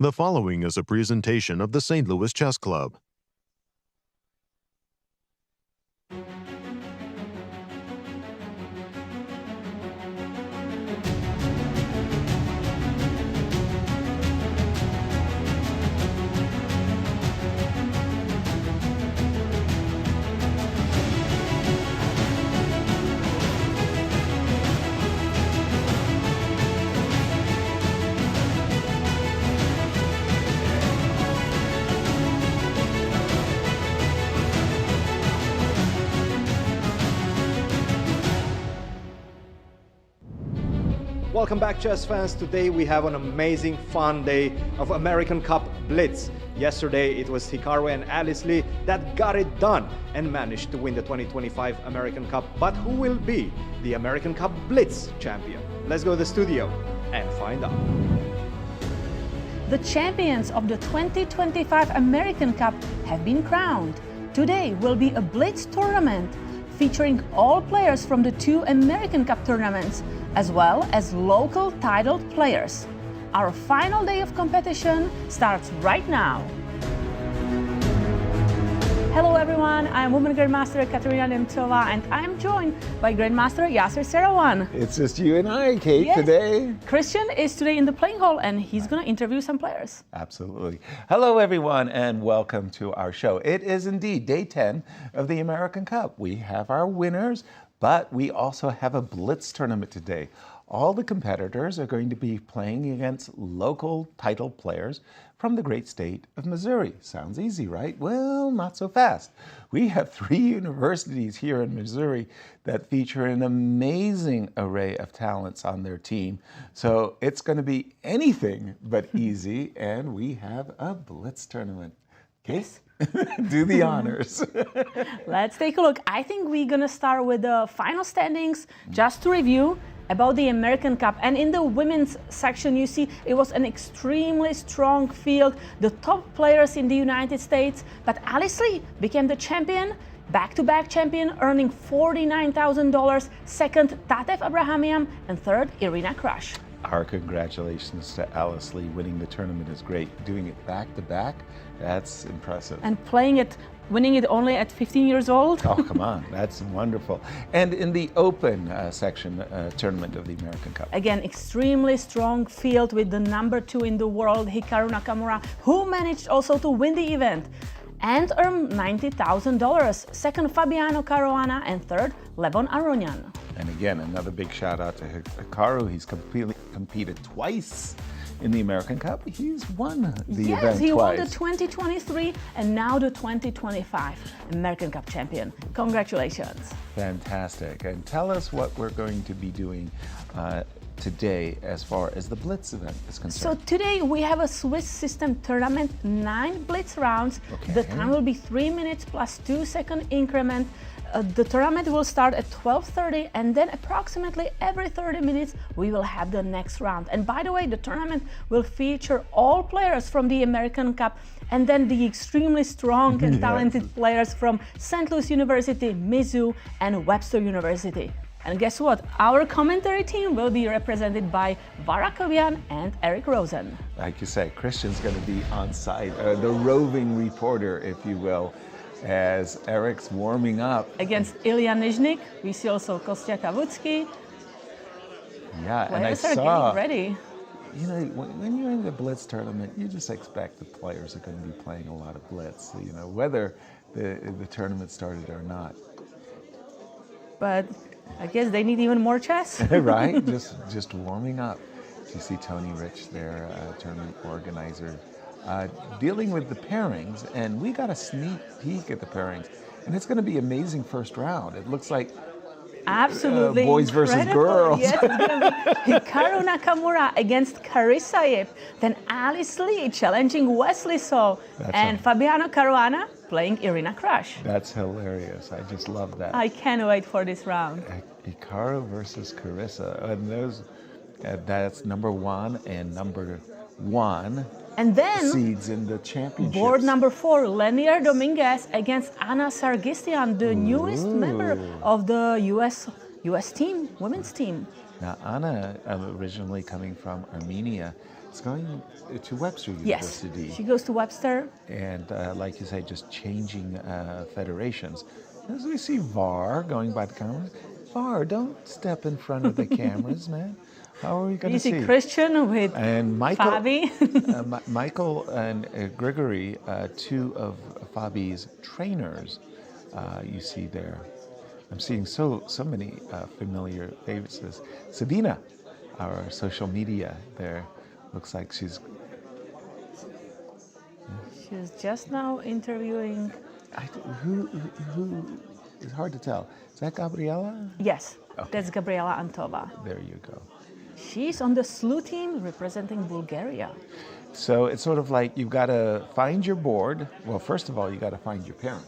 The following is a presentation of the St. Louis Chess Club. Welcome back, chess fans. Today we have an amazing, fun day of American Cup Blitz. Yesterday it was Hikaru and Alice Lee that got it done and managed to win the 2025 American Cup. But who will be the American Cup Blitz champion? Let's go to the studio and find out. The champions of the 2025 American Cup have been crowned. Today will be a Blitz tournament featuring all players from the two American Cup tournaments, as well as local titled players. Our final day of competition starts right now. Hello everyone, I'm Women Grandmaster Katerina Nemcova and I'm joined by Grandmaster Yasser Seirawan. It's just you and I, Kate, yes. Today. Cristian is today in the playing hall and he's going to interview some players. Absolutely. Hello everyone and welcome to our show. It is indeed day 10 of the American Cup. We have our winners, but we also have a Blitz tournament today. All the competitors are going to be playing against local title players from the great state of Missouri. Sounds easy, right? Well, not so fast. We have 3 universities here in Missouri that feature an amazing array of talents on their team. So it's going to be anything but easy, and we have a Blitz tournament. Case? Do the honors. Let's take a look. I think we're going to start with the final standings just to review about the American Cup. And in the women's section, you see it was an extremely strong field. The top players in the United States, but Alice Lee became the champion, back-to-back champion, earning $49,000. Second, Tatev Abrahamian, and third, Irina Krush. Our congratulations to Alice Lee. Winning the tournament is great. Doing it back-to-back, that's impressive. And winning it only at 15 years old? Oh, come on, that's wonderful. And in the open section tournament of the American Cup. Again, extremely strong field with the number 2 in the world, Hikaru Nakamura, who managed also to win the event and earn $90,000. Second, Fabiano Caruana, and third, Levon Aronian. And again, another big shout out to Hikaru. He's competed twice in the American Cup. He's won the event twice. Yes, he won the 2023 and now the 2025 American Cup champion. Congratulations. Fantastic. And tell us what we're going to be doing today as far as the Blitz event is concerned. So today we have a Swiss system tournament, 9 Blitz rounds. Okay. The time will be 3 minutes plus 2-second increment. The tournament will start at 12:30 and then approximately every 30 minutes we will have the next round. And by the way, the tournament will feature all players from the American Cup and then the extremely strong and talented players from St. Louis University, Mizzou, and Webster University. And guess what? Our commentary team will be represented by Var Akobian and Eric Rosen. Like you say, Cristian's going to be on site, the roving reporter, if you will, as Eric's warming up. Against Illia Nyzhnyk, we see also Kostya Kavutsky. Yeah, Players and I are saw, getting ready. You know, when you're in the Blitz tournament, you just expect the players are going to be playing a lot of Blitz, you know, whether the tournament started or not. But I guess they need even more chess. Right, just warming up. You see Tony Rich there, tournament organizer, dealing with the pairings, and we got a sneak peek at the pairings, and it's going to be amazing first round. It looks like absolutely boys versus incredible. girls. Yes, it's going to be Hikaru Nakamura against Carissaev, then Alice Lee challenging Wesley So, and Fabiano Caruana playing Irina Krush. That's hilarious. I just love that. I can't wait for this round. Hikaru versus Carissa, and those that's number 1 and number 1. And then seeds in the championships. Board number 4, Lenier Dominguez against Anna Sargisyan, the newest member of the U.S. team, women's team. Now, Anna, originally coming from Armenia, is going to Webster University. Yes, she goes to Webster. And like you say, just changing federations. As we see Var going by the cameras, Var, don't step in front of the cameras, man. How are we going to see? You see Cristian with and Michael, Fabi. Michael and Grigoriy, two of Fabi's trainers, you see there. I'm seeing so many familiar faces. Sabina, our social media there, looks like she's just now interviewing. Who? It's hard to tell. Is that Gabriela? Yes, okay. That's Gabriela Antova. There you go. She's on the SLU team representing Bulgaria. So it's sort of like you've got to find your board. Well, first of all, you got to find your pairing.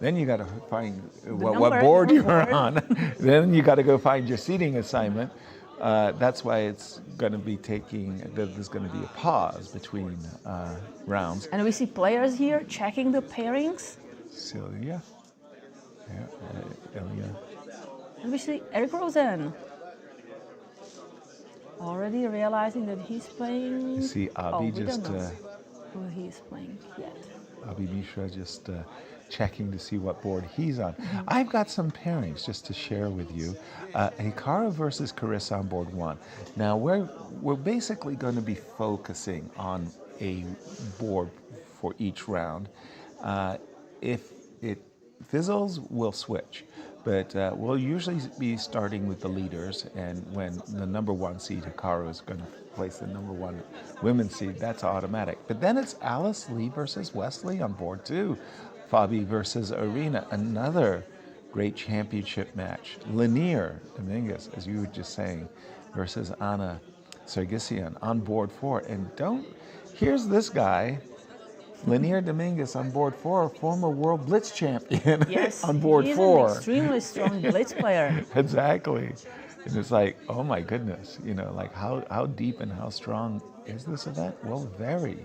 Then you got to find what board you're on. Then you got to go find your seating assignment. That's why it's going to be there's going to be a pause between rounds. And we see players here checking the pairings. Illia. Illia. And we see Eric Rosen. Already realizing that he's playing. You see Abhi we don't know who he's playing yet. Abhimanyu Mishra just checking to see what board he's on. I've got some pairings just to share with you. Hikaru versus Carissa on board 1. Now we're basically going to be focusing on a board for each round. If it fizzles, we'll switch. But we'll usually be starting with the leaders, and when the number 1 seed, Hikaru, is going to place the number 1 women's seed, that's automatic. But then it's Alice Lee versus Wesley on board 2. Fabi versus Arena, another great championship match. Linear Dominguez, as you were just saying, versus Anna Sargsyan on board 4. And here's this guy, Linear Dominguez on board 4, former world Blitz champion. Yes, on board he's 4. An extremely strong Blitz player. Exactly. And it's like, oh my goodness, like how deep and how strong is this event? Well, very.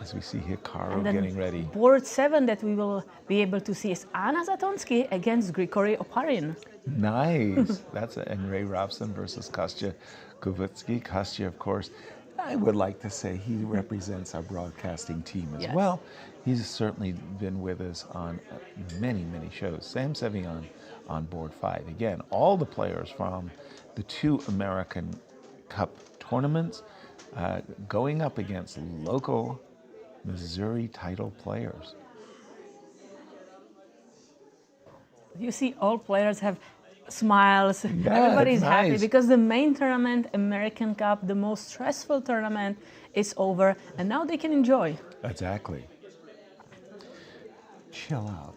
As we see Hikaru getting ready. Board 7 that we will be able to see is Anna Zatonsky against Grigoriy Oparin. Nice. And Ray Robson versus Kostya Kuvitsky. Kostya, of course, I would like to say he represents our broadcasting team as well. He's certainly been with us on many, many shows. Sam Sevian on board 5. Again, all the players from the 2 American Cup tournaments going up against local Missouri title players. You see all players have smiles. Everybody's happy because the main tournament, American Cup, the most stressful tournament, is over, and now they can enjoy. Exactly. Chill out.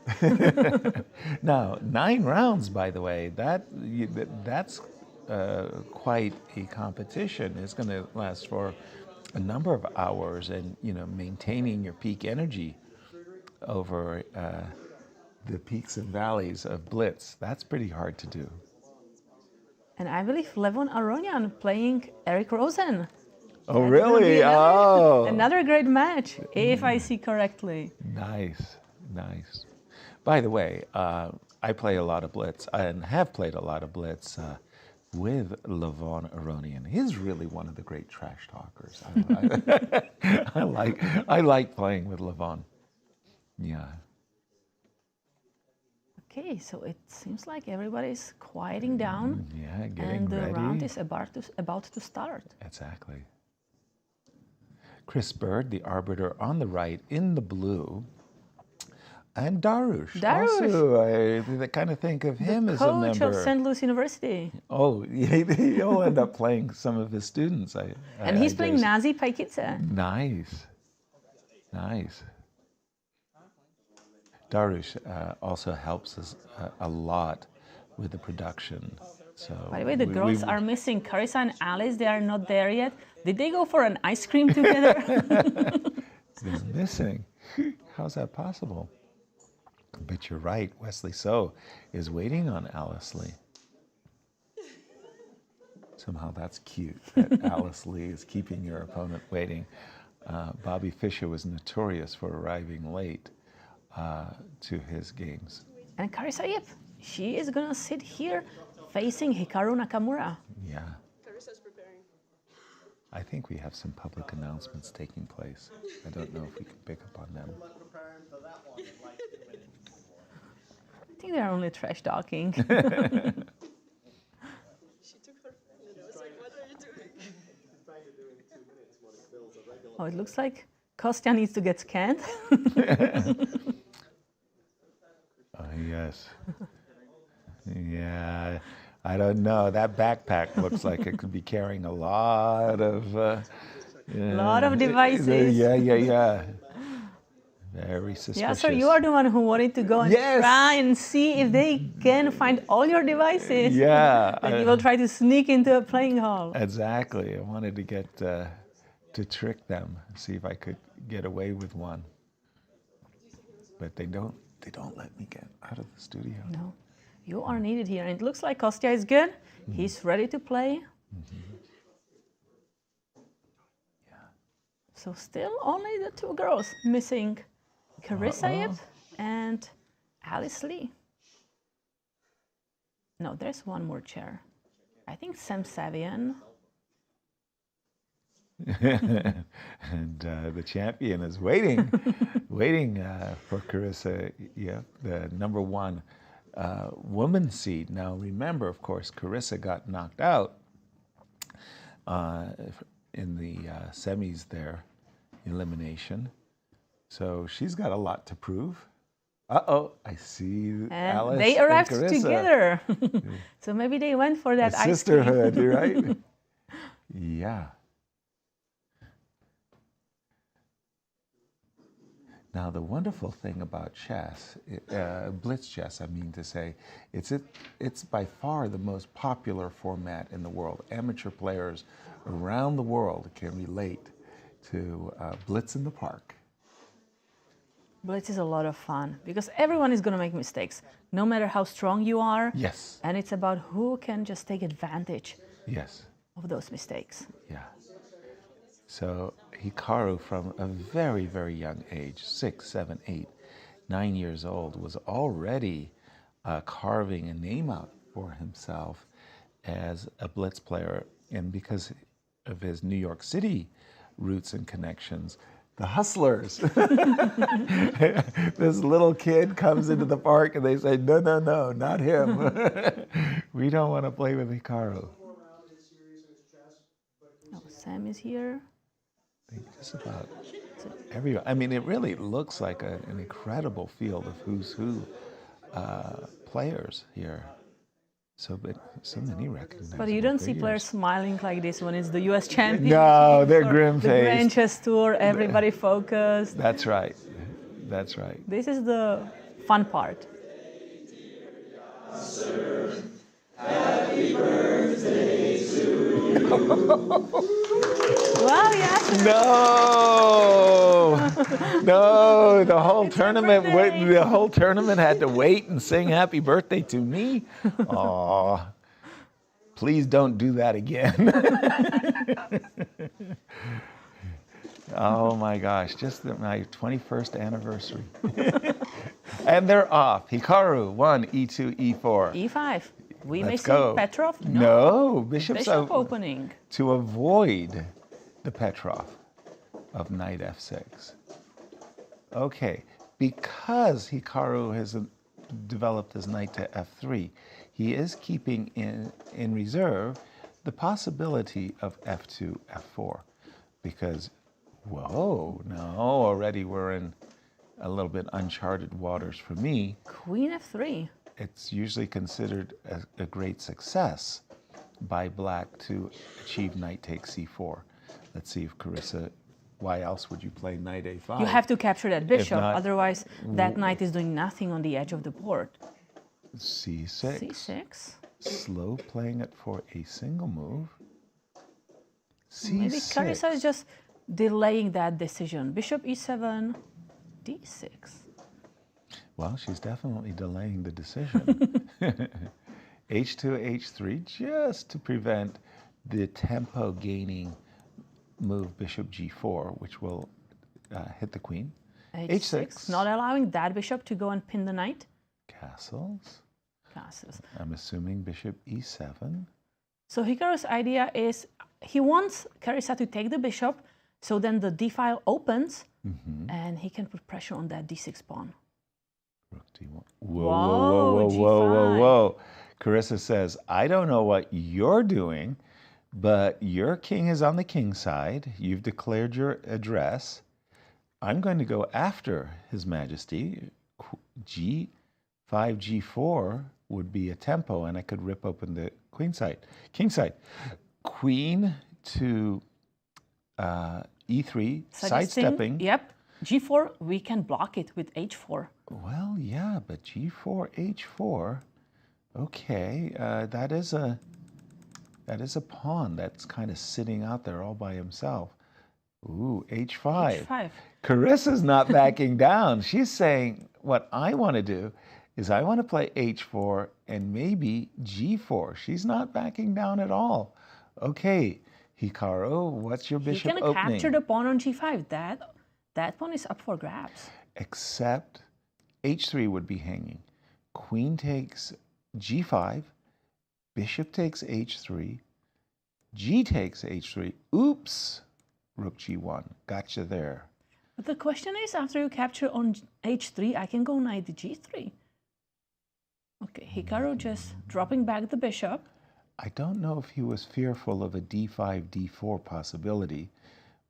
Now, 9 rounds, by the way, that's quite a competition. It's going to last for a number of hours, and maintaining your peak energy over the peaks and valleys of Blitz, that's pretty hard to do. And I believe Levon Aronian playing Eric Rosen. Oh, really? Oh. Another great match, if I see correctly. Nice. By the way, I play a lot of Blitz and have played a lot of Blitz with Levon Aronian. He's really one of the great trash talkers. I like playing with Levon. Yeah. Okay, so it seems like everybody's quieting down. Yeah, getting and the ready. round is about to start. Exactly. Chris Bird, the arbiter on the right, in the blue. And Dariusz. Also, I kind of think of him as a member. The coach of St. Louis University. Oh, he'll end up playing some of his students. And he's playing Nazi Paikidze. Nice. Dariusz also helps us a lot with the production. So by the way, the girls are missing. Carissa and Alice, they are not there yet. Did they go for an ice cream together? They're missing. How's that possible? But you're right, Wesley So is waiting on Alice Lee. Somehow that's cute, that Alice Lee is keeping your opponent waiting. Bobby Fischer was notorious for arriving late to his games. And Carissa, she is going to sit here facing Hikaru Nakamura. Yeah. I think we have some public announcements taking place. I don't know if we can pick up on them. I think they're only trash talking. She took her phone and I was like, what are you doing? Oh, it looks like Kostya needs to get scanned. Oh, yes. Yeah, I don't know. That backpack looks like it could be carrying a lot of... lot of devices. Yeah. Very suspicious. Yeah, so you are the one who wanted to go and try and see if they can find all your devices. Yeah. And you will try to sneak into a playing hall. Exactly. I wanted to get to trick them, see if I could get away with one. But they don't let me get out of the studio. No, you are needed here. And it looks like Kostya is good. He's ready to play. Yeah. So still only the two girls missing. Carissa and Alice Lee. No, there's one more chair. I think Sam Sevian. And the champion is waiting for Carissa, the number one women's seed. Now remember, of course, Carissa got knocked out in the semis there, elimination. So she's got a lot to prove. Uh-oh, I see And Alice they arrived and Carissa. together. So maybe they went for that ice Sisterhood, cream. right? Yeah. Now, the wonderful thing about chess, Blitz chess, I mean to say, it's by far the most popular format in the world. Amateur players around the world can relate to Blitz in the Park. Blitz is a lot of fun because everyone is going to make mistakes, no matter how strong you are. Yes. And it's about who can just take advantage Yes. of those mistakes. Yeah. So Hikaru, from a very, very young age, 6, 7, 8, 9 years old, was already carving a name out for himself as a Blitz player. And because of his New York City roots and connections, the hustlers. This little kid comes into the park and they say, no, not him. We don't want to play with Hikaru. Oh, Sam is here. Just about everyone. I mean, it really looks like an incredible field of who's who players here. So many recognizable. But you don't see players smiling like this when it's the U.S. champion. No, they're grim-faced. The Grand Chess Tour, everybody focused. That's right. That's right. This is the fun part. Yasser, happy birthday to you. Wow, Yasser. No, the whole tournament had to wait and sing happy birthday to me. Aw, please don't do that again. Oh my gosh, just my 21st anniversary. And they're off. Hikaru, 1, E2, E4. E5. We may Let's see go. Petrov? No, Bishop opening. To avoid the Petrov of knight F6. Okay, because Hikaru has developed his knight to F3, he is keeping in reserve the possibility of F2, F4. Because, whoa, no, already we're in a little bit uncharted waters for me. Queen F3. It's usually considered a great success by black to achieve knight takes C4. Let's see if Carissa, why else would you play knight A5? You have to capture that bishop, not, otherwise that knight is doing nothing on the edge of the board. C6. C6. Slow playing it for a single move. C6. Maybe Carissa is just delaying that decision. Bishop E7, D6. Well, she's definitely delaying the decision. H2, H3, just to prevent the tempo gaining move Bishop G4, which will hit the queen. H6, not allowing that bishop to go and pin the knight. Castles. Castles. I'm assuming Bishop E7. So Hikaru's idea is he wants Caruana to take the bishop, so then the d file opens, and he can put pressure on that d6 pawn. Rook d1. Whoa. Carissa says, I don't know what you're doing, but your king is on the king side. You've declared your address. I'm going to go after His Majesty. G5, G4 would be a tempo, and I could rip open the queen side, king side. Queen to E3, sidestepping. Yep. G4, we can block it with H4. Well, yeah, but G4, H4. Okay, that is a pawn that's kind of sitting out there all by himself. Ooh, H5. H5. Carissa's not backing down. She's saying, what I want to do is I want to play H4 and maybe G4. She's not backing down at all. Okay, Hikaru, what's your bishop opening? He can capture the pawn on G5. That pawn is up for grabs. Except H3 would be hanging. Queen takes G5, bishop takes H3, G takes H3. Oops, Rook G1. Gotcha there. But the question is, after you capture on H3, I can go knight G3. Okay, Hikaru just dropping back the bishop. I don't know if he was fearful of a D5, D4 possibility,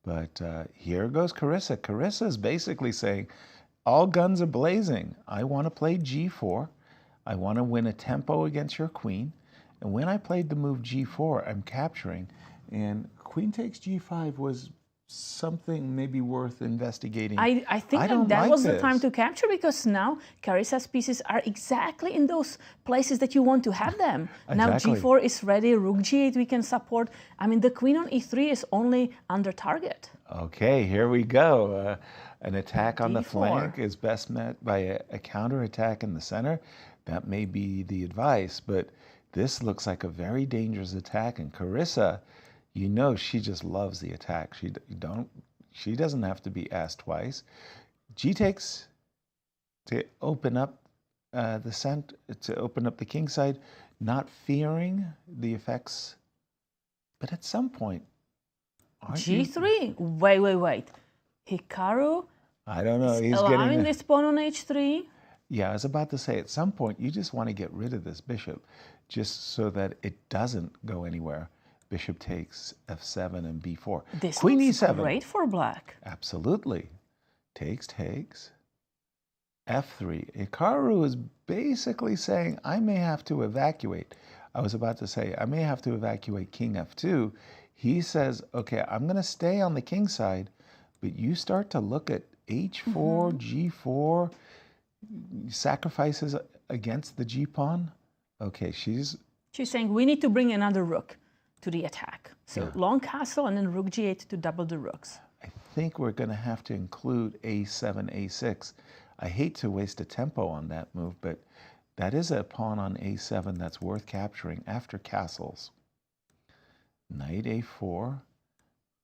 but here goes Carissa. Carissa is basically saying, all guns are blazing. I want to play G4. I want to win a tempo against your queen. And when I played the move G4, I'm capturing. And queen takes G5 was something maybe worth investigating. I think that was the time to capture, because now Carissa's pieces are exactly in those places that you want to have them. Exactly. Now G4 is ready, Rook G8 we can support. I mean, the queen on E3 is only under target. Okay, here we go. An attack on the flank is best met by a counterattack in the center. That may be the advice, but this looks like a very dangerous attack, and Carissa, you know, she just loves the attack. She doesn't have to be asked twice. G takes to open up to open up the king side, not fearing the effects. But at some point, G3. Wait. Hikaru. I don't know. He's allowing getting this pawn on H3. Yeah, I was about to say, at some point, you just want to get rid of this bishop, just so that it doesn't go anywhere. Bishop takes F7 and B4. This Queen is E7. great for black. Absolutely. Takes. F3. Hikaru is basically saying, I may have to evacuate. I was about to say, I may have to evacuate King F2. He says, okay, I'm going to stay on the king side, but you start to look at H4, G4, sacrifices against the G pawn. Okay, she's saying we need to bring another rook to the attack. So long castle and then Rook G8 to double the rooks. I think we're going to have to include A7, A6. I hate to waste a tempo on that move, but that is a pawn on A7 that's worth capturing after castles. Knight A4,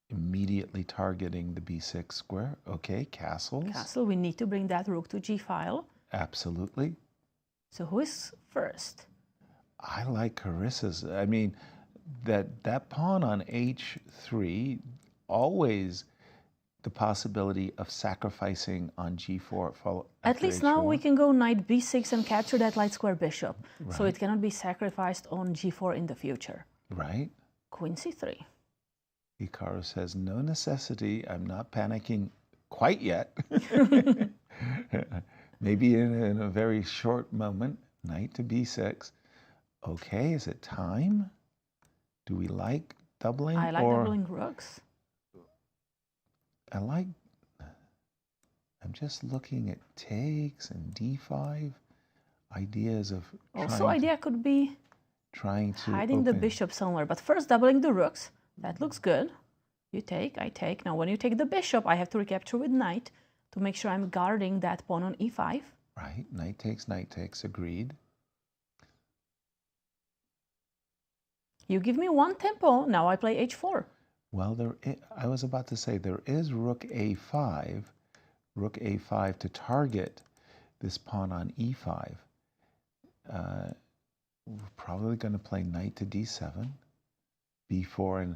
immediately targeting the B6 square. Okay, castles. Castle, we need to bring that rook to G file. Absolutely. So who is first? I like Carissa's. I mean, that pawn on H3, always the possibility of sacrificing on G4. At least now we can go knight B6 and capture that light square bishop. Right. So it cannot be sacrificed on G4 in the future. Right. Queen C3. Hikaru says, no necessity. I'm not panicking quite yet. Maybe in a very short moment. Knight to B6. Okay, is it time? Do we like doubling? I like doubling rooks. I'm just looking at takes and D5. Ideas of idea could be trying to hiding the bishop somewhere. But first doubling the rooks. That looks good. You take, I take. Now when you take the bishop, I have to recapture with knight to make sure I'm guarding that pawn on E5. Right, knight takes, agreed. You give me one tempo, now I play H4. Well, I was about to say, there is Rook A5 to target this pawn on E5. We're probably going to play knight to D7, B4, and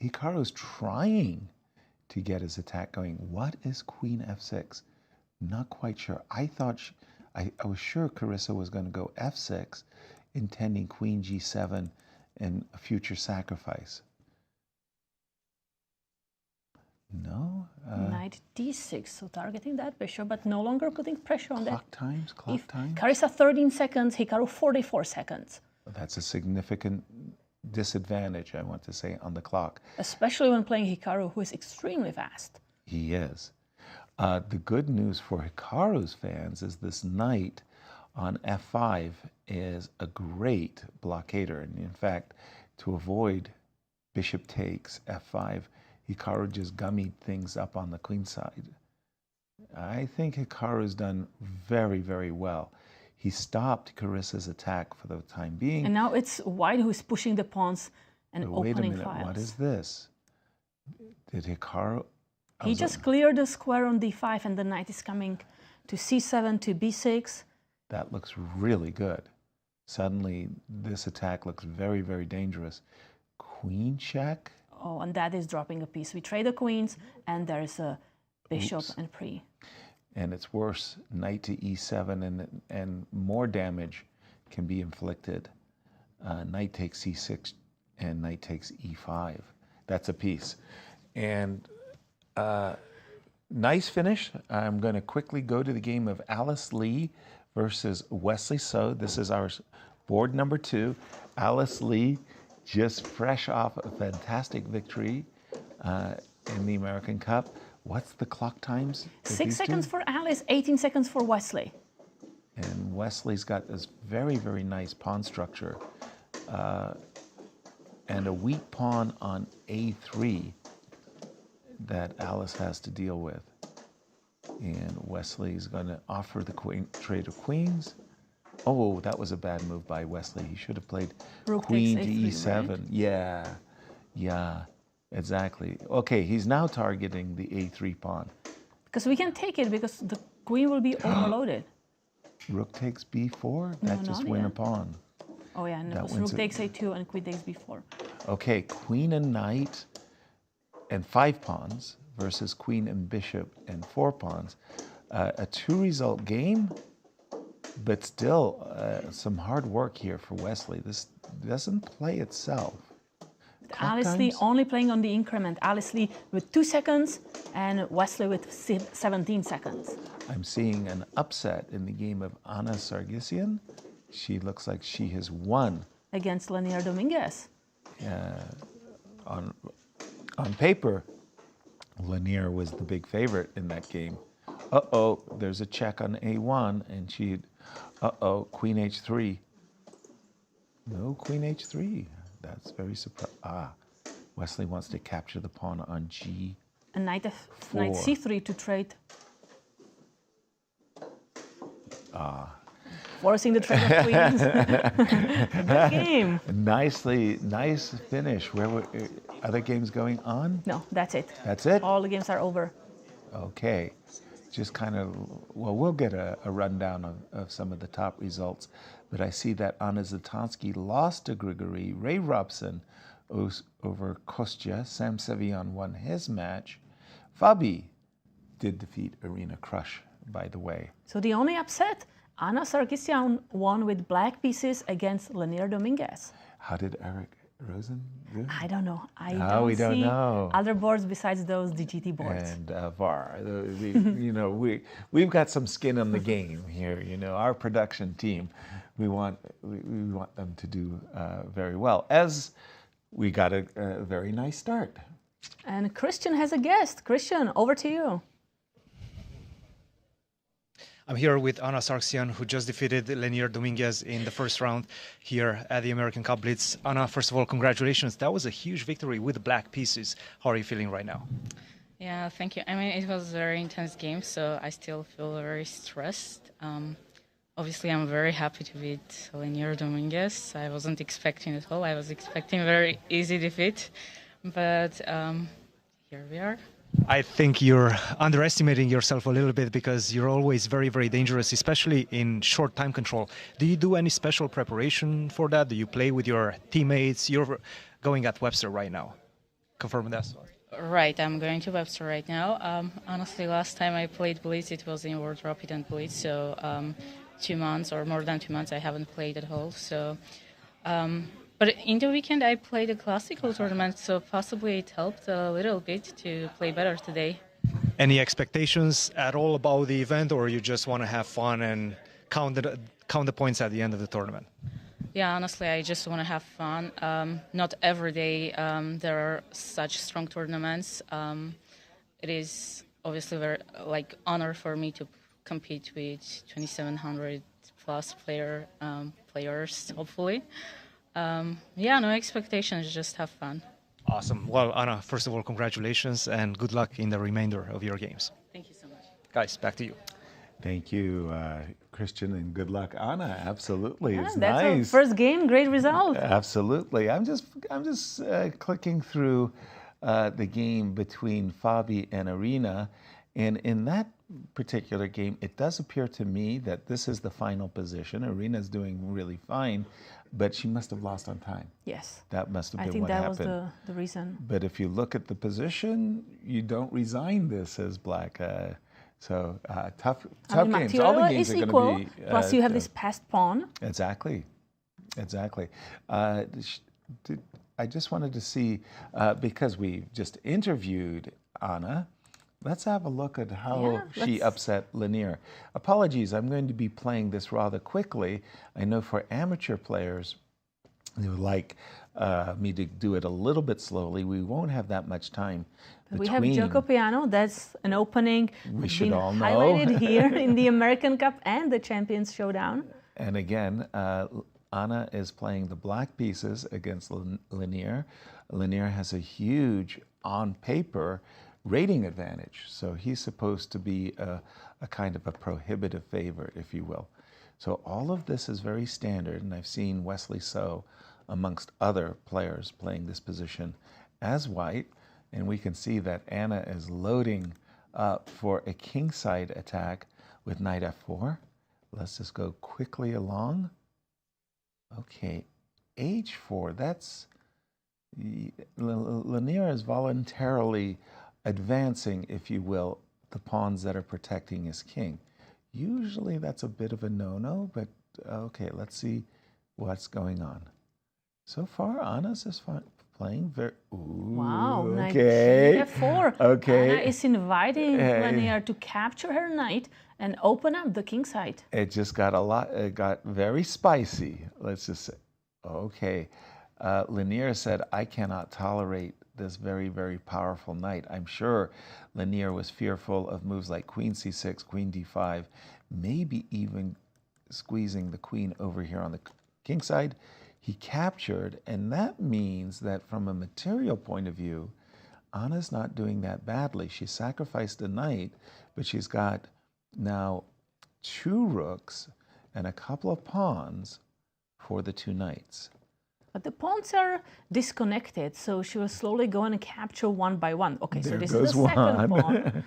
Hikaru's trying to get his attack going. What is Queen F6? Not quite sure. I thought I was sure Carissa was going to go F6, intending Queen G7 and a future sacrifice. No. Knight D6, so targeting that bishop, but no longer putting pressure on that. Clock times. Carissa 13 seconds, Hikaru 44 seconds. That's a significant disadvantage, I want to say, on the clock. Especially when playing Hikaru, who is extremely fast. He is. The good news for Hikaru's fans is this knight on F5 is a great blockader. And in fact, to avoid bishop takes F5, Hikaru just gummied things up on the queen side. I think Hikaru's done very, very well. He stopped Carissa's attack for the time being. And now it's White who's pushing the pawns and Wait opening a minute, files. what is this? Did Hikaru... He just cleared the square on D5 and the knight is coming to C7 to B6. That looks really good. Suddenly, this attack looks very, very dangerous. Queen check? Oh, and that is dropping a piece. We trade the queens, and there's a bishop and pre. And it's worse. Knight to E7, and more damage can be inflicted. Knight takes C6, and knight takes E5. That's a piece. And nice finish. I'm going to quickly go to the game of Alice Lee versus Wesley So. This is our board number 2. Alice Lee, just fresh off a fantastic victory in the American Cup. What's the clock times? 6 seconds for Alice, 18 seconds for Wesley. And Wesley's got this very, very nice pawn structure and a weak pawn on A3 that Alice has to deal with. And Wesley's going to offer the trade of queens. Oh, that was a bad move by Wesley. He should have played Rook queen to takes A3, E7. right? Yeah, exactly. Okay, he's now targeting the A3 pawn. Because we can take it because the queen will be overloaded. Rook takes B4? That No, just not win a yet. pawn. Oh yeah, no, That because wins rook it. takes A2 and queen takes B4. Okay, queen and knight and 5 pawns versus queen and bishop and 4 pawns. A 2-result game, but still some hard work here for Wesley. This doesn't play itself. Clock Alice Lee times? only playing on the increment. Alice Lee with 2 seconds and Wesley with 17 seconds. I'm seeing an upset in the game of Anna Sargsyan. She looks like she has won. Against Lanier Dominguez. On paper, Lanier was the big favorite in that game. Uh-oh, there's a check on A1, and she, queen H3. No queen H3. That's very surprising. Wesley wants to capture the pawn on G. And knight C3 to trade. Forcing the trade of queens. Good game. Nice finish. Where were other games going on? No, that's it. That's it? All the games are over. Okay. Just kind of, well, we'll get a rundown of some of the top results. But I see that Anna Zatansky lost to Grigoriy. Ray Robson over Kostya. Sam Sevian won his match. Fabi did defeat Irina Krush, by the way. So the only upset, Anna Sargsyan won with black pieces against Lanier Dominguez. How did Eric Rosen do? I don't know. We don't see know. other boards besides those DGT boards. And Var, we've got some skin in the game here. Our production team, we want them to do very well. As we got a very nice start. And Cristian has a guest. Cristian, over to you. I'm here with Anna Sargsyan, who just defeated Lanier Dominguez in the first round here at the American Cup Blitz. Anna, first of all, congratulations. That was a huge victory with black pieces. How are you feeling right now? Yeah, thank you. I mean, it was a very intense game, so I still feel very stressed. Obviously, I'm very happy to beat Lanier Dominguez. I wasn't expecting it at all. I was expecting a very easy defeat, but here we are. I think you're underestimating yourself a little bit because you're always very, very dangerous, especially in short time control. Do you do any special preparation for that? Do you play with your teammates? You're going at Webster right now. Confirm that. Right, I'm going to Webster right now. Honestly, last time I played Blitz, it was in World Rapid and Blitz, so 2 months or more than 2 months I haven't played at all. So, but in the weekend I played a classical tournament, so possibly it helped a little bit to play better today. Any expectations at all about the event, or you just want to have fun and count the points at the end of the tournament? Yeah, honestly, I just want to have fun. Not every day there are such strong tournaments. It is obviously very honor for me to compete with 2,700 plus players, hopefully. No expectations, just have fun. Awesome. Well, Anna, first of all, congratulations and good luck in the remainder of your games. Thank you so much. Guys, back to you. Thank you, Cristian, and good luck, Anna. Absolutely, it's that's nice. Our first game, great result. Absolutely. I'm just clicking through the game between Fabi and Arina, and in that particular game, it does appear to me that this is the final position. Arina's doing really fine, but she must have lost on time. Yes. That must have I been think what that happened. was the reason. But if you look at the position, you don't resign this as black. Tough games. All the games are going to be. Plus, you have this passed pawn. Exactly. I just wanted to see, because we just interviewed Anna, let's have a look at how she upset Lanier. Apologies, I'm going to be playing this rather quickly. I know for amateur players, they would like me to do it a little bit slowly. We won't have that much time. We have Gioco Piano. That's an opening. We should all know. Highlighted here in the American Cup and the Champions Showdown. And again, Anna is playing the black pieces against Lanier. Lanier has a huge, on paper, rating advantage. So he's supposed to be a kind of a prohibitive favorite, if you will. So all of this is very standard, and I've seen Wesley So, amongst other players, playing this position as white. And we can see that Anna is loading up for a kingside attack with knight f4. Let's just go quickly along. Okay, h4, that's... Lanier is voluntarily advancing, if you will, the pawns that are protecting his king. Usually that's a bit of a no-no, but okay, let's see what's going on. So far, Anna's is playing very... Ooh, wow, knight f4. Okay. Anna is inviting Lanier to capture her knight and open up the king side. It just got it got very spicy, let's just say. Okay. Lanier said, I cannot tolerate this very, very powerful knight. I'm sure Lanier was fearful of moves like queen c6, queen d5, maybe even squeezing the queen over here on the king side. He captured, and that means that from a material point of view, Anna's not doing that badly. She sacrificed a knight, but she's got now 2 rooks and a couple of pawns for the 2 knights. But the pawns are disconnected, so she will slowly go and capture one by one. Okay, There so this goes is the second pawn.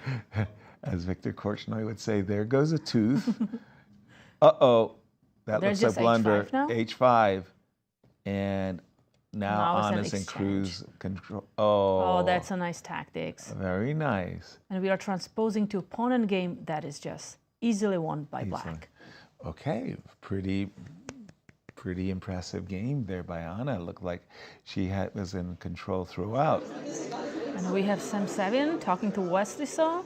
As Viktor Korchnoi would say, there goes a tooth. Uh-oh, that There's looks like blunder. H5 now? H5. And now it's an Anna's in exchange. cruise control. Oh, that's a nice tactics. Very nice. And we are transposing to opponent game that is just easily won by Easily. black. Okay, pretty impressive game there by Anna. It looked like she was in control throughout. And we have Sam Sevian talking to Wesley So.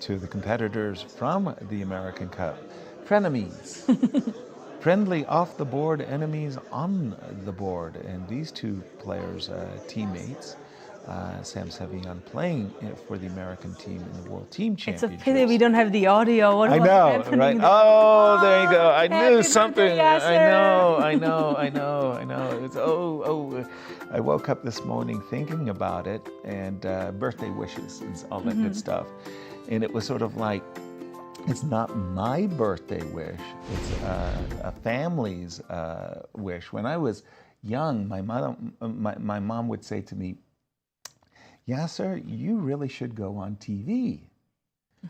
To the competitors from the American Cup. Frenemies. Friendly off the board, enemies on the board. And these 2 players, teammates, Sam Sevian playing for the American team in the World Team Championships. It's a pity we don't have the audio. What I was know, happening right? there? Oh, there you go. I knew Happy something. birthday, Yasser. I know. It's, I woke up this morning thinking about it, and birthday wishes and all that good stuff. And it was sort of like, it's not my birthday wish, it's a family's wish. When I was young, my mom would say to me, Yasser, you really should go on TV.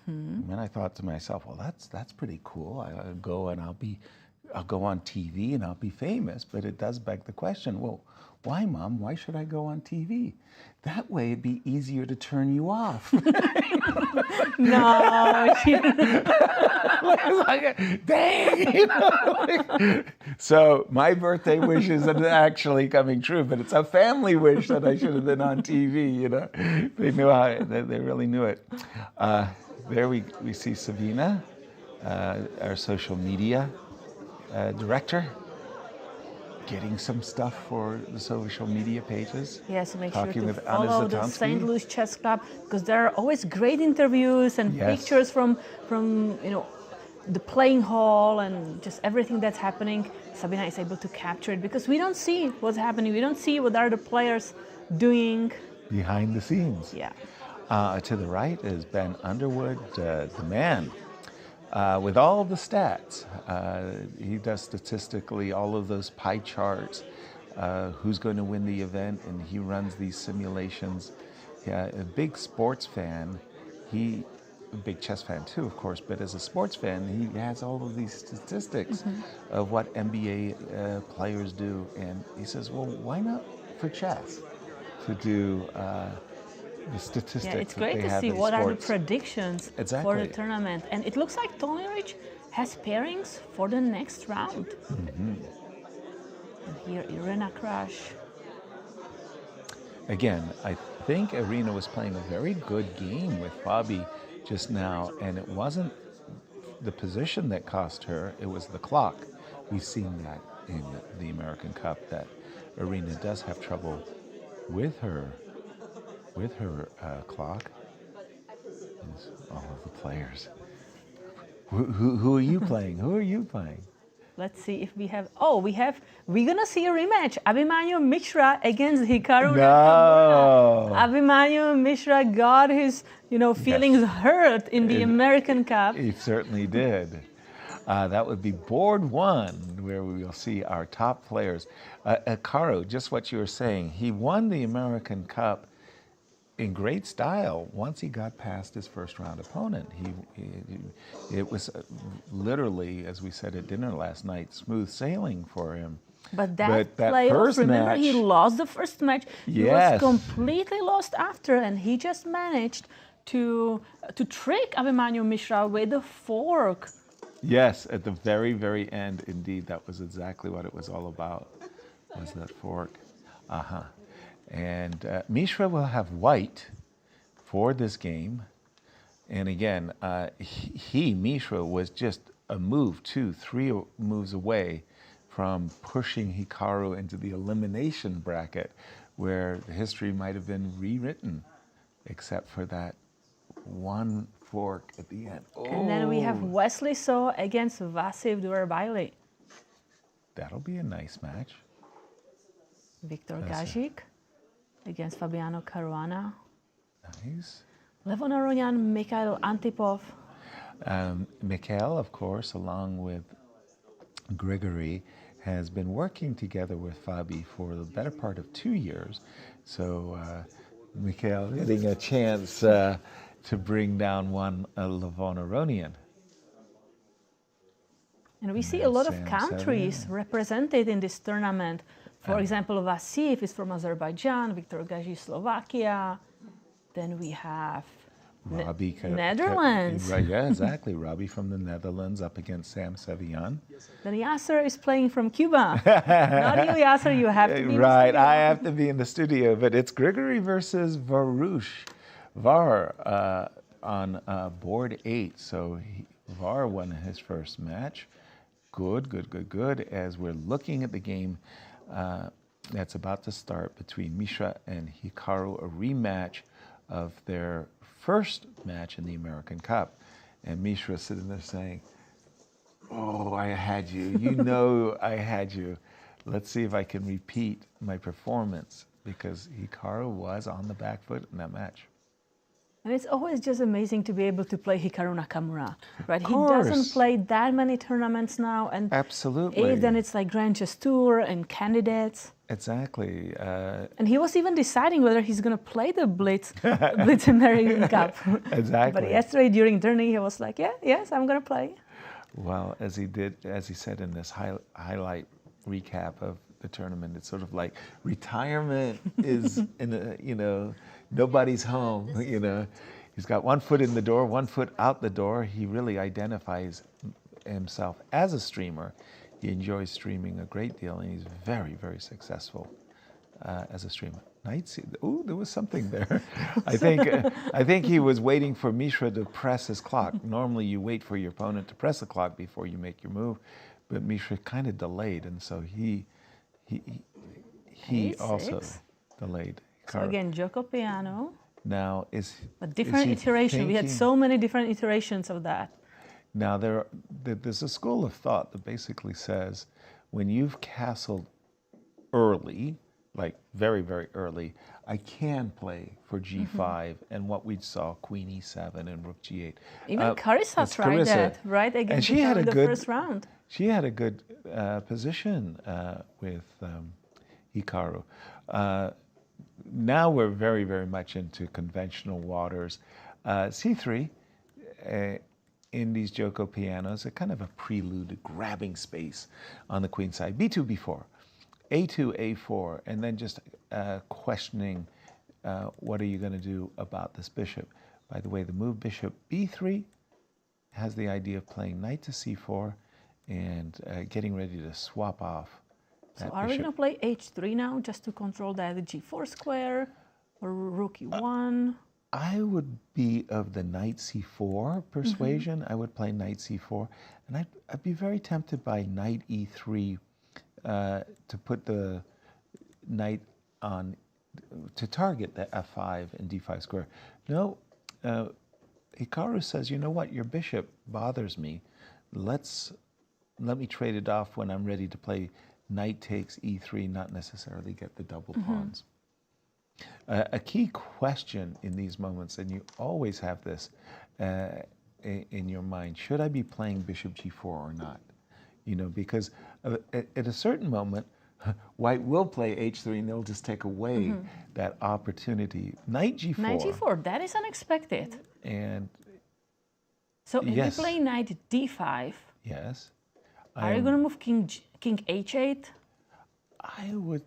And I thought to myself, well, that's pretty cool. I'll go and I'll be I'll go on TV and I'll be famous. But it does beg the question, well, why, Mom? Why should I go on TV? That way it'd be easier to turn you off. No. Dang! So my birthday wish isn't actually coming true, but it's a family wish that I should have been on TV. They knew how. They really knew it. There we see Savina, our social media director, getting some stuff for the social media pages. Yes, make sure Talking to with Anna follow the Zatonski. St. Louis Chess Club, because there are always great interviews and pictures from the playing hall and just everything that's happening. Sabina is able to capture it because we don't see what's happening. We don't see what are the players doing Behind the scenes. Yeah. To the right is Ben Underwood, the man. With all the stats, he does statistically all of those pie charts, who's going to win the event, and he runs these simulations. Yeah, a big sports fan. A big chess fan too, of course, but as a sports fan, he has all of these statistics of what NBA players do, and he says, well, why not for chess to do the statistics? Yeah, it's great to see what are the predictions for the tournament. And it looks like Tony Rich has pairings for the next round. And here, Irina Crash. Again, I think Irina was playing a very good game with Fabi just now, and it wasn't the position that cost her, it was the clock. We've seen that in the American Cup, that Irina does have trouble with her clock. There's all of the players. Who are you playing? Who are you playing? Let's see if we have. We're gonna see a rematch. Abhimanyu Mishra against Hikaru Nakamura. Abhimanyu Mishra got his, feelings hurt in the American Cup. He certainly did. That would be board one, where we will see our top players. Hikaru, just what you were saying, he won the American Cup in great style once he got past his first round opponent. It was literally, as we said at dinner last night, smooth sailing for him. But that playoff, remember, he lost the first match. He was completely lost after, and he just managed to trick Abhimanyu Mishra with a fork. Yes, at the very, very end, indeed, that was exactly what it was all about, was that fork. And Mishra will have white for this game. And again, Mishra was just a move, 2-3 moves away from pushing Hikaru into the elimination bracket, where the history might have been rewritten, except for that one fork at the end. And then we have Wesley So against Vasif Durarbayli. That'll be a nice match. Viktor Gazik against Fabiano Caruana. Nice. Levon Aronian, Mikhail Antipov. Mikhail, of course, along with Grigoriy, has been working together with Fabi for the better part of 2 years. So Mikhail getting a chance to bring down one Levon Aronian. And we see a lot of countries represented in this tournament. For example, Vasif is from Azerbaijan, Viktor Gazik, Slovakia. Then we have Robby Netherlands. Yeah, exactly. Robby from the Netherlands up against Samuel Sevian. Then Yasser is playing from Cuba. Not you, Yasser. You have to be right. in the studio. I have to be in the studio, but it's Grigoriy versus Var on board 8. So Var won his first match. Good. As we're looking at the game that's about to start between Mishra and Hikaru, a rematch of their first match in the American Cup. And Mishra sitting there saying, oh, I had you. You know I had you. Let's see if I can repeat my performance, because Hikaru was on the back foot in that match. And it's always just amazing to be able to play Hikaru Nakamura, right? He doesn't play that many tournaments now, and absolutely. Then it's like Grand Chess Tour and candidates. Exactly. And he was even deciding whether he's going to play the Blitz American Cup. Exactly. But yesterday during tourney, he was like, yes, I'm going to play. Well, as he said in this highlight recap of the tournament, it's sort of like retirement is nobody's home. He's got one foot in the door, one foot out the door. He really identifies himself as a streamer. He enjoys streaming a great deal, and he's very, very successful as a streamer. Ooh, there was something there. I think he was waiting for Mishra to press his clock. Normally, you wait for your opponent to press the clock before you make your move, but Mishra kind of delayed, and so he also delayed. So again, Gioco Piano. Now a different iteration. We had so many different iterations of that. Now there's a school of thought that basically says when you've castled early, like very, very early, I can play for G5 and what we saw, Queen E7 and Rook G8. Even Carissa tried that, right? Against the first round. She had a good position with Hikaru. Now we're very, very much into conventional waters. C3 in these Gioco pianos, a kind of a prelude to grabbing space on the queen side. B2, B4, A2, A4, and then just questioning what are you going to do about this bishop. By the way, the move bishop B3 has the idea of playing knight to C4 and getting ready to swap off. So are we going to play H3 now just to control that G4 square or Rook E1? I would be of the knight C4 persuasion. I would play knight C4, and I'd be very tempted by knight E3 to put the knight on, to target the F5 and D5 square. No, Hikaru says, you know what, your bishop bothers me. Let me trade it off when I'm ready to play knight takes E3, not necessarily get the double pawns. A key question in these moments, and you always have this in your mind, should I be playing bishop G4 or not? Because at a certain moment, white will play H3 and they'll just take away that opportunity. Knight G4. Knight G4, that is unexpected. And so if you play knight D5, yes. Are you going to move king H8? I would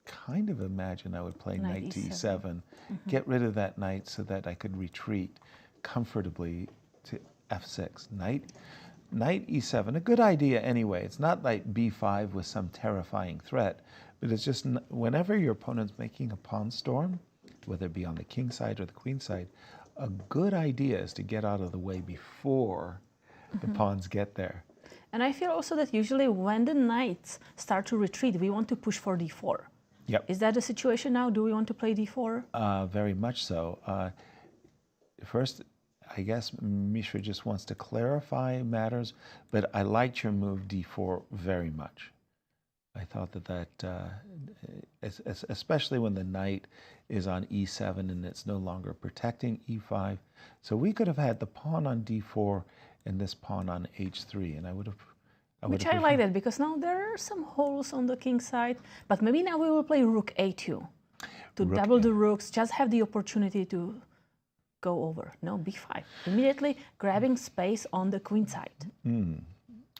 kind of imagine I would play knight to E7, get rid of that knight so that I could retreat comfortably to F6. Knight E7, a good idea anyway. It's not like B5 with some terrifying threat, but it's just whenever your opponent's making a pawn storm, whether it be on the king side or the queen side, a good idea is to get out of the way before the pawns get there. And I feel also that usually when the knights start to retreat, we want to push for D4. Yep. Is that the situation now? Do we want to play D4? Very much so. First, I guess Mishra just wants to clarify matters, but I liked your move D4 very much. I thought that especially when the knight is on E7 and it's no longer protecting E5. So we could have had the pawn on D4 and this pawn on H3, and I would have. Which I like that, because now there are some holes on the king side, but maybe now we will play Rook A2 to double the rooks, just have the opportunity to go over. No, B5, immediately grabbing space on the queen side. I'm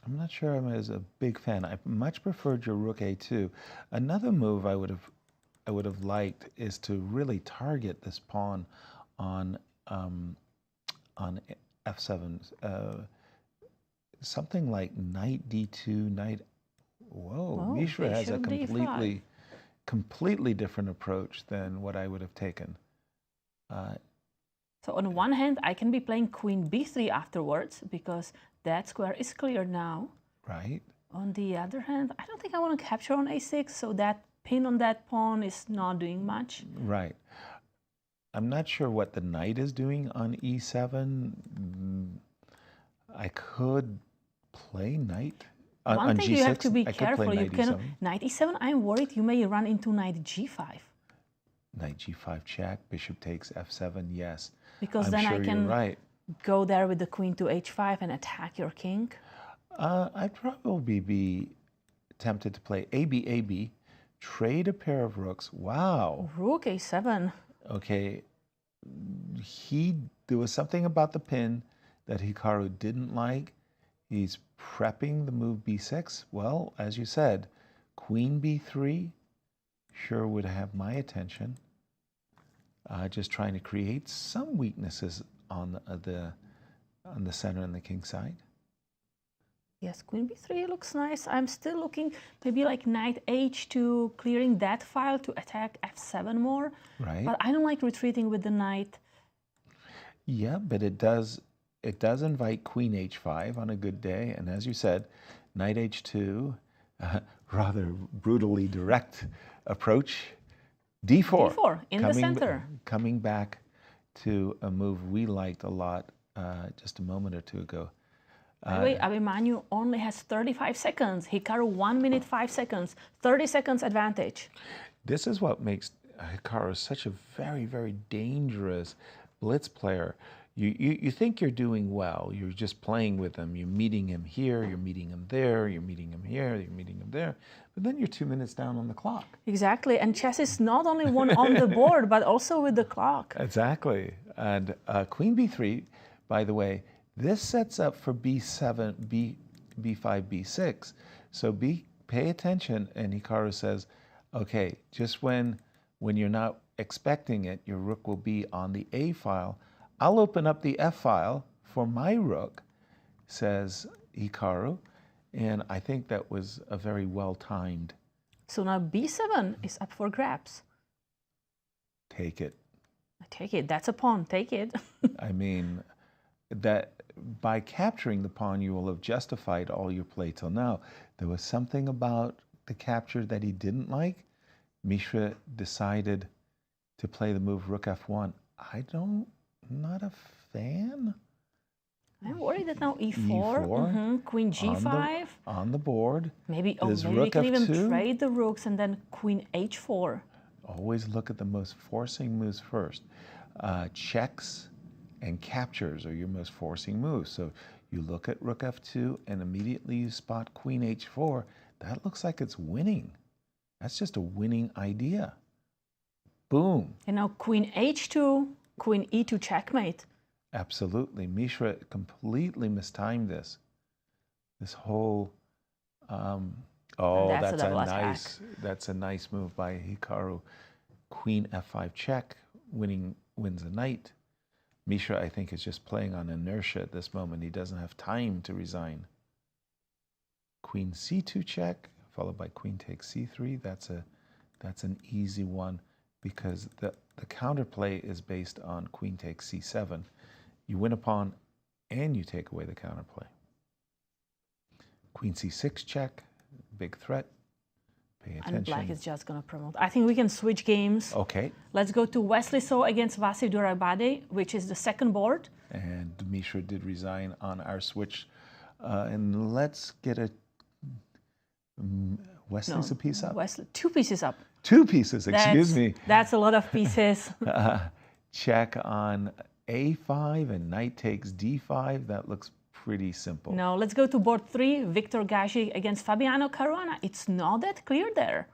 not sure I'm as a big fan. I much preferred your Rook A2. Another move I would have liked is to really target this pawn on F7. Something like knight D2, knight. Whoa, Mishra has a completely different approach than what I would have taken. So on one hand, I can be playing queen B3 afterwards because that square is clear now. Right. On the other hand, I don't think I want to capture on A6, so that pin on that pawn is not doing much. Right. I'm not sure what the knight is doing on E7. I could play knight One on thing G6. you have to be careful. You can E7. knight E7. I'm worried you may run into knight G5. Knight G5 check. Bishop takes F7. Yes. Because I'm then sure I can you're right. go there with the queen to H5 and attack your king. I'd probably be tempted to play AB, trade a pair of rooks. Wow. Rook A7. Okay. There was something about the pin that Hikaru didn't like. He's prepping the move b6. Well, as you said, queen b3 sure would have my attention. Just trying to create some weaknesses on the center and the king side. Yes, queen b3 looks nice. I'm still looking maybe like knight h2, clearing that file to attack f7 more. Right. But I don't like retreating with the knight. Yeah, but it does invite queen h5 on a good day. And as you said, knight h2, rather brutally direct approach. d4. d4 in the center. Coming back to a move we liked a lot just a moment or two ago. By the way, Abhimanyu only has 35 seconds. Hikaru 1 minute 5 seconds, 30 seconds advantage. This is what makes Hikaru such a very, very dangerous blitz player. You think you're doing well. You're just playing with him. You're meeting him here, you're meeting him there, you're meeting him here, you're meeting him there. But then you're 2 minutes down on the clock. Exactly. And chess is not only won on the board, but also with the clock. Exactly. And queen b3, by the way, this sets up for b7, b5, b6. So pay attention. And Hikaru says, okay, just when you're not expecting it, your rook will be on the a file. I'll open up the f file for my rook, says Hikaru. And I think that was a very well-timed. So now b7 is up for grabs. Take it. Take it. That's a pawn. Take it. I mean, that by capturing the pawn, you will have justified all your play till now. There was something about the capture that he didn't like. Mishra decided to play the move rook f1. Not a fan. I'm worried that now e4, E4 queen g5. On the board. Maybe we can even trade the rooks and then queen h4. Always look at the most forcing moves first. Checks and captures are your most forcing moves. So you look at rook f2 and immediately you spot queen h4. That looks like it's winning. That's just a winning idea. Boom. And now queen h2, queen e2 checkmate. Absolutely. Mishra completely mistimed this. This whole that's a nice move by Hikaru. Queen f5 check, wins a knight. Mishra, I think, is just playing on inertia at this moment. He doesn't have time to resign. Queen c2 check, followed by queen takes c3. That's an easy one because the counterplay is based on queen takes c7. You win a pawn and you take away the counterplay. Queen c6 check, big threat. Pay attention. And black is just going to promote. I think we can switch games. Okay. Let's go to Wesley So against Vasif Durarbayli, which is the second board. And Mishra did resign on our switch. And let's get a... Wesley's a piece up? Wesley, 2 pieces up. 2 pieces, excuse me. That's a lot of pieces. Check on a5 and knight takes d5. That looks pretty simple. No, let's go to board 3, Viktor Gazik against Fabiano Caruana. It's not that clear there.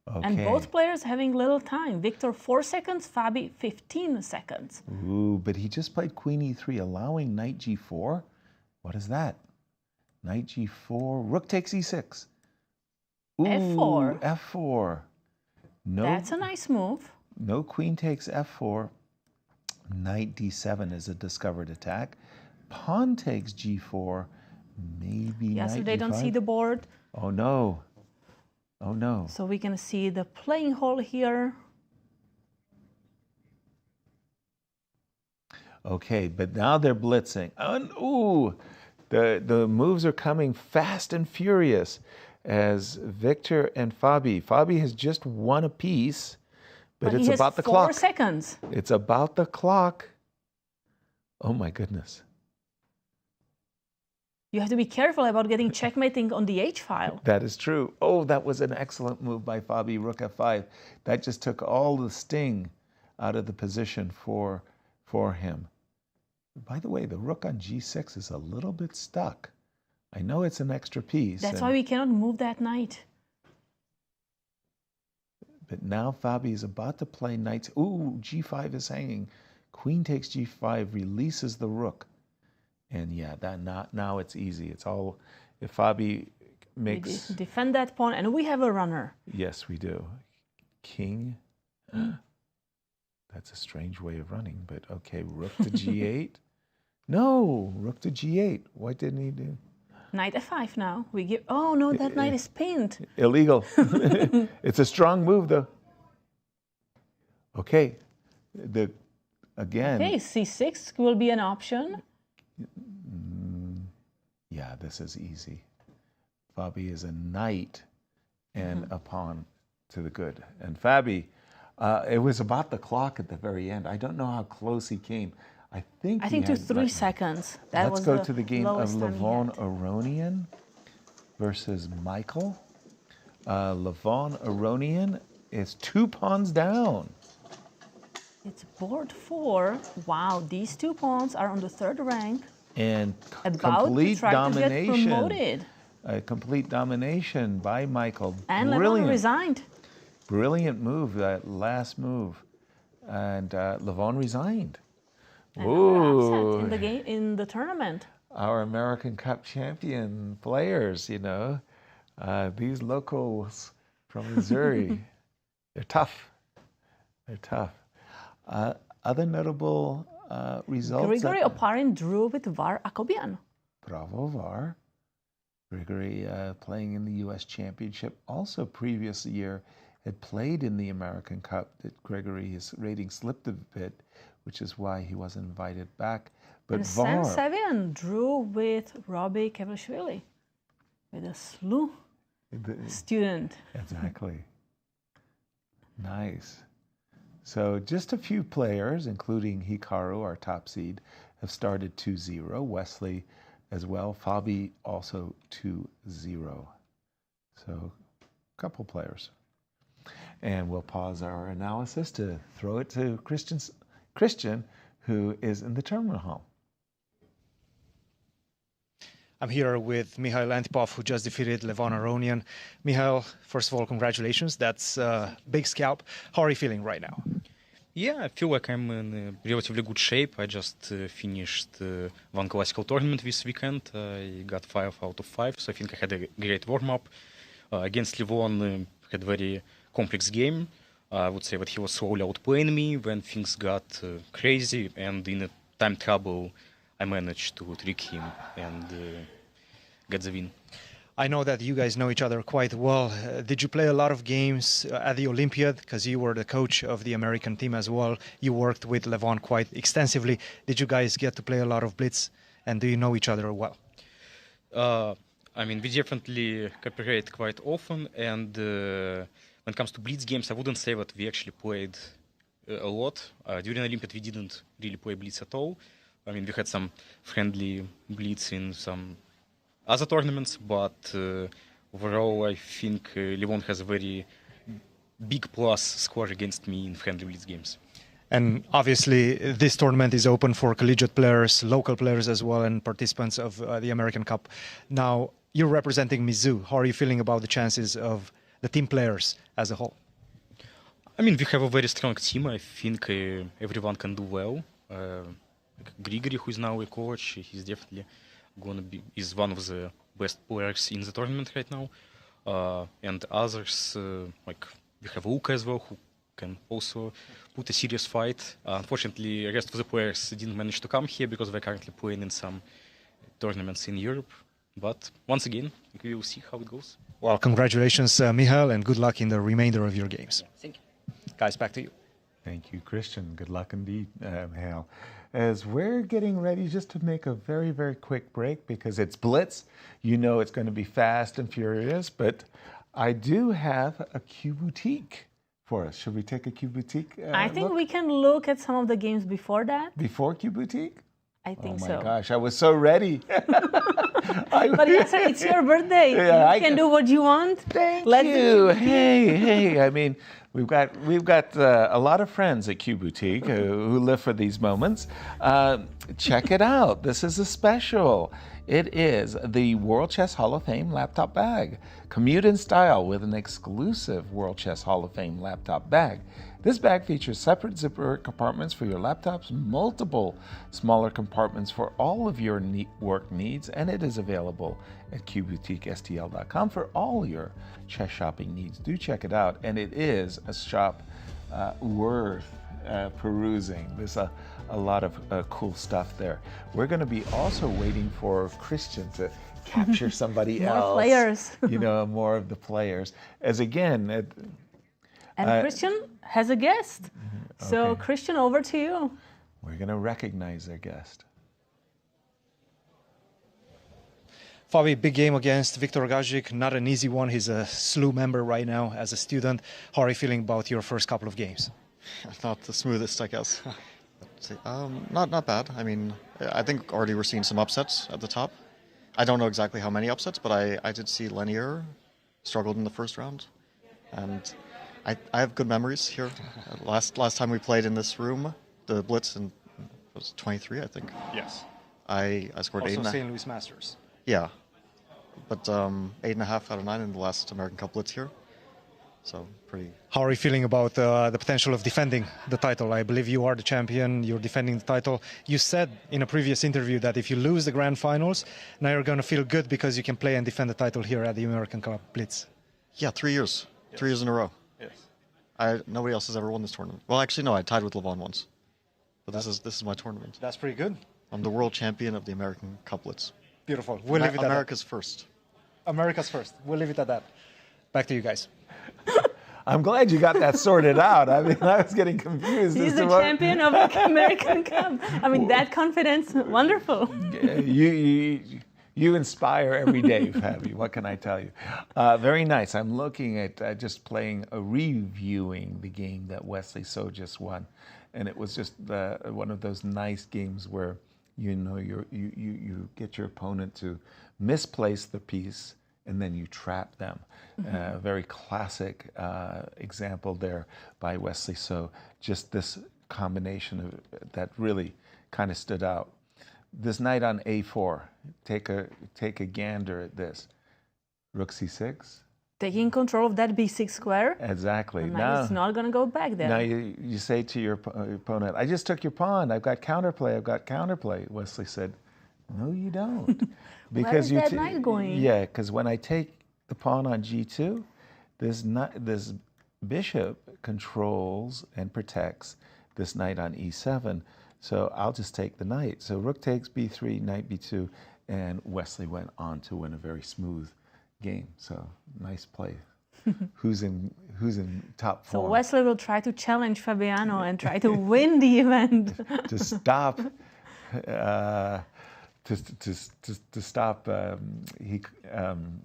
Okay. And both players having little time. Viktor 4 seconds, Fabi 15 seconds. Ooh, but he just played queen e3, allowing knight g4. What is that? Knight g4, rook takes e6. Ooh, f4. f4. No, that's a nice move. No queen takes f4. Knight d7 is a discovered attack. Pawn takes g4. Maybe yeah, knight so they g5. don't see the board. Oh no. Oh no. So we can see the playing hole here. Okay, but now they're blitzing. Ooh, the moves are coming fast and furious as Viktor and Fabi. Fabi has just won a piece, but it's about the clock. 4 seconds. It's about the clock. Oh my goodness. You have to be careful about getting checkmating on the H file. That is true. Oh, that was an excellent move by Fabi, rook f5. That just took all the sting out of the position for him. By the way, the rook on g6 is a little bit stuck. I know it's an extra piece. That's why we cannot move that knight. But now Fabi is about to play knights. Ooh, g5 is hanging. Queen takes g5, releases the rook. And yeah, now it's easy. It's all, if Fabi makes... We defend that pawn, and we have a runner. Yes, we do. King. That's a strange way of running, but okay. Rook to g8. No, rook to g8. What didn't he do? Knight f5 now. We give. Oh no, that knight is pinned. Illegal. It's a strong move, though. Okay. Again. Okay, c6 will be an option. Yeah, this is easy. Fabi is a knight and a pawn to the good. And Fabi, it was about the clock at the very end. I don't know how close he came. I think to 3 seconds. Let's go to the game of Levon Aronian versus Michael. Levon Aronian is 2 pawns down. It's board 4. Wow, these 2 pawns are on the 3rd rank. And about complete to try domination. To get promoted. Complete domination by Michael. And Levon resigned. Brilliant move, that last move. And Levon resigned. Ooh. In the game, in the tournament. Our American Cup champion players, you know, these locals from Missouri, they're tough. They're tough. Other notable results. Grigoriy Oparin drew with Var Akobian. Bravo, Var. Grigoriy playing in the U.S. Championship. Also, previous year had played in the American Cup. That Grigoriy, his rating slipped a bit, which is why he wasn't invited back. But and Var, Sam Sevian drew with Robby Kevlishvili, with a SLU student. Exactly. Nice. So just a few players, including Hikaru, our top seed, have started 2-0. Wesley as well. Fabi also 2-0. So a couple players. And we'll pause our analysis to throw it to Cristian, who is in the tournament hall. I'm here with Mikhail Antipov, who just defeated Levon Aronian. Mikhail, first of all, congratulations. That's a big scalp. How are you feeling right now? Yeah, I feel like I'm in a relatively good shape. I just finished one classical tournament this weekend. I got 5 out of 5, so I think I had a great warm-up. Against Levon, had a very complex game. I would say that he was slowly outplaying me when things got crazy, and in a time trouble, I managed to trick him and get the win. I know that you guys know each other quite well. Did you play a lot of games at the Olympiad? Because you were the coach of the American team as well. You worked with Levon quite extensively. Did you guys get to play a lot of Blitz? And do you know each other well? I mean, we definitely cooperate quite often. And when it comes to Blitz games, I wouldn't say that we actually played a lot. During Olympiad, we didn't really play Blitz at all. I mean, we had some friendly Blitz in some other tournaments, but overall, I think Levon has a very big plus score against me in friendly Blitz games. And obviously, this tournament is open for collegiate players, local players as well, and participants of the American Cup. Now, you're representing Mizzou. How are you feeling about the chances of the team players as a whole? I mean, we have a very strong team. I think everyone can do well. Grigoriy, who is now a coach, he's definitely is one of the best players in the tournament right now. And others, like we have Luka as well, who can also put a serious fight. Unfortunately, the rest of the players didn't manage to come here because they're currently playing in some tournaments in Europe. But once again, we will see how it goes. Well, congratulations, Mikhail, and good luck in the remainder of your games. Thank you. Guys, back to you. Thank you, Cristian. Good luck indeed, Mikhail. As we're getting ready just to make a very, very quick break because it's Blitz. You know it's going to be fast and furious, but I do have a Q Boutique for us. Should we take a Q Boutique I think we can look at some of the games before that. Before Q Boutique? I think so. Oh my gosh, I was so ready. But Yasser, it's your birthday. Yeah, you can do what you want. Thank you. Hey, I mean, We've got a lot of friends at Q Boutique who live for these moments. Check it out. This is a special. It is the World Chess Hall of Fame laptop bag. Commute in style with an exclusive World Chess Hall of Fame laptop bag. This bag features separate zipper compartments for your laptops, multiple smaller compartments for all of your work needs, and it is available at qboutiquestl.com for all your chess shopping needs. Do check it out, and it is a shop worth perusing. There's a lot of cool stuff there. We're going to be also waiting for Cristian to capture somebody else. More players. More of the players. As again... And Cristian has a guest. So, Okay. Cristian, over to you. We're going to recognize our guest. Fabi, big game against Viktor Gazik. Not an easy one. He's a SLU member right now as a student. How are you feeling about your first couple of games? Not the smoothest, I guess. Not bad. I mean, I think already we're seeing some upsets at the top. I don't know exactly how many upsets, but I did see Lenier struggled in the first round. And I have good memories here. Last time we played in this room, the Blitz, in was 23, I think. Yes. I scored Also 8.5. St. Louis Masters. Yeah. But 8.5 out of 9 in the last American Cup Blitz here. So pretty... How are you feeling about the potential of defending the title? I believe you are the champion, you're defending the title. You said in a previous interview that if you lose the grand finals, now you're going to feel good because you can play and defend the title here at the American Cup Blitz. Yeah, 3 years. Yes. 3 years in a row. Yes. Nobody else has ever won this tournament. Well, actually, no, I tied with Levon once. But this is my tournament. That's pretty good. I'm the world champion of the American Cup Blitz. Beautiful. We'll leave it at that. America's first. America's first. We'll leave it at that. Back to you guys. I'm glad you got that sorted out. I mean, I was getting confused. He's the champion of the American Cup. I mean, that confidence, wonderful. You inspire every day, Fabi. What can I tell you? Very nice. I'm looking at just reviewing the game that Wesley So just won, and it was just one of those nice games where you get your opponent to misplace the piece, and then you trap them. Very classic example there by Wesley So. Just this combination of that really kind of stood out. This knight on A4, take a gander at this. Rook C6. Taking control of that B6 square. Exactly. Now it's not going to go back there. Now you say to your opponent, I just took your pawn. I've got counterplay. Wesley said, no, you don't. Because where is that knight going? Yeah, because when I take the pawn on G2, this bishop controls and protects this knight on E7. So I'll just take the knight. So rook takes B3, knight B2, and Wesley went on to win a very smooth game. So nice play. Who's in top form? So Wesley will try to challenge Fabiano and try to win the event. to stop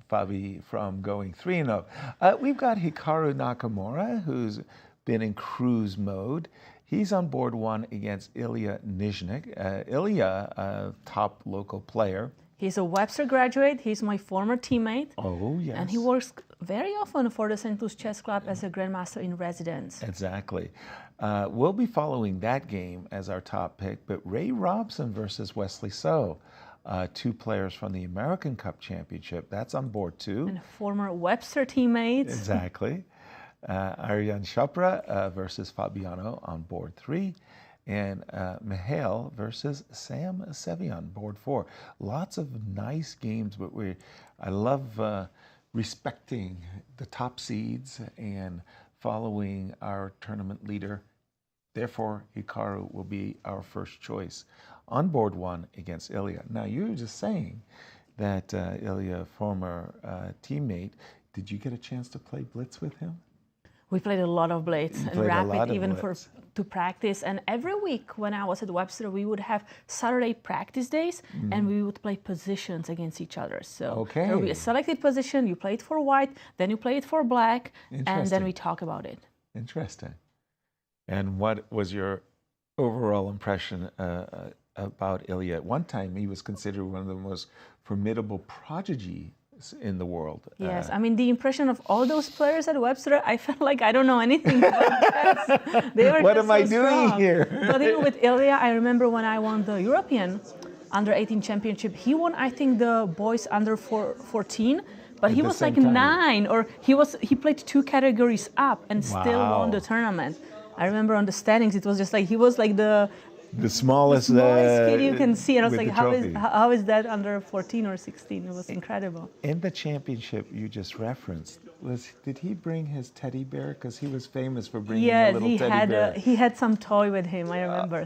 Fabi from going 3-0. We've got Hikaru Nakamura, who's been in cruise mode. He's on board 1 against Illia Nyzhnyk. Illia, a top local player. He's a Webster graduate. He's my former teammate. Oh, yes. And he works very often for the St. Louis Chess Club as a Grandmaster in residence. Exactly. We'll be following that game as our top pick, but Ray Robson versus Wesley So, 2 players from the American Cup Championship. That's on board 2. And former Webster teammates. Exactly. Aryan Chopra versus Fabiano on board 3. And Mikhail versus Sam Sevian, board 4. Lots of nice games, but I love respecting the top seeds and following our tournament leader. Therefore, Hikaru will be our first choice on board 1 against Illia. Now, you were just saying that Illia, former teammate, did you get a chance to play Blitz with him? We played a lot of Blitz and Rapid even to practice. And every week when I was at Webster, we would have Saturday practice days and we would play positions against each other. So there would be a selected position, you play it for white, then you play it for black, and then we talk about it. Interesting. And what was your overall impression about Illia? At one time, he was considered one of the most formidable prodigy in the world. Yes, I mean, the impression of all those players at Webster, I felt like I don't know anything about chess. They were What just am I so doing strong. here? But even with Illia, I remember when I won the European under-18 championship, he won, I think, the boys under 14, but At he the was same like time. 9, or he played 2 categories up and still won the tournament. I remember on the standings, it was just like, he was like the smallest kid you can see, and I was with like, the how is that under 14 or 16? It was incredible. In the championship you just referenced, did he bring his teddy bear? Because he was famous for bringing a little teddy bear. He had some toy with him, I remember.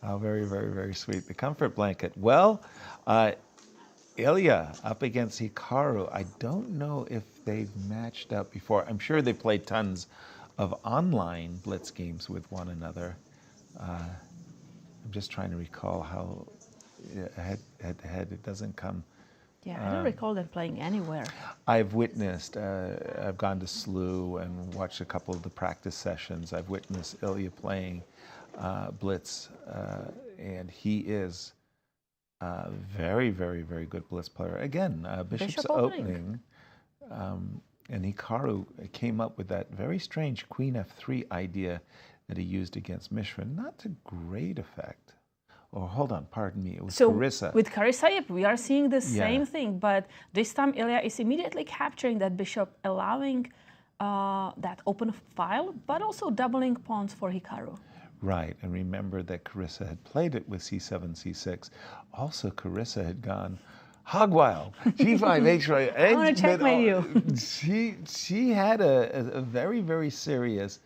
Very, very, very sweet. The comfort blanket. Well, Illia up against Hikaru. I don't know if they've matched up before. I'm sure they played tons of online Blitz games with one another. I'm just trying to recall how head to head it doesn't come. Yeah, I don't recall them playing anywhere. I've witnessed, I've gone to SLU and watched a couple of the practice sessions. I've witnessed Illia playing Blitz, and he is a very, very, very good Blitz player. Again, Bishop's opening. And Hikaru came up with that very strange Queen F3 idea that he used against Mishra, not to great effect. Or hold on, pardon me, it was Carissa. With Carissa, we are seeing the same thing, but this time Illia is immediately capturing that bishop, allowing that open file, but also doubling pawns for Hikaru. Right, and remember that Carissa had played it with c7, c6. Also, Carissa had gone hog wild, g5, h5. I want to checkmate you. She had a very, very serious,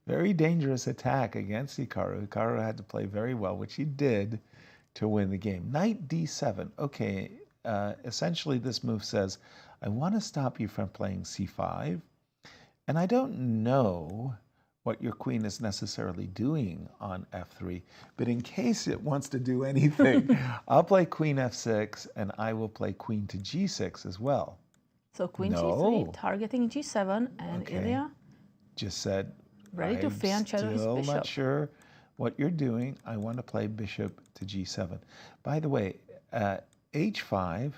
very dangerous attack against Hikaru. Hikaru had to play very well, which he did to win the game. Knight d7. Okay, essentially this move says, I want to stop you from playing c5, and I don't know what your queen is necessarily doing on f3, but in case it wants to do anything, I'll play queen f6, and I will play queen to g6 as well. So queen g3, targeting g7, and Illia just said, ready to fianchetto his bishop. I'm still not sure what you're doing. I want to play bishop to g7. By the way, h5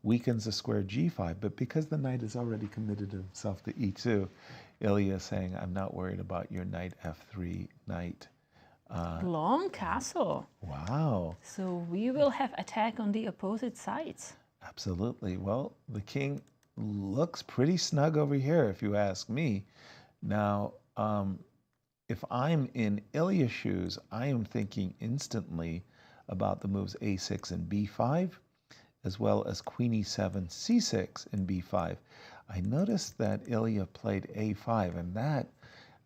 weakens the square g5, but because the knight has already committed himself to e2, Illia is saying, I'm not worried about your knight f3, knight. Long castle. Wow. So we will have attack on the opposite sides. Absolutely. Well, the king looks pretty snug over here, if you ask me. Now, if I'm in Illia's shoes, I am thinking instantly about the moves a6 and b5, as well as queen e7, c6, and b5. I noticed that Illia played a5, and that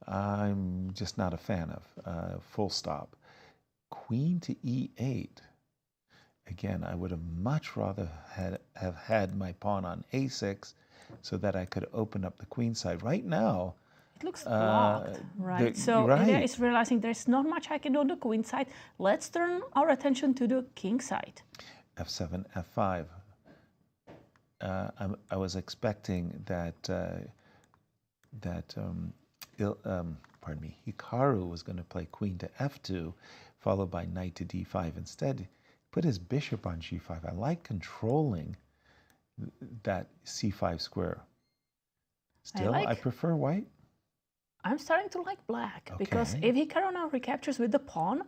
I'm just not a fan of, full stop. Queen to e8. Again, I would have much rather have had my pawn on a6 so that I could open up the queen side. Right now, it looks blocked, right? So Illia is realizing there's not much I can do on the queen side. Let's turn our attention to the king side. f7, f5. I was expecting that Hikaru was going to play queen to f2, followed by knight to d5. Instead, he put his bishop on g5. I like controlling that c5 square. Still, I prefer white. I'm starting to like black, because if Hikaru now recaptures with the pawn,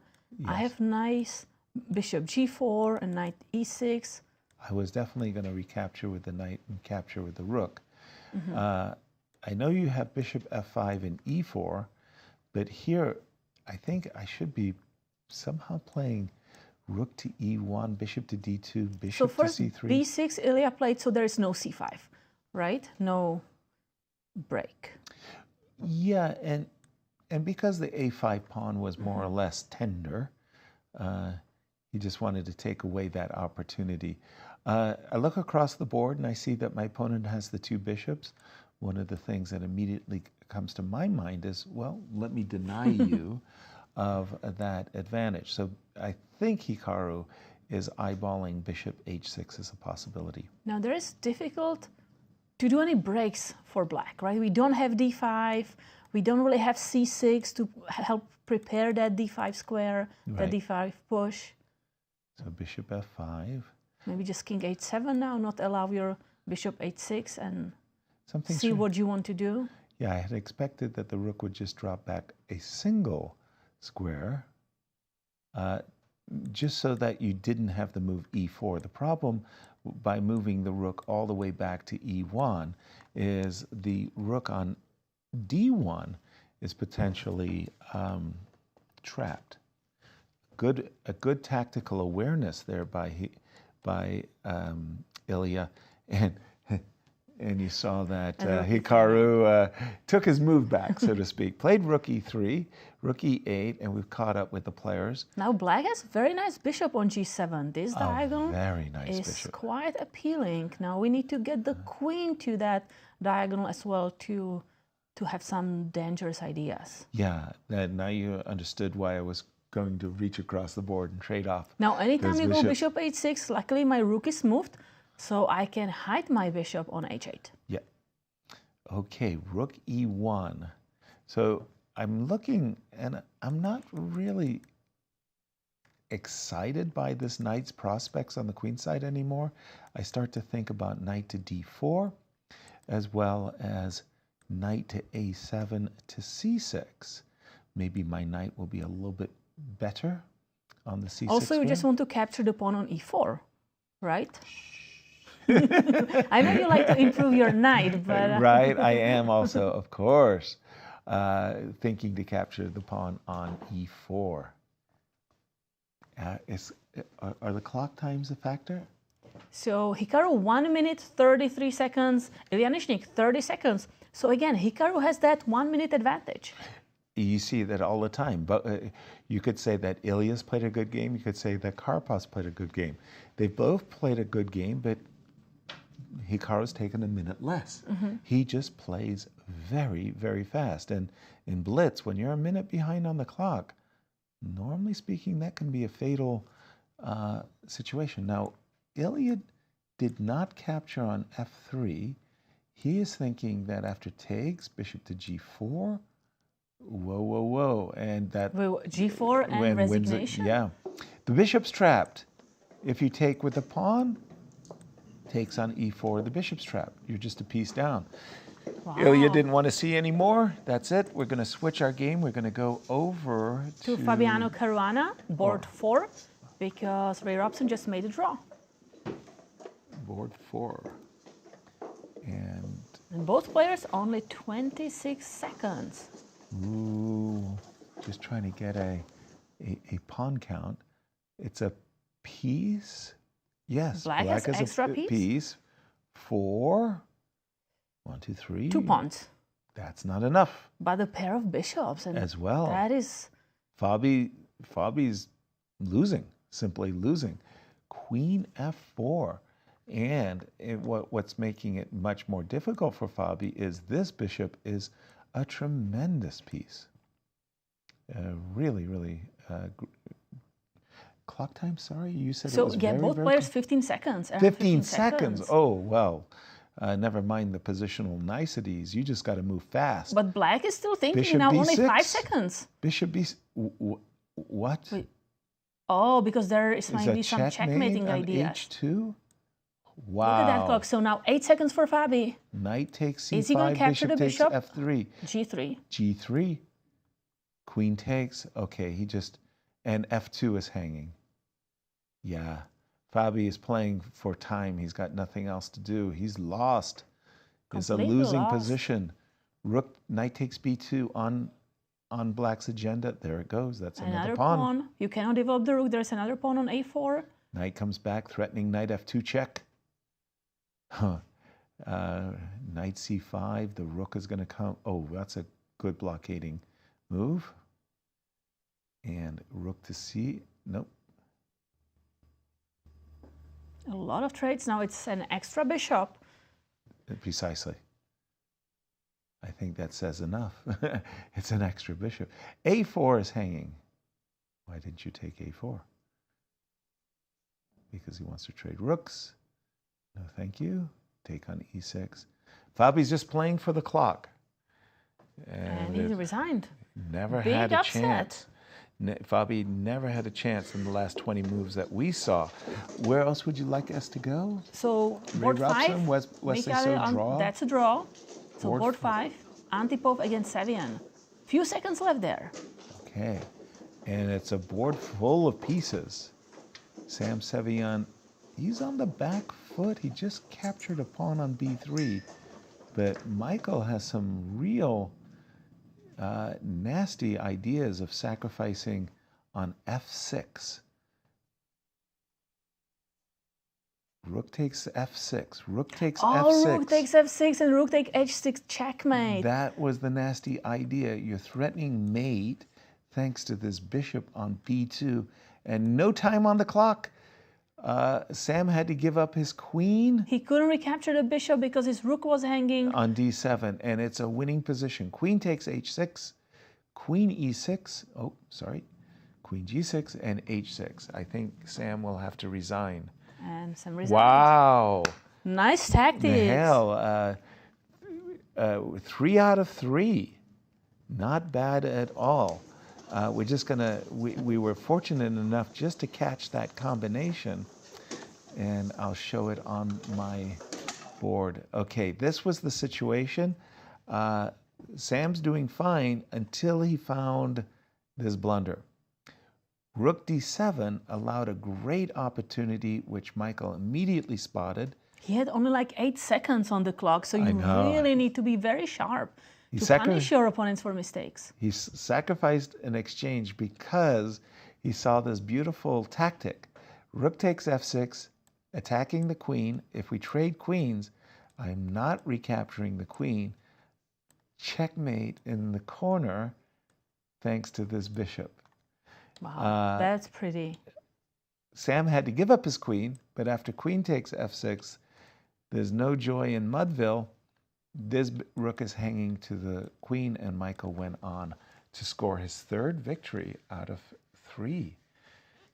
I have nice bishop g4 and knight e6. I was definitely going to recapture with the knight and capture with the rook. I know you have bishop f5 and e4, but here I think I should be somehow playing rook to e1, bishop to d2, bishop so first, to c3. b6 Illia played, so there is no c5, right? No break. Yeah, and because the a5 pawn was more or less tender, he just wanted to take away that opportunity. I look across the board and I see that my opponent has the two bishops. One of the things that immediately comes to my mind is, well, let me deny you of that advantage. So I think Hikaru is eyeballing bishop h6 as a possibility. Now there is difficult to do any breaks for black, right? We don't have d5, we don't really have c6 to help prepare that d5 square, that d5 push. So bishop f5. Maybe just king h7 now, not allow your bishop h6 and Something see what you want to do. Yeah, I had expected that the rook would just drop back a single square, just so that you didn't have to move e4. The problem by moving the rook all the way back to e1 is the rook on d1 is potentially trapped. A good tactical awareness there by Illia, and you saw that Hikaru took his move back, so to speak. Played rook e3, rook e8, and we've caught up with the players. Now black has very nice bishop on g7. This diagonal very nice is bishop. Quite appealing. Now we need to get the queen to that diagonal as well to have some dangerous ideas. Yeah, now you understood why I was going to reach across the board and trade off. Now anytime you go bishop h6, luckily my rook is moved, so I can hide my bishop on h8. Yeah. Okay, rook e1. So I'm looking, and I'm not really excited by this knight's prospects on the queen side anymore. I start to think about knight to d4, as well as knight to a7 to c6. Maybe my knight will be a little bit better on the c6 Also, you wing. just want to capture the pawn on e4, right? I know you like to improve your knight, but... Right, I am also, of course, thinking to capture the pawn on e4. Are the clock times a factor? So Hikaru 1 minute 33 seconds, Illia Nyzhnyk 30 seconds. So again, Hikaru has that 1 minute advantage. You see that all the time, but you could say that Ilya's played a good game. You could say that Karpov's played a good game. They both played a good game, but Hikaru's taken a minute less. He just plays very, very fast. And in Blitz, when you're a minute behind on the clock, normally speaking, that can be a fatal situation. Now, Illia did not capture on f3. He is thinking that after takes, bishop to g4, whoa, and that... G4 and resignation? Yeah. The bishop's trapped. If you take with the pawn, takes on e4, the bishop's trapped. You're just a piece down. Wow. Illia didn't want to see any more. That's it. We're going to switch our game. We're going to go over to Fabiano Caruana, board 4, because Ray Robson just made a draw. Board 4. And both players only 26 seconds. Ooh, just trying to get a pawn count. It's a piece. Yes, black has is extra a piece. 4. 1, 2, 3. 2 pawns. That's not enough. But a pair of bishops. And as well. That is... Fabi's losing, simply losing. Queen f4. And what's making it much more difficult for Fabi is this bishop is a tremendous piece. Really, really... clock time, sorry? You said so it was get both players 15 seconds. 15 seconds. Oh, well. Never mind the positional niceties. You just got to move fast. But black is still thinking Bishop now B6. only 5 seconds. Bishop B... What? Wait. Oh, because there might be some checkmating on ideas. H2? Wow. Look at that clock. So now 8 seconds for Fabi. Knight takes C5, is he going to capture the bishop? F3. G3. G3. Queen takes. Okay, he just... And F2 is hanging. Yeah. Fabi is playing for time. He's got nothing else to do. He's lost. It's a losing position. Rook, knight takes B2 on black's agenda. There it goes. That's another pawn. You cannot develop the rook. There's another pawn on A4. Knight comes back, threatening knight F2 check. Huh. Knight C5. The rook is going to come. Oh, that's a good blockading move. And rook to C. Nope. A lot of trades. Now it's an extra bishop. Precisely. I think that says enough. It's an extra bishop. A4 is hanging. Why didn't you take A4? Because he wants to trade rooks. No, thank you. Take on E6. Fabi's just playing for the clock. And he resigned. Never had a chance. Fabi never had a chance in the last 20 moves that we saw. Where else would you like us to go? So Ray board Robson, 5, Wesley Mikhail So draw. that's a draw. So Board board 5, Antipov against Sevian. Few seconds left there. Okay, and it's a board full of pieces. Sam Sevian, he's on the back foot. He just captured a pawn on b3, but Michael has some real nasty ideas of sacrificing on f6. Rook takes f6. Rook takes f6. Rook takes f6 and rook takes h6 checkmate. That was the nasty idea. You're threatening mate thanks to this bishop on b2, and no time on the clock. Sam had to give up his queen. He couldn't recapture the bishop because his rook was hanging On d7, and it's a winning position. Queen takes h6, queen e6, queen g6, and h6. I think Sam will have to resign. and some results. Wow. Nice tactics. Hell, 3 out of 3. Not bad at all. We're just gonna, we were fortunate enough just to catch that combination, and I'll show it on my board. Okay, this was the situation. Sam's doing fine until he found this blunder. Rook d7 allowed a great opportunity, which Michael immediately spotted. He had only like 8 seconds on the clock, so you really need to be very sharp to punish your opponents for mistakes. He sacrificed an exchange because he saw this beautiful tactic. Rook takes f6, attacking the queen. If we trade queens, I'm not recapturing the queen. Checkmate in the corner, thanks to this bishop. Wow, that's pretty. Sam had to give up his queen, but after queen takes f6, there's no joy in Mudville. This rook is hanging to the queen, and Michael went on to score his 3rd victory out of 3.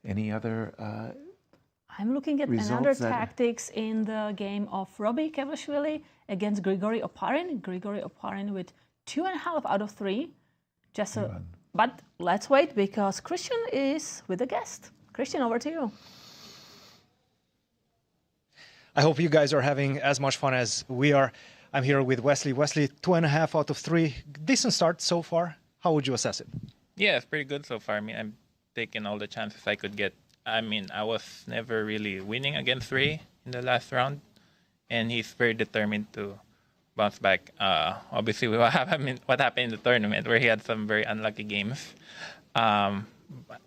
Any other I'm looking at another tactics in the game of Robby Kevlishvili against Grigoriy Oparin. Grigoriy Oparin with 2.5 out of 3. But let's wait because Cristian is with a guest. Cristian, over to you. I hope you guys are having as much fun as we are. I'm here with Wesley. Wesley, 2.5 out of 3. Decent start so far. How would you assess it? Yeah, it's pretty good so far. I mean, I'm taking all the chances I could get. I mean, I was never really winning against Ray in the last round, and he's very determined to bounce back. Obviously, what happened in the tournament where he had some very unlucky games.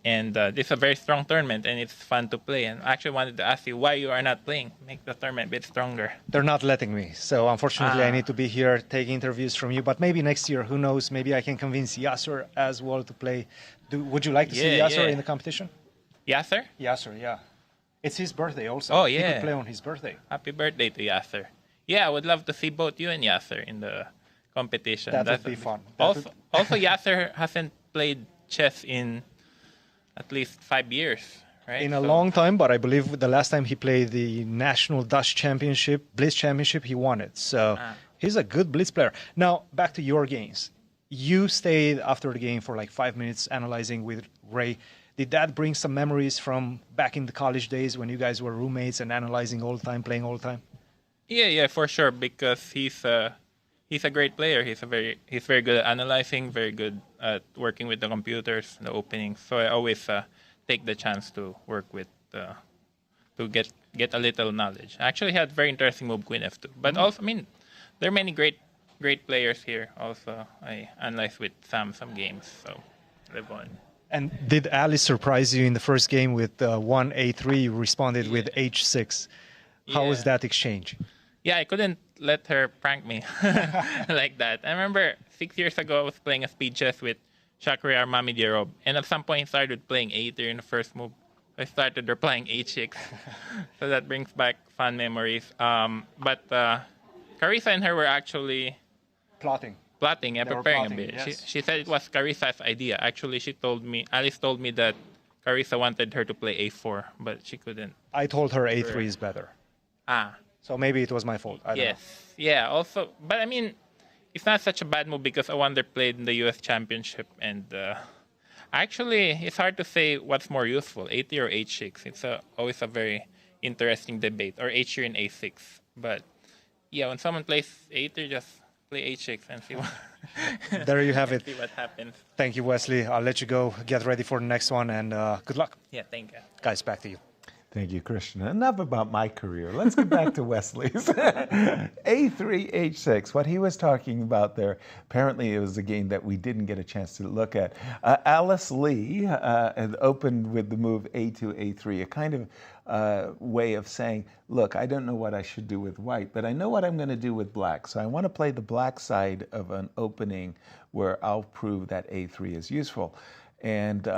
And this is a very strong tournament, and it's fun to play. And I actually wanted to ask you why you are not playing. Make the tournament a bit stronger. They're not letting me. So unfortunately, I need to be here taking interviews from you. But maybe next year, who knows? Maybe I can convince Yasser as well to play. Would you like to see Yasser in the competition? Yasser? Yasser, yeah. It's his birthday also. Oh, yeah. He could play on his birthday. Happy birthday to Yasser. Yeah, I would love to see both you and Yasser in the competition. That would be fun. Also, Yasser hasn't played chess in at least 5 years, right? In a long time, but I believe the last time he played the National Dutch Championship, Blitz Championship, he won it. So he's a good Blitz player. Now, back to your games. You stayed after the game for like 5 minutes analyzing with Ray. Did that bring some memories from back in the college days when you guys were roommates and analyzing all the time, playing all the time? Yeah, for sure, because he's a great player. He's very good at analyzing, very good at working with the computers, the openings. So I always take the chance to work with to get a little knowledge. I actually had very interesting move Queen F2. But also, I mean, there are many great players here. Also, I analyze with Sam some games. So Levon. And did Alice surprise you in the first game with 1A3? You responded with H6. How was that exchange? Yeah, I couldn't let her prank me like that. I remember 6 years ago, I was playing a speed chess with Shakhriyar Mamediyarov, and at some point started playing A3 in the first move. I started replying H6, so that brings back fun memories. But Carissa and her were actually plotting, preparing a bit. Yes. She said it was Carissa's idea. Actually, Alice told me that Carissa wanted her to play A4, but she couldn't. I told her A3 is better. So maybe it was my fault. I don't know. Yeah, also, but I mean, it's not such a bad move because I wonder played in the U.S. Championship, and Actually, it's hard to say what's more useful, A3 or H6. It's always a very interesting debate, or H3 and A6. But yeah, when someone plays A3, just play H6 and see what, There you have it. see what happens. Thank you, Wesley. I'll let you go. Get ready for the next one, and good luck. Yeah, thank you. Guys, back to you. Thank you, Cristian. Enough about my career. Let's get back to Wesley's. A3, H6, what he was talking about there, apparently it was a game that we didn't get a chance to look at. Alice Lee had opened with the move A2, A3, a kind of way of saying, look, I don't know what I should do with white, but I know what I'm going to do with black. So I want to play the black side of an opening where I'll prove that A3 is useful. And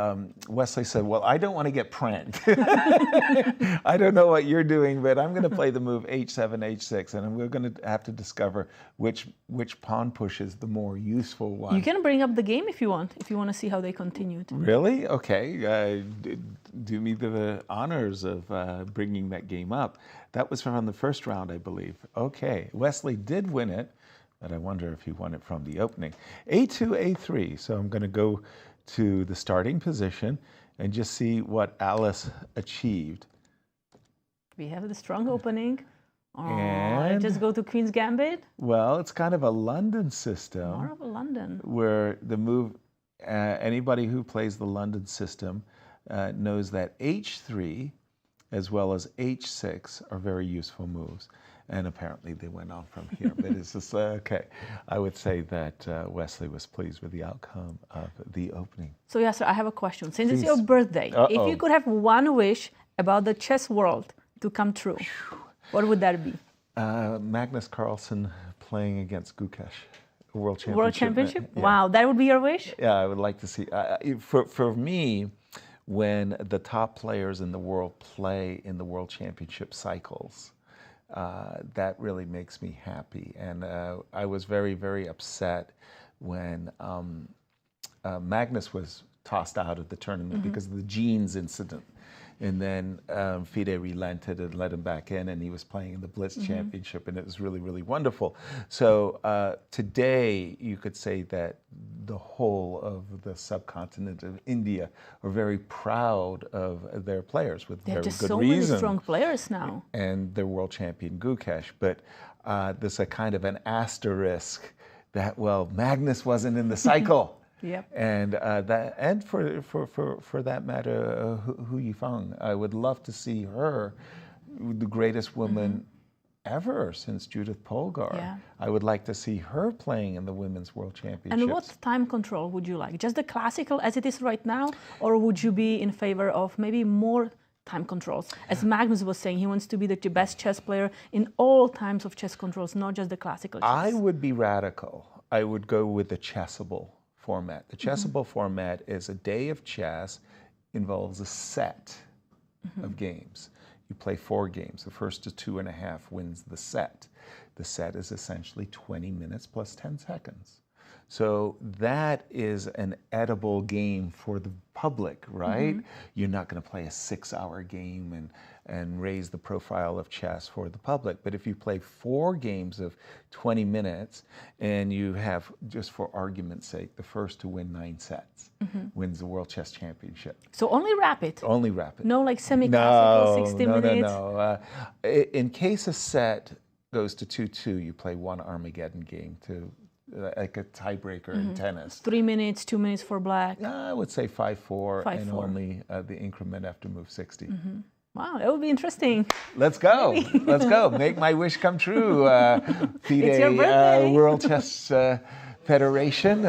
Wesley said, well, I don't want to get pranked. I don't know what you're doing, but I'm going to play the move H7, H6, and we're going to have to discover which pawn push is the more useful one. You can bring up the game if you want to see how they continued. Really? Okay. Do me the honors of bringing that game up. That was from the first round, I believe. Okay. Wesley did win it, but I wonder if he won it from the opening. A2, A3. So I'm going to go to the starting position and just see what Alice achieved. We have the strong opening. And Just go to Queen's Gambit. Well, it's kind of a London system. More of a London. Where the move, anybody who plays the London system knows that H3 as well as H6 are very useful moves. And apparently they went on from here. But it's just, okay. I would say that Wesley was pleased with the outcome of the opening. So, Yasser, I have a question. Since Please. it's your birthday, if you could have one wish about the chess world to come true, what would that be? Magnus Carlsen playing against Gukesh, World Championship. World Championship? Yeah. Wow, that would be your wish? Yeah, I would like to see. For me, when the top players in the world play in the World Championship cycles, that really makes me happy. And I was very, very upset when Magnus was tossed out of the tournament because of the jeans incident. And then FIDE relented and let him back in, and he was playing in the Blitz Championship, and it was really, really wonderful. So today, you could say that the whole of the subcontinent of India are very proud of their players with very good reason. There are just so many strong players now. And their world champion Gukesh. But there's a kind of an asterisk that, well, Magnus wasn't in the cycle. Yep. And for that matter, Hu Yifeng, I would love to see her, the greatest woman ever since Judith Polgar. Yeah. I would like to see her playing in the Women's World Championships. And what time control would you like? Just the classical as it is right now, or would you be in favor of maybe more time controls? As Magnus was saying, he wants to be the best chess player in all times of chess controls, not just the classical chess. I would be radical. I would go with the chessable format. The chessable format is a day of chess, involves a set of games. You play 4 games. The first to 2.5 wins the set. The set is essentially 20 minutes plus 10 seconds. So that is an edible game for the public, right? You're not going to play a 6-hour game and raise the profile of chess for the public. But if you play 4 games of 20 minutes and you have, just for argument's sake, the first to win 9 sets wins the World Chess Championship. So only rapid? Only rapid. No like semi-classical 60 minutes? No. In case a set goes to 2-2, you play 1 Armageddon game to like a tiebreaker in tennis. 3 minutes, 2 minutes for black? I would say 5-4 and 5-4. only the increment after move 60. Wow, that would be interesting. Let's go. Let's go. Make my wish come true. It's your birthday. World Chess Federation.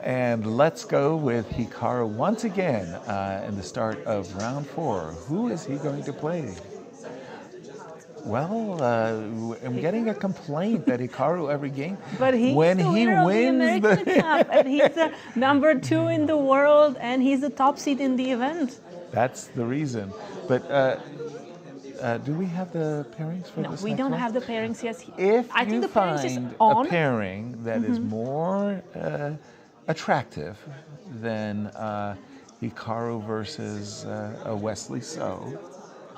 And let's go with Hikaru once again in the start of round 4. Who is he going to play? Well, I'm getting a complaint that Hikaru every game. But he's when the he winner wins of the American Cup, and he's the number 2 in the world, and he's the top seed in the event. That's the reason. But do we have the pairings for this? No, we don't have the pairings yet. If I think you the pairings is find on. a pairing that is more attractive than Hikaru versus Wesley So.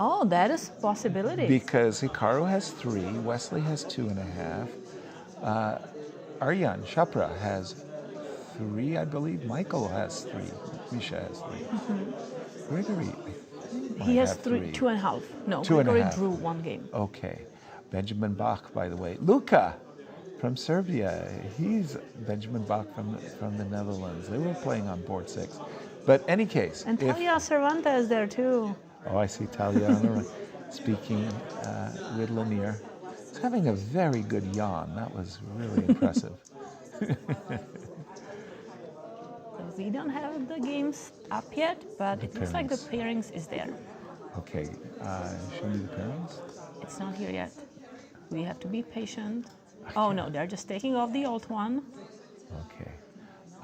Oh, that is a possibility. Because Hikaru has 3, Wesley has 2.5, Aryan Chopra has 3, I believe. Michael has 3. Misha has 3. Grigoriy, He has 2.5. No, Grigoriy drew 1 game. Okay. Benjamin Bok, by the way. Luka from Serbia. He's Benjamin Bok from the Netherlands. They were playing on board 6. But any case. And Talia Cervanta is there too. Oh, I see Talia speaking with Lanier. He's having a very good yawn. That was really impressive. So we don't have the games up yet, but it looks like the pairings is there. Okay, show me the pairings. It's not here yet. We have to be patient. Oh no, they're just taking off the old one. Okay,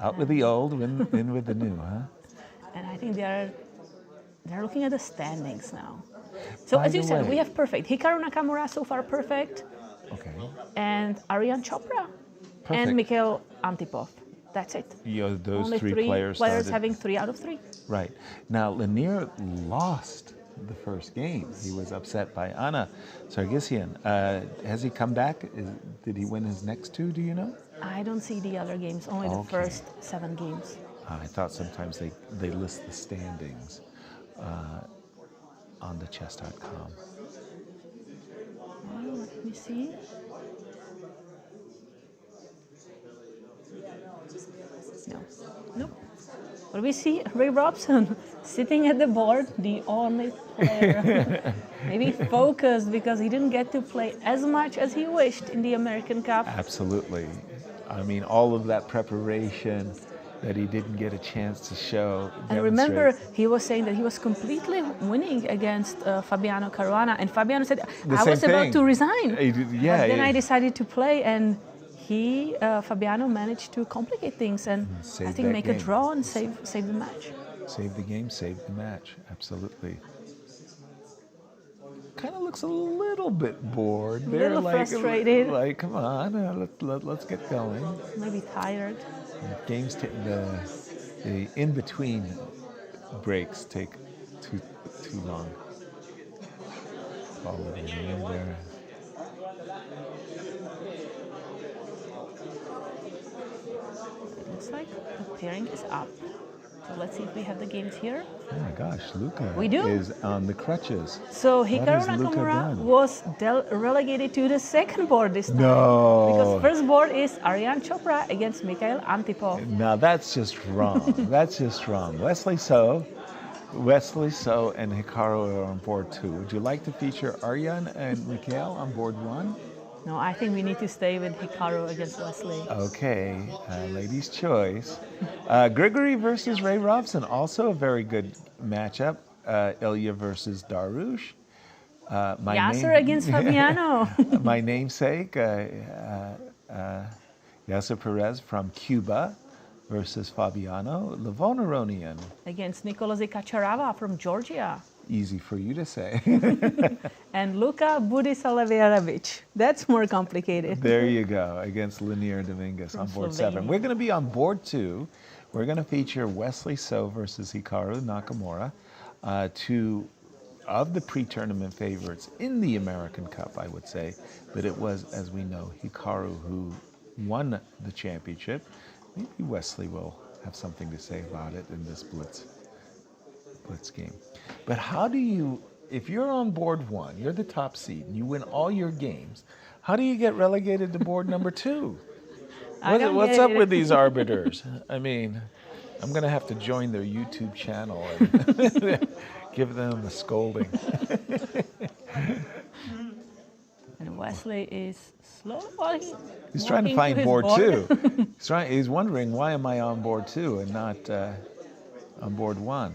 out with the old, in with the new, huh? And I think they're looking at the standings now. So as you said, we have perfect. Hikaru Nakamura so far perfect. Okay. And Aryan Chopra. Perfect. And Mikhail Antipov. That's it. Those Only three players having 3 out of 3. Right. Now, Lanier lost the first game. He was upset by Anna Sargsyan. Has he come back? Did he win his next 2, do you know? I don't see the other games, only the first 7 games. I thought sometimes they list the standings on the chess.com. Well, let me see. No. Nope. But we see Ray Robson sitting at the board, the only player. Maybe focused because he didn't get to play as much as he wished in the American Cup. Absolutely. I mean, all of that preparation that he didn't get a chance to show. And remember, he was saying that he was completely winning against Fabiano Caruana, and Fabiano said, I was about to resign. Yeah, but then I decided to play, and Fabiano managed to complicate things and I think make a draw and save the match. Save the game, save the match, absolutely. Kind of looks a little bit bored. A little frustrated. Like, come on, let's get going. Maybe tired. Games, the in-between breaks take too long. Follow the name there. It looks like the pairing is up. So let's see if we have the games here. Oh my gosh, Luka is on the crutches. So Hikaru Nakamura was relegated to the second board this time. No. Because first board is Aryan Chopra against Mikhail Antipov. Now that's just wrong. That's just wrong. Wesley So and Hikaru are on board 2. Would you like to feature Aryan and Mikhail on board 1? No, I think we need to stay with Hikaru against Wesley. Okay, ladies' choice. Grigoriy versus Ray Robson, also a very good matchup. Illia versus Dariusz. Yasser against Fabiano. My namesake, Yasser Perez from Cuba versus Fabiano. Levon Aronian. Against Nikolozi Kacharava from Georgia. Easy for you to say. And Luka Budisavljevic. That's more complicated. There you go, against Lanier Dominguez on board 7. We're going to be on board 2. We're going to feature Wesley So versus Hikaru Nakamura, 2 of the pre-tournament favorites in the American Cup, I would say. But it was, as we know, Hikaru who won the championship. Maybe Wesley will have something to say about it in this Blitz game. But how do you, if you're on board 1, you're the top seed, and you win all your games, how do you get relegated to board number 2? What's up with these arbiters? I mean, I'm going to have to join their YouTube channel and give them a scolding. And Wesley is slow. He's trying to find board 2. He's wondering, why am I on board 2 and not on board 1?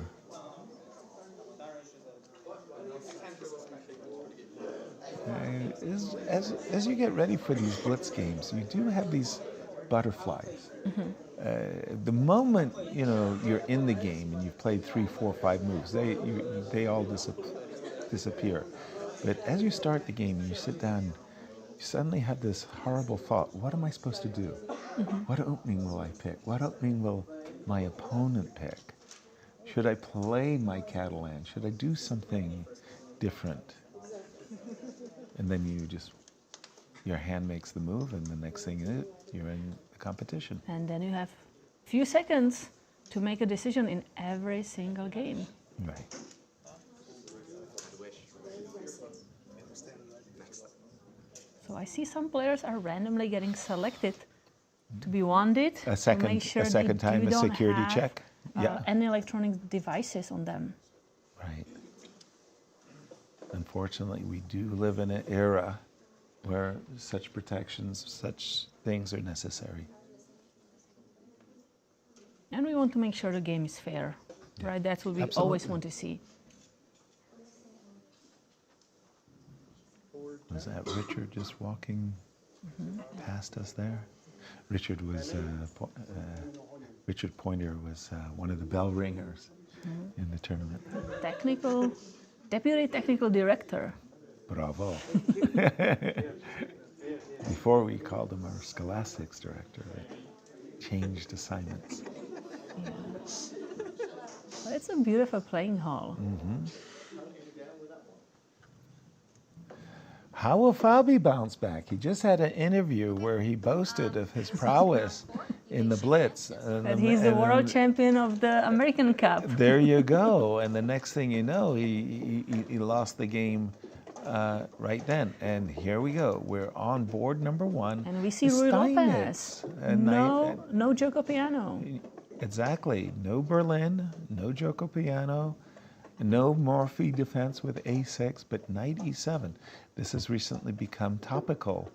As you get ready for these Blitz games, you do have these butterflies. The moment you're in the game and you've played 3, 4, 5 moves, they all disappear. But as you start the game and you sit down, you suddenly have this horrible thought: what am I supposed to do? What opening will I pick? What opening will my opponent pick? Should I play my Catalan? Should I do something different? And then your hand makes the move, and the next thing is you're in the competition. And then you have few seconds to make a decision in every single game. Right. So I see some players are randomly getting selected to be wanted. A second, to make sure a second they time a don't security have, check. Yeah. any electronic devices on them. Right. Unfortunately, we do live in an era where such protections, such things are necessary. And we want to make sure the game is fair, right? That's what we always want to see. Was that Richard just walking past us there? Richard was Richard Pointer was one of the bell ringers in the tournament. Deputy technical director. Bravo. Before we called him our scholastics director, they changed assignments. Yeah. But it's a beautiful playing hall. How will Fabi bounce back? He just had an interview where he boasted of his prowess in the Blitz. And he's the world champion of the American Cup. There you go. And the next thing you know, he lost the game right then. And here we go. We're on board number one. And we see Rui Lopez. No Joko Piano. Exactly. No Berlin, no Joko Piano, no Morphy defense with A6, but knight E7. This has recently become topical.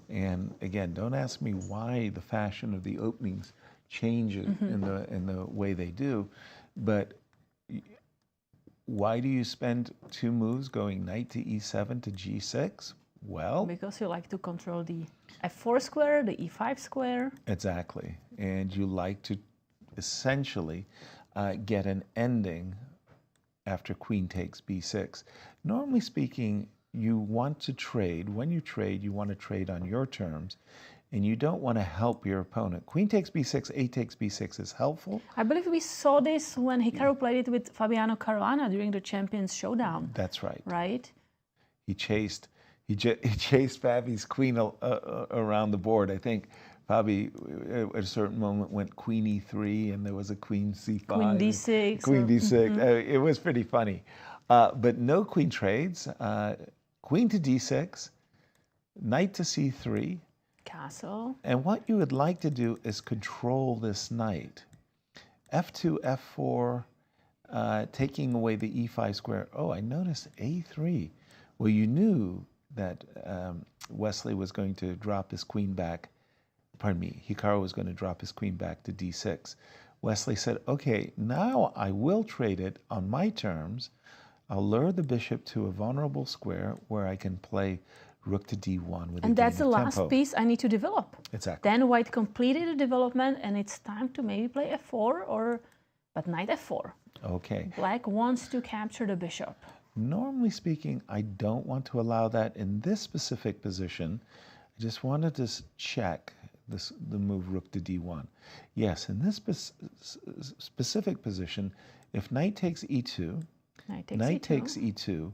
And again, don't ask me why the fashion of the openings changes in the way they do, but why do you spend two moves going knight to E7 to G6? Well, because you like to control the F4 square, the E5 square. Exactly. And you like to essentially get an ending after queen takes B6. Normally speaking, you want to trade. When you trade, you want to trade on your terms, and you don't want to help your opponent. Queen takes B6, A takes B6 is helpful. I believe we saw this when Hikaru played it with Fabiano Caruana during the Champions Showdown. That's right. Right? He chased Fabi's queen around the board. I think Fabi at a certain moment went queen E3, and there was a queen C5. Queen D6. Queen D6. It was pretty funny. But no queen trades. Queen to D6, knight to C3. Castle. And what you would like to do is control this knight. F2, F4, taking away the E5 square. Oh, I noticed A3. Well, you knew that Wesley was going to drop his queen back. Pardon me, Hikaru was going to drop his queen back to D6. Wesley said, okay, now I will trade it on my terms. I'll lure the bishop to a vulnerable square where I can play rook to D1 with and that's the last piece I need to develop. Exactly. Then white completed the development, and it's time to maybe play F4 but knight F4. Okay. Black wants to capture the bishop. Normally speaking, I don't want to allow that in this specific position. I just wanted to check the move rook to D1. Yes, in this specific position, if knight takes E2, Knight takes E2.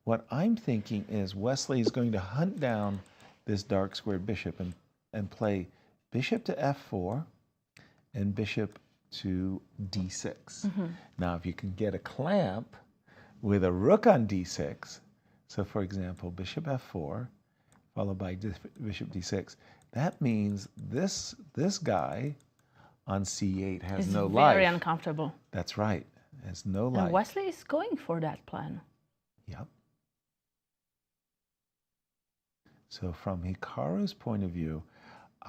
What I'm thinking is Wesley is going to hunt down this dark squared bishop and play bishop to F4 and bishop to D6. Now, if you can get a clamp with a rook on D6, so for example, bishop F4 followed by bishop D6, that means this guy on C8 has no life. Very uncomfortable. That's right. Has no life. And Wesley is going for that plan. Yep. So from Hikaru's point of view,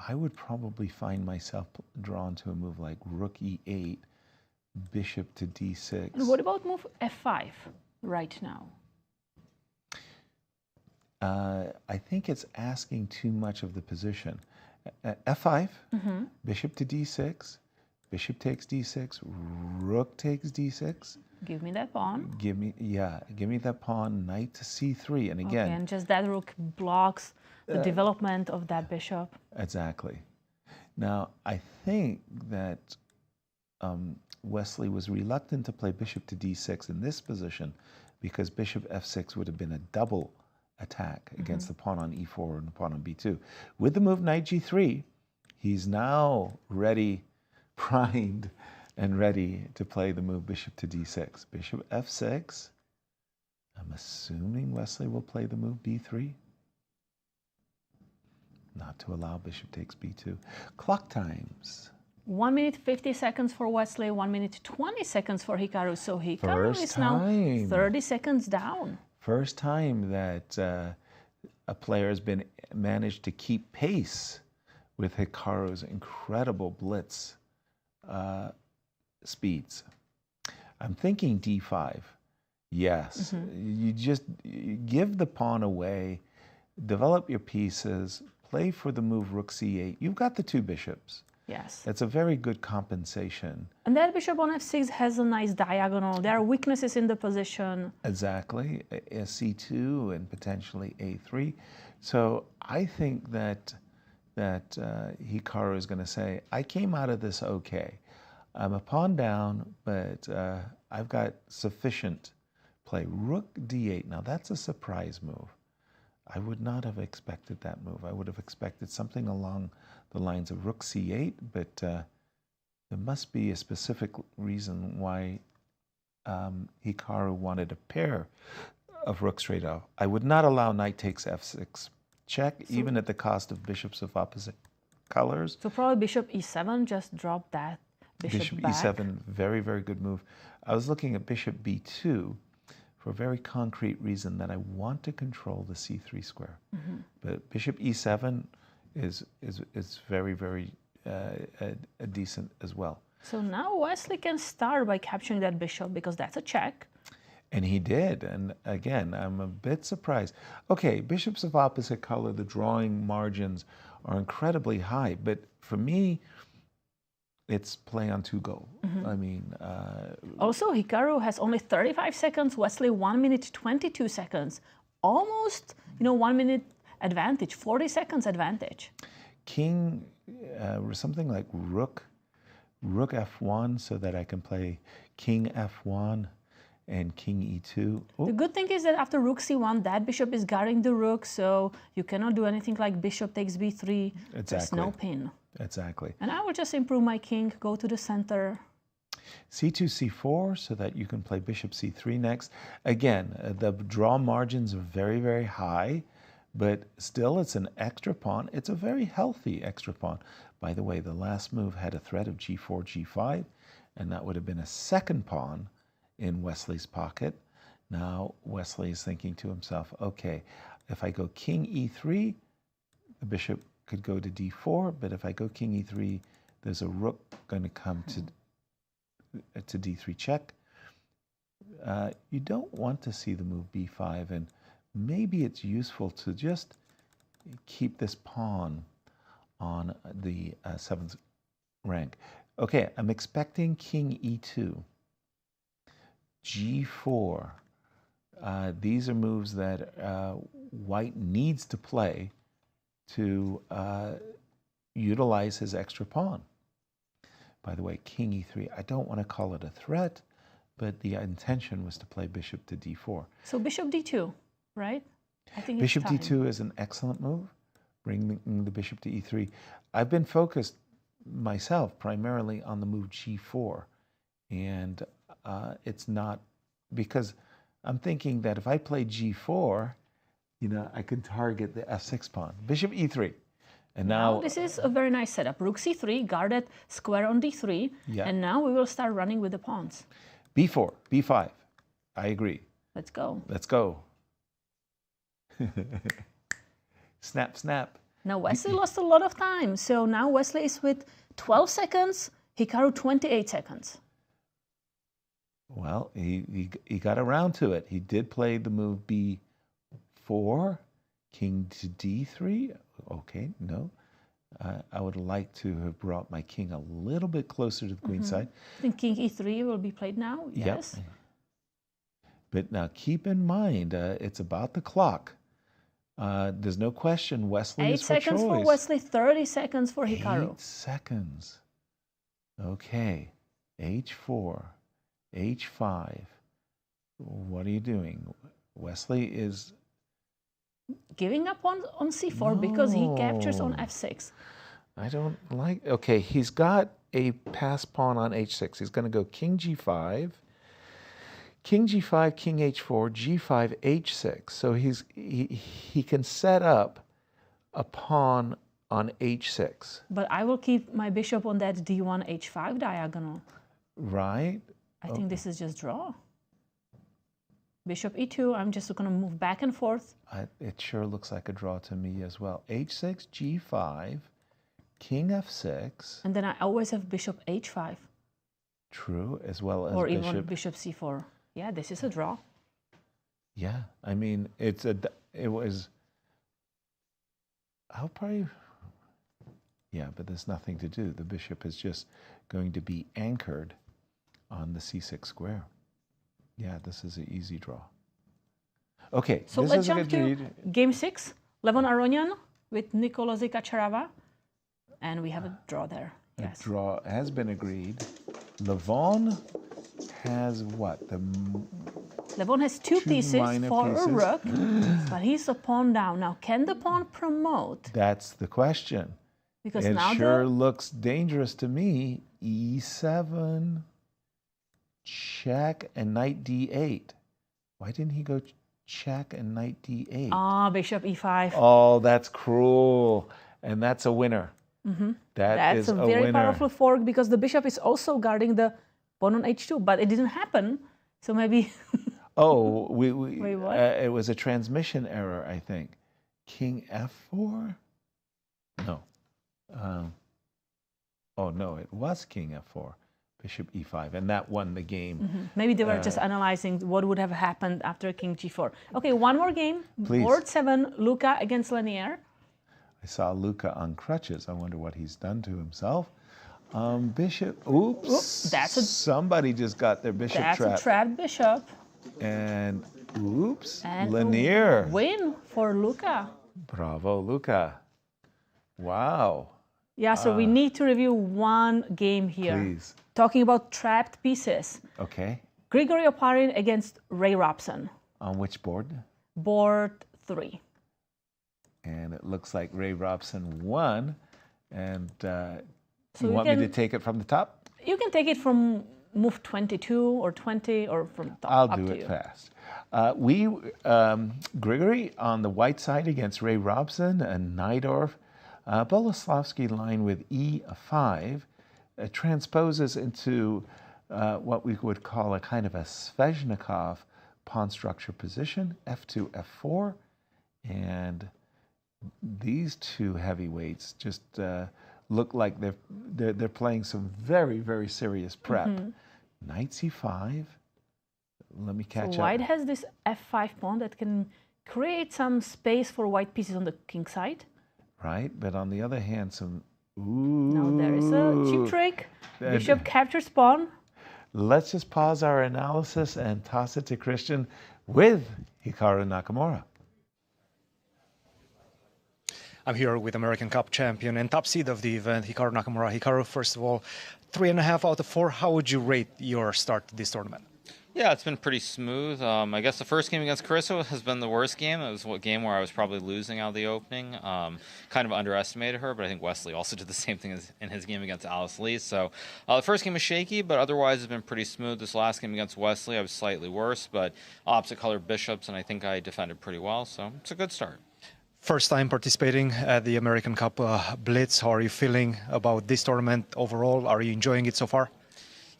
I would probably find myself drawn to a move like rook E8, bishop to D6. And what about move F5 right now? I think it's asking too much of the position. F5, bishop to D6, bishop takes D6, rook takes D6. Give me that pawn. Give me that pawn, knight to C3. And again... Okay, and just that rook blocks the development of that bishop. Exactly. Now, I think that Wesley was reluctant to play bishop to D6 in this position because bishop F6 would have been a double attack against the pawn on E4 and the pawn on B2. With the move knight G3, he's now ready primed and ready to play the move bishop to d6. Bishop f6. I'm assuming Wesley will play the move b3. Not to allow bishop takes b2. Clock times. 1 minute 50 seconds for Wesley, 1 minute 20 seconds for Hikaru. So Hikaru is now 30 seconds down. First time that a player has been managed to keep pace with Hikaru's incredible blitz speeds. I'm thinking d5. Yes, you just give the pawn away, develop your pieces, play for the move rook c8. You've got the two bishops. Yes. That's a very good compensation. And that bishop on f6 has a nice diagonal. There are weaknesses in the position. Exactly. c2 and potentially a3. So I think that Hikaru is going to say, I came out of this okay. I'm a pawn down, but I've got sufficient play. Rook d8. Now that's a surprise move. I would not have expected that move. I would have expected something along the lines of rook c8, but there must be a specific reason why Hikaru wanted a pair of rook straight off. I would not allow knight takes f6 check, even at the cost of bishops of opposite colors. So probably bishop e7, just drop that bishop back. e7, very, very good move. I was looking at bishop b2 for a very concrete reason that I want to control the c3 square. But bishop e7 is very, very decent as well. So now Wesley can start by capturing that bishop because that's a check. And he did. And again, I'm a bit surprised. Okay, bishops of opposite color, the drawing margins are incredibly high. But for me, it's play on two go. I mean... Also, Hikaru has only 35 seconds, Wesley 1 minute 22 seconds. Almost, 1 minute advantage, 40 seconds advantage. King, something like rook f1 so that I can play king f1 and king e2. Oh. The good thing is that after rook c1, that bishop is guarding the rook, so you cannot do anything like bishop takes b3. Exactly. There's no pin. Exactly. And I will just improve my king, go to the center. c2, c4, so that you can play bishop c3 next. Again, the draw margins are very, very high, but still it's an extra pawn. It's a very healthy extra pawn. By the way, the last move had a threat of g4, g5, and that would have been a second pawn in Wesley's pocket. Now Wesley is thinking to himself, okay, if I go king e3, the bishop could go to d4, but if I go king e3, there's a rook going to come to d3 check. You don't want to see the move b5, and maybe it's useful to just keep this pawn on the 7th rank. Okay, I'm expecting king e2. g4. These are moves that White needs to play to utilize his extra pawn. By the way, king e3, I don't want to call it a threat, but the intention was to play bishop to d4. So bishop d2, right? I think bishop it's d2 is an excellent move, bringing the bishop to e3. I've been focused myself primarily on the move g4, and it's not, because I'm thinking that if I play g4, I can target the f6 pawn. Bishop e3. And now this is a very nice setup. Rook c3, guarded square on d3, and now we will start running with the pawns. b4, b5. I agree. Let's go. Let's go. Snap, snap. Now Wesley lost a lot of time, so now Wesley is with 12 seconds, Hikaru 28 seconds. Well, he got around to it. He did play the move b4, king to d3. Okay, no. I would like to have brought my king a little bit closer to the queen side. I think king e3 will be played now, yes. Yep. But now keep in mind, it's about the clock. There's no question Wesley is for choice. 8 seconds for Wesley, 30 seconds for Hikaru. 8 seconds. Okay, h4, h5. What are you doing? Wesley is giving up on c4 because he captures on f6. I don't like... Okay, he's got a pass pawn on h6. He's going to go king g5, king g5, king h4, g5, h6. So he can set up a pawn on h6. But I will keep my bishop on that d1, h5 diagonal. Right. I think this is just draw. Bishop e2, I'm just going to move back and forth. It sure looks like a draw to me as well. h6, g5, king f6. And then I always have bishop h5. True, as well as or bishop. even bishop c4. Yeah, this is a draw. Yeah, I mean, it was, I'll probably, yeah, but there's nothing to do. The bishop is just going to be anchored on the c6 square. Yeah, this is an easy draw. Okay, so this let's is jump a good to read. game 6. Levon Aronian with Nikolozi Kacharava. And we have a draw there. A draw has been agreed. Levon has what? Levon has two pieces for a rook, but he's a pawn down. Now, can the pawn promote? That's the question. Because it now sure looks dangerous to me. E7, check, and knight d8. Why didn't he go check and knight d8? Ah, bishop e5. Oh, that's cruel. And that's a winner. Mm-hmm. That's a very powerful fork because the bishop is also guarding the pawn on h2, but it didn't happen. So maybe... Oh, Wait, what? It was a transmission error, I think. King f4? No. Oh, no, it was king f4, bishop e5, and that won the game. Mm-hmm. Maybe they were just analyzing what would have happened after king g4. Okay, one more game. Please. Board 7, Luka against Lanier. I saw Luka on crutches. I wonder what he's done to himself. Bishop, oops. Somebody just got their bishop trapped. That's a trapped bishop. And oops, And Lanier. Win for Luka. Bravo, Luka. Wow. Yeah, so we need to review one game here. Please. Talking about trapped pieces. Okay. Grigoriy Oparin against Ray Robson. On which board? Board 3. And it looks like Ray Robson won. And So you want me to take it from the top? You can take it from move 22 or 20 or from top. I'll do it fast. Grigoriy on the white side against Ray Robson and Najdorf. Boleslavsky line with e5 transposes into what we would call a kind of a Sveshnikov pawn structure position, f2, f4. And these two heavyweights just look like they're playing some very, very serious prep. Mm-hmm. Knight c5. Let me catch up. So white has this f5 pawn that can create some space for white pieces on the king side. Right, but on the other hand, some... Now there is a cheap trick. Bishop captures pawn. Let's just pause our analysis and toss it to Cristian with Hikaru Nakamura. I'm here with American Cup champion and top seed of the event, Hikaru Nakamura. Hikaru, first of all, 3.5 out of 4. How would you rate your start to this tournament? Yeah, it's been pretty smooth. I guess the first game against Carissa has been the worst game. It was a game where I was probably losing out of the opening. Kind of underestimated her, but I think Wesley also did the same thing as in his game against Alice Lee. So the first game was shaky, but otherwise it's been pretty smooth. This last game against Wesley, I was slightly worse, but opposite color bishops, and I think I defended pretty well. So it's a good start. First time participating at the American Cup Blitz. How are you feeling about this tournament overall? Are you enjoying it so far?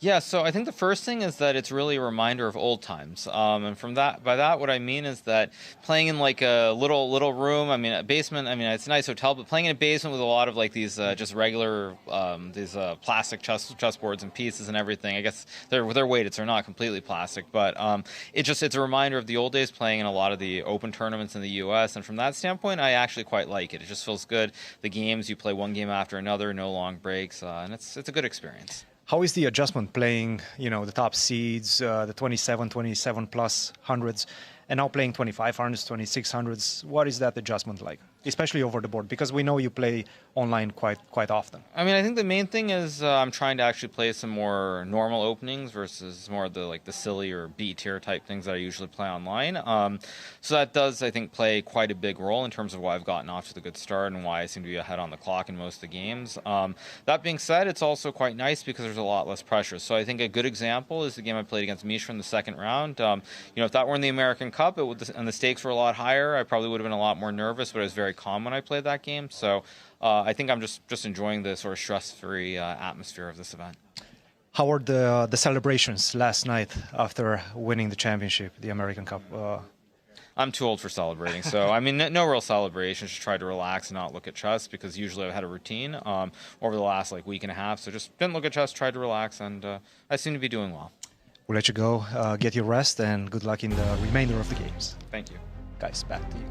Yeah, so I think the first thing is that it's really a reminder of old times, and by that, what I mean is that playing in like a little room. I mean, a basement. I mean, it's a nice hotel, but playing in a basement with a lot of like these just regular these plastic chessboards and pieces and everything. I guess they're weighted, so they're not completely plastic, but it's a reminder of the old days playing in a lot of the open tournaments in the U.S. And from that standpoint, I actually quite like it. It just feels good. The games, you play one game after another, no long breaks, and it's a good experience. How is the adjustment playing, the top seeds, the 27 plus hundreds, and now playing 2500s, 2600s. What is that adjustment like, especially over the board? Because we know you play online quite often. I mean, I think the main thing is I'm trying to actually play some more normal openings versus more of the silly or B tier type things that I usually play online. So that does, I think, play quite a big role in terms of why I've gotten off to the good start and why I seem to be ahead on the clock in most of the games. That being said, it's also quite nice because there's a lot less pressure. So I think a good example is the game I played against Mishra in the second round. If that were in the American Cup and the stakes were a lot higher, I probably would have been a lot more nervous, but I was very calm when I played that game. So I think I'm just enjoying the sort of stress-free atmosphere of this event. How were the celebrations last night after winning the championship, the American Cup? I'm too old for celebrating, so I mean, no real celebration. Just tried to relax and not look at chess because usually I've had a routine over the last week and a half. So just didn't look at chess, tried to relax, and I seem to be doing well. We'll let you go, get your rest, and good luck in the remainder of the games. Thank you. Guys, back to you.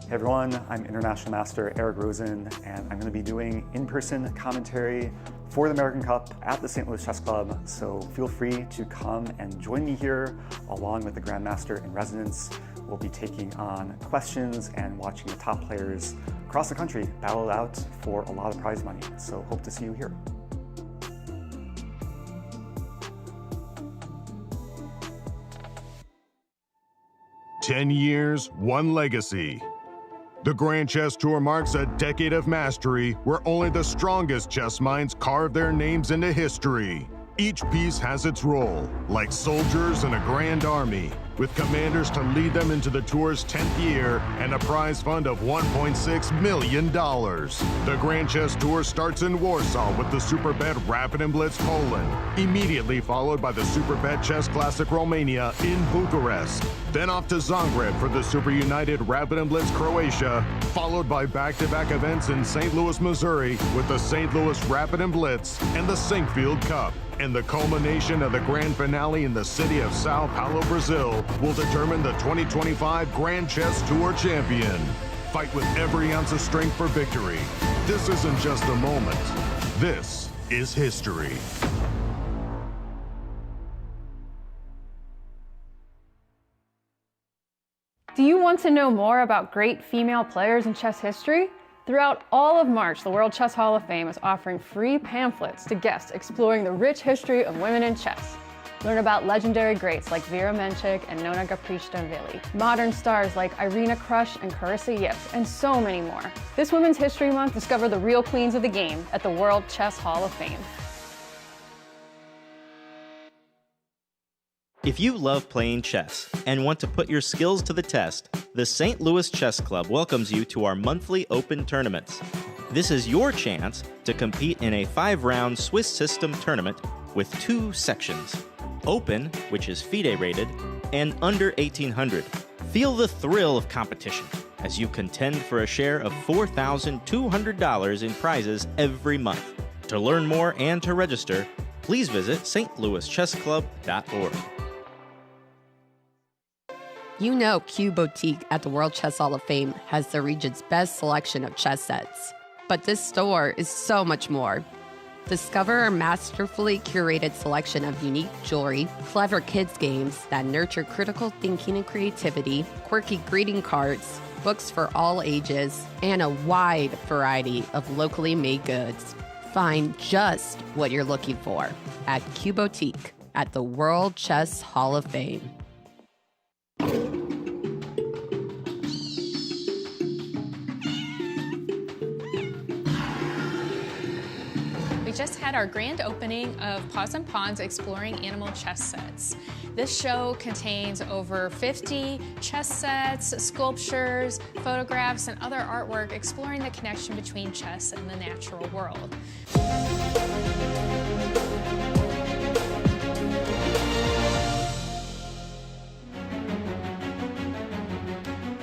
Hey everyone, I'm International Master Eric Rosen, and I'm going to be doing in-person commentary for the American Cup at the St. Louis Chess Club, so feel free to come and join me here along with the Grandmaster in residence. We'll be taking on questions and watching the top players across the country battle it out for a lot of prize money, so hope to see you here. "10 years, one legacy." The Grand Chess Tour marks a decade of mastery where only the strongest chess minds carve their names into history. Each piece has its role, like soldiers in a grand army, with commanders to lead them into the tour's 10th year and a prize fund of $1.6 million. The Grand Chess Tour starts in Warsaw with the Superbet Rapid and Blitz Poland, immediately followed by the Superbet Chess Classic Romania in Bucharest. Then off to Zagreb for the Super United Rapid and Blitz Croatia, followed by back-to-back events in St. Louis, Missouri with the St. Louis Rapid and Blitz and the Sinkfield Cup. And the culmination of the grand finale in the city of Sao Paulo, Brazil, will determine the 2025 Grand Chess Tour champion. Fight with every ounce of strength for victory. This isn't just a moment. This is history. Do you want to know more about great female players in chess history? Throughout all of March, the World Chess Hall of Fame is offering free pamphlets to guests exploring the rich history of women in chess. Learn about legendary greats like Vera Menchik and Nona Gaprizhishvili, modern stars like Irina Krush and Carissa Yips, and so many more. This Women's History Month, discover the real queens of the game at the World Chess Hall of Fame. If you love playing chess and want to put your skills to the test, the St. Louis Chess Club welcomes you to our monthly open tournaments. This is your chance to compete in a 5-round Swiss system tournament with 2 sections: Open, which is FIDE rated, and Under 1800. Feel the thrill of competition as you contend for a share of $4,200 in prizes every month. To learn more and to register, please visit stlouischessclub.org. You know Q Boutique at the World Chess Hall of Fame has the region's best selection of chess sets. But this store is so much more. Discover our masterfully curated selection of unique jewelry, clever kids games that nurture critical thinking and creativity, quirky greeting cards, books for all ages, and a wide variety of locally made goods. Find just what you're looking for at Q Boutique at the World Chess Hall of Fame. We just had our grand opening of Paws and Pawns Exploring Animal Chess Sets. This show contains over 50 chess sets, sculptures, photographs, and other artwork exploring the connection between chess and the natural world.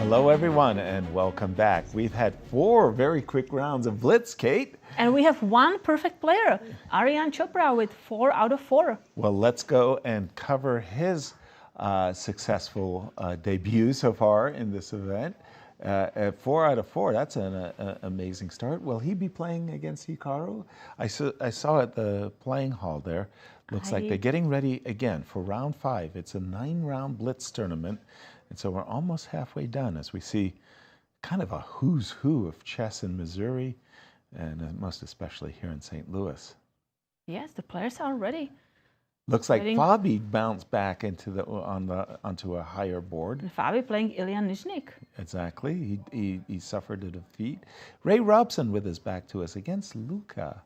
Hello, everyone, and welcome back. We've had 4 very quick rounds of Blitz, Kate. And we have 1 perfect player, Aryan Chopra, with 4 out of 4. Well, let's go and cover his successful debut so far in this event. At 4 out of 4, that's an amazing start. Will he be playing against Hikaru? I saw at the playing hall there. Looks like they're getting ready again for round 5. It's a 9-round Blitz tournament. And so we're almost halfway done as we see kind of a who's who of chess in Missouri, and most especially here in St. Louis. Yes, the players are ready. Looks like Fabi bounced back into onto a higher board. And Fabi playing Illia Nyzhnyk. Exactly. He suffered a defeat. Ray Robson with his back to us against Luka,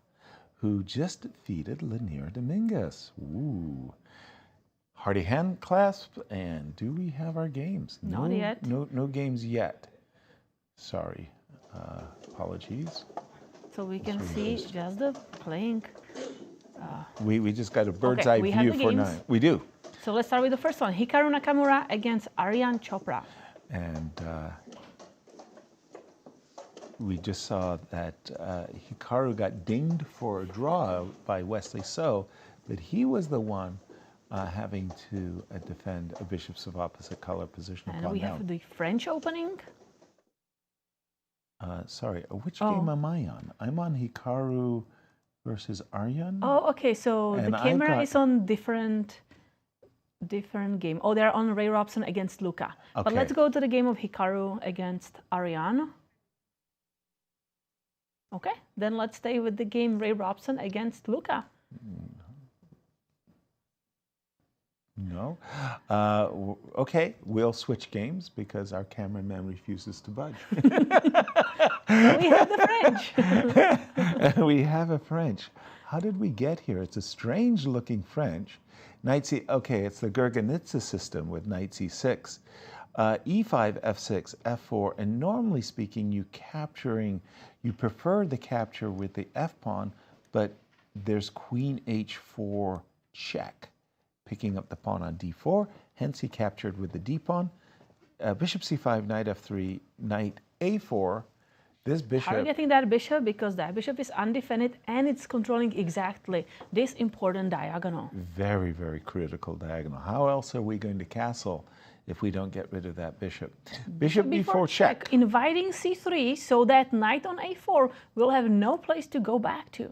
who just defeated Lanier Dominguez. Ooh. Hearty hand clasp, and do we have our games? Not yet. No games yet. Sorry. Apologies. So we can see just the playing. We just got a bird's eye view for 9. We do. So let's start with the first one. Hikaru Nakamura against Aryan Chopra. And we just saw that Hikaru got dinged for a draw by Wesley So, but he was the one having to defend a bishops of opposite color position. And we have the French opening. Sorry, which game am I on? I'm on Hikaru versus Aryan. Oh, okay. So the camera is on different game. Oh, they're on Ray Robson against Luka. Okay. But let's go to the game of Hikaru against Aryan. Okay, then let's stay with the game Ray Robson against Luka. No. Okay, we'll switch games because our cameraman refuses to budge. We have the French. We have a French. How did we get here? It's a strange looking French. Knight C, okay, it's the Gurgenitsa system with knight C6. E5, F6, F4, and normally speaking, you prefer the capture with the F pawn, but there's queen H4 check, picking up the pawn on D4, hence he captured with the D pawn. Bishop C5, knight F3, knight A4. This bishop... How are you getting that bishop? Because that bishop is undefended and it's controlling exactly this important diagonal. Very, very critical diagonal. How else are we going to castle if we don't get rid of that bishop? Bishop B4 check. Inviting C3 so that knight on A4 will have no place to go back to.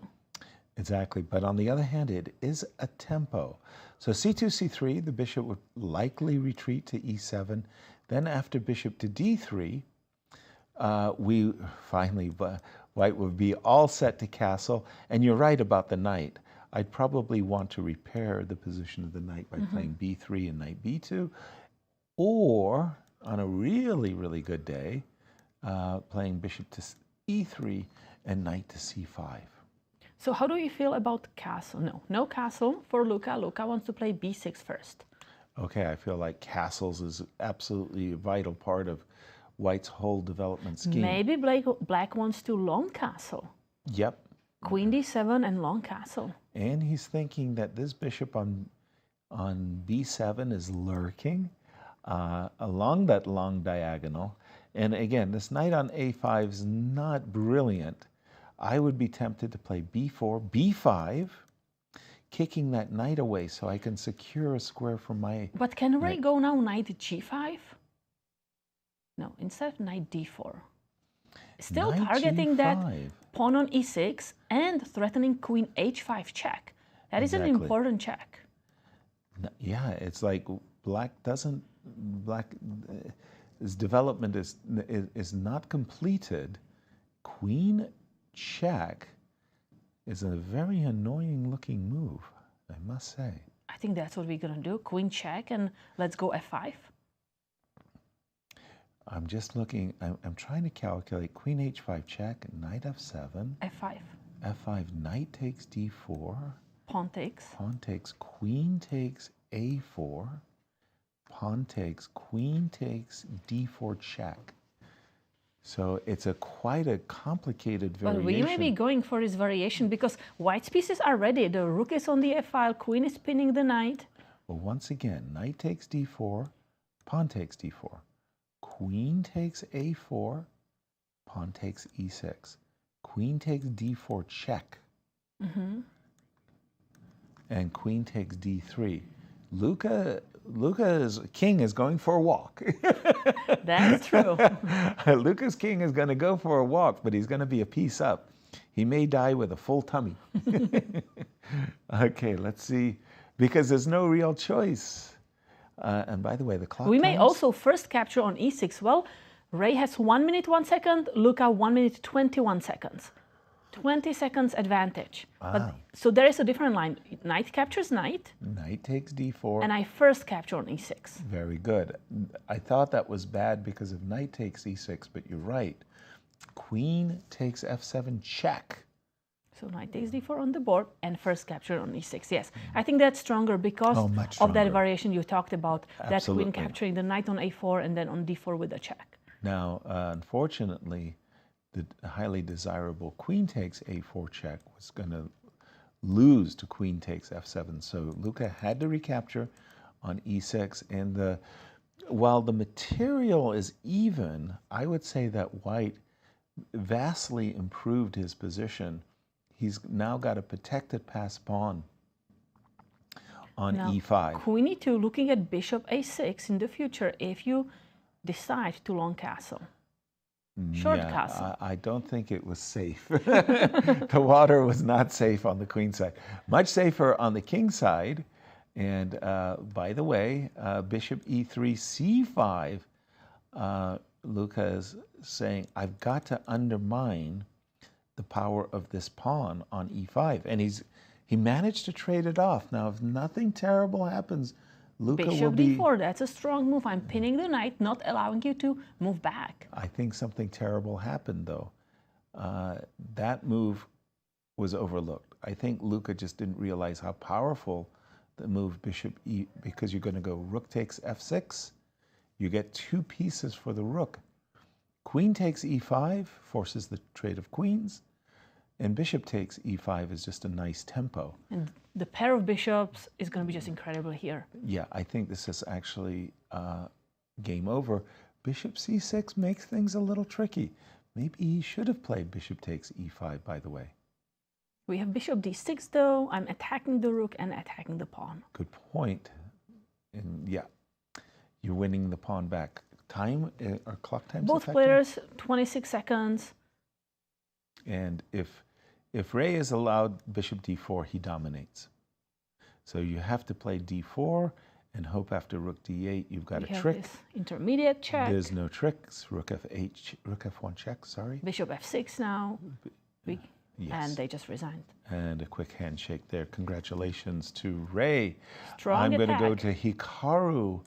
Exactly, but on the other hand, it is a tempo. So C2, C3, the bishop would likely retreat to E7. Then after bishop to D3, we finally, white would be all set to castle. And you're right about the knight. I'd probably want to repair the position of the knight by playing B3 and knight B2. Or, on a really, really good day, playing bishop to E3 and knight to C5. So how do you feel about castle? No castle for Luka. Luka wants to play B6 first. Okay, I feel like castles is absolutely a vital part of White's whole development scheme. Maybe Black wants to long castle. Yep. Queen D7 and long castle. And he's thinking that this bishop on B7 is lurking along that long diagonal. And again, this knight on A5 is not brilliant. I would be tempted to play B4, B5, kicking that knight away so I can secure a square for my... But can Ray go now knight G5? No, instead knight D4. Still knight targeting G5. That pawn on E6 and threatening queen H5 check. That is an important check. Yeah, it's like his development is not completed. Queen check is a very annoying looking move, I must say. I think that's what we're going to do. Queen check and let's go F5. I'm just looking, I'm trying to calculate queen H5 check, knight F7. F5. F5, knight takes D4. Pawn takes. Pawn takes, queen takes A4. Pawn takes, queen takes D4 check. So it's quite a complicated variation. But we may be going for this variation because White's pieces are ready. The rook is on the F file, queen is pinning the knight. Well, once again, knight takes D4, pawn takes D4. queen takes a4, pawn takes e6. Queen takes d4 check. And queen takes d3. Luka's king is going for a walk. That's true. Luka's king is going to go for a walk, but he's going to be a piece up. He may die with a full tummy. Okay, let's see, because there's no real choice. And by the way, the clock We may times? also first capture on e6. Well, Ray has 1 minute, 1 second, Luka 1 minute, 21 seconds. 20 seconds advantage. But, so there is a different line. Knight captures knight. Knight takes d4. And I first capture on e6. Very good. I thought that was bad because of knight takes e6, but you're right. Queen takes f7 check. So knight takes d4 on the board and first capture on e6. Yes, I think that's stronger because much of that stronger. variation you talked about. That Absolutely. queen capturing the knight on a4 and then on d4 with a check. Now, unfortunately, the highly desirable queen takes a4 check was going to lose to queen takes f7. So Luka had to recapture on e6. And while the material is even, I would say that white vastly improved his position. He's now got a protected pass pawn on now, e5. Queen e2 looking at bishop a6 in the future if you decide to long castle. Short castle. I don't think it was safe. The water was not safe on the queen side. Much safer on the king side. And by the way, bishop e3, c5, Luka is saying, I've got to undermine the power of this pawn on e5. And he managed to trade it off. Now, if nothing terrible happens, Luka Bishop will be... d4, that's a strong move. I'm pinning the knight, not allowing you to move back. I think something terrible happened, though. That move was overlooked. I think Luka just didn't realize how powerful the move bishop e, because you're going to go rook takes f6. You get 2 pieces for the rook. Queen takes e5, forces the trade of queens. And bishop takes e5 is just a nice tempo. And the pair of bishops is going to be just incredible here. Yeah, I think this is actually game over. Bishop c6 makes things a little tricky. Maybe he should have played bishop takes e5, by the way. We have bishop d6, though. I'm attacking the rook and attacking the pawn. Good point. And yeah, you're winning the pawn back. Time or clock times Both affected? players, 26 seconds. And if Ray is allowed bishop d4, he dominates. So you have to play d4 and hope after rook d8 you've got We a have trick. this intermediate check. There's no tricks. Rook f8, rook f1 check, sorry. Bishop f6 now. Yes. And they just resigned. And a quick handshake there. Congratulations to Ray. Strong I'm going to go attack. to Hikaru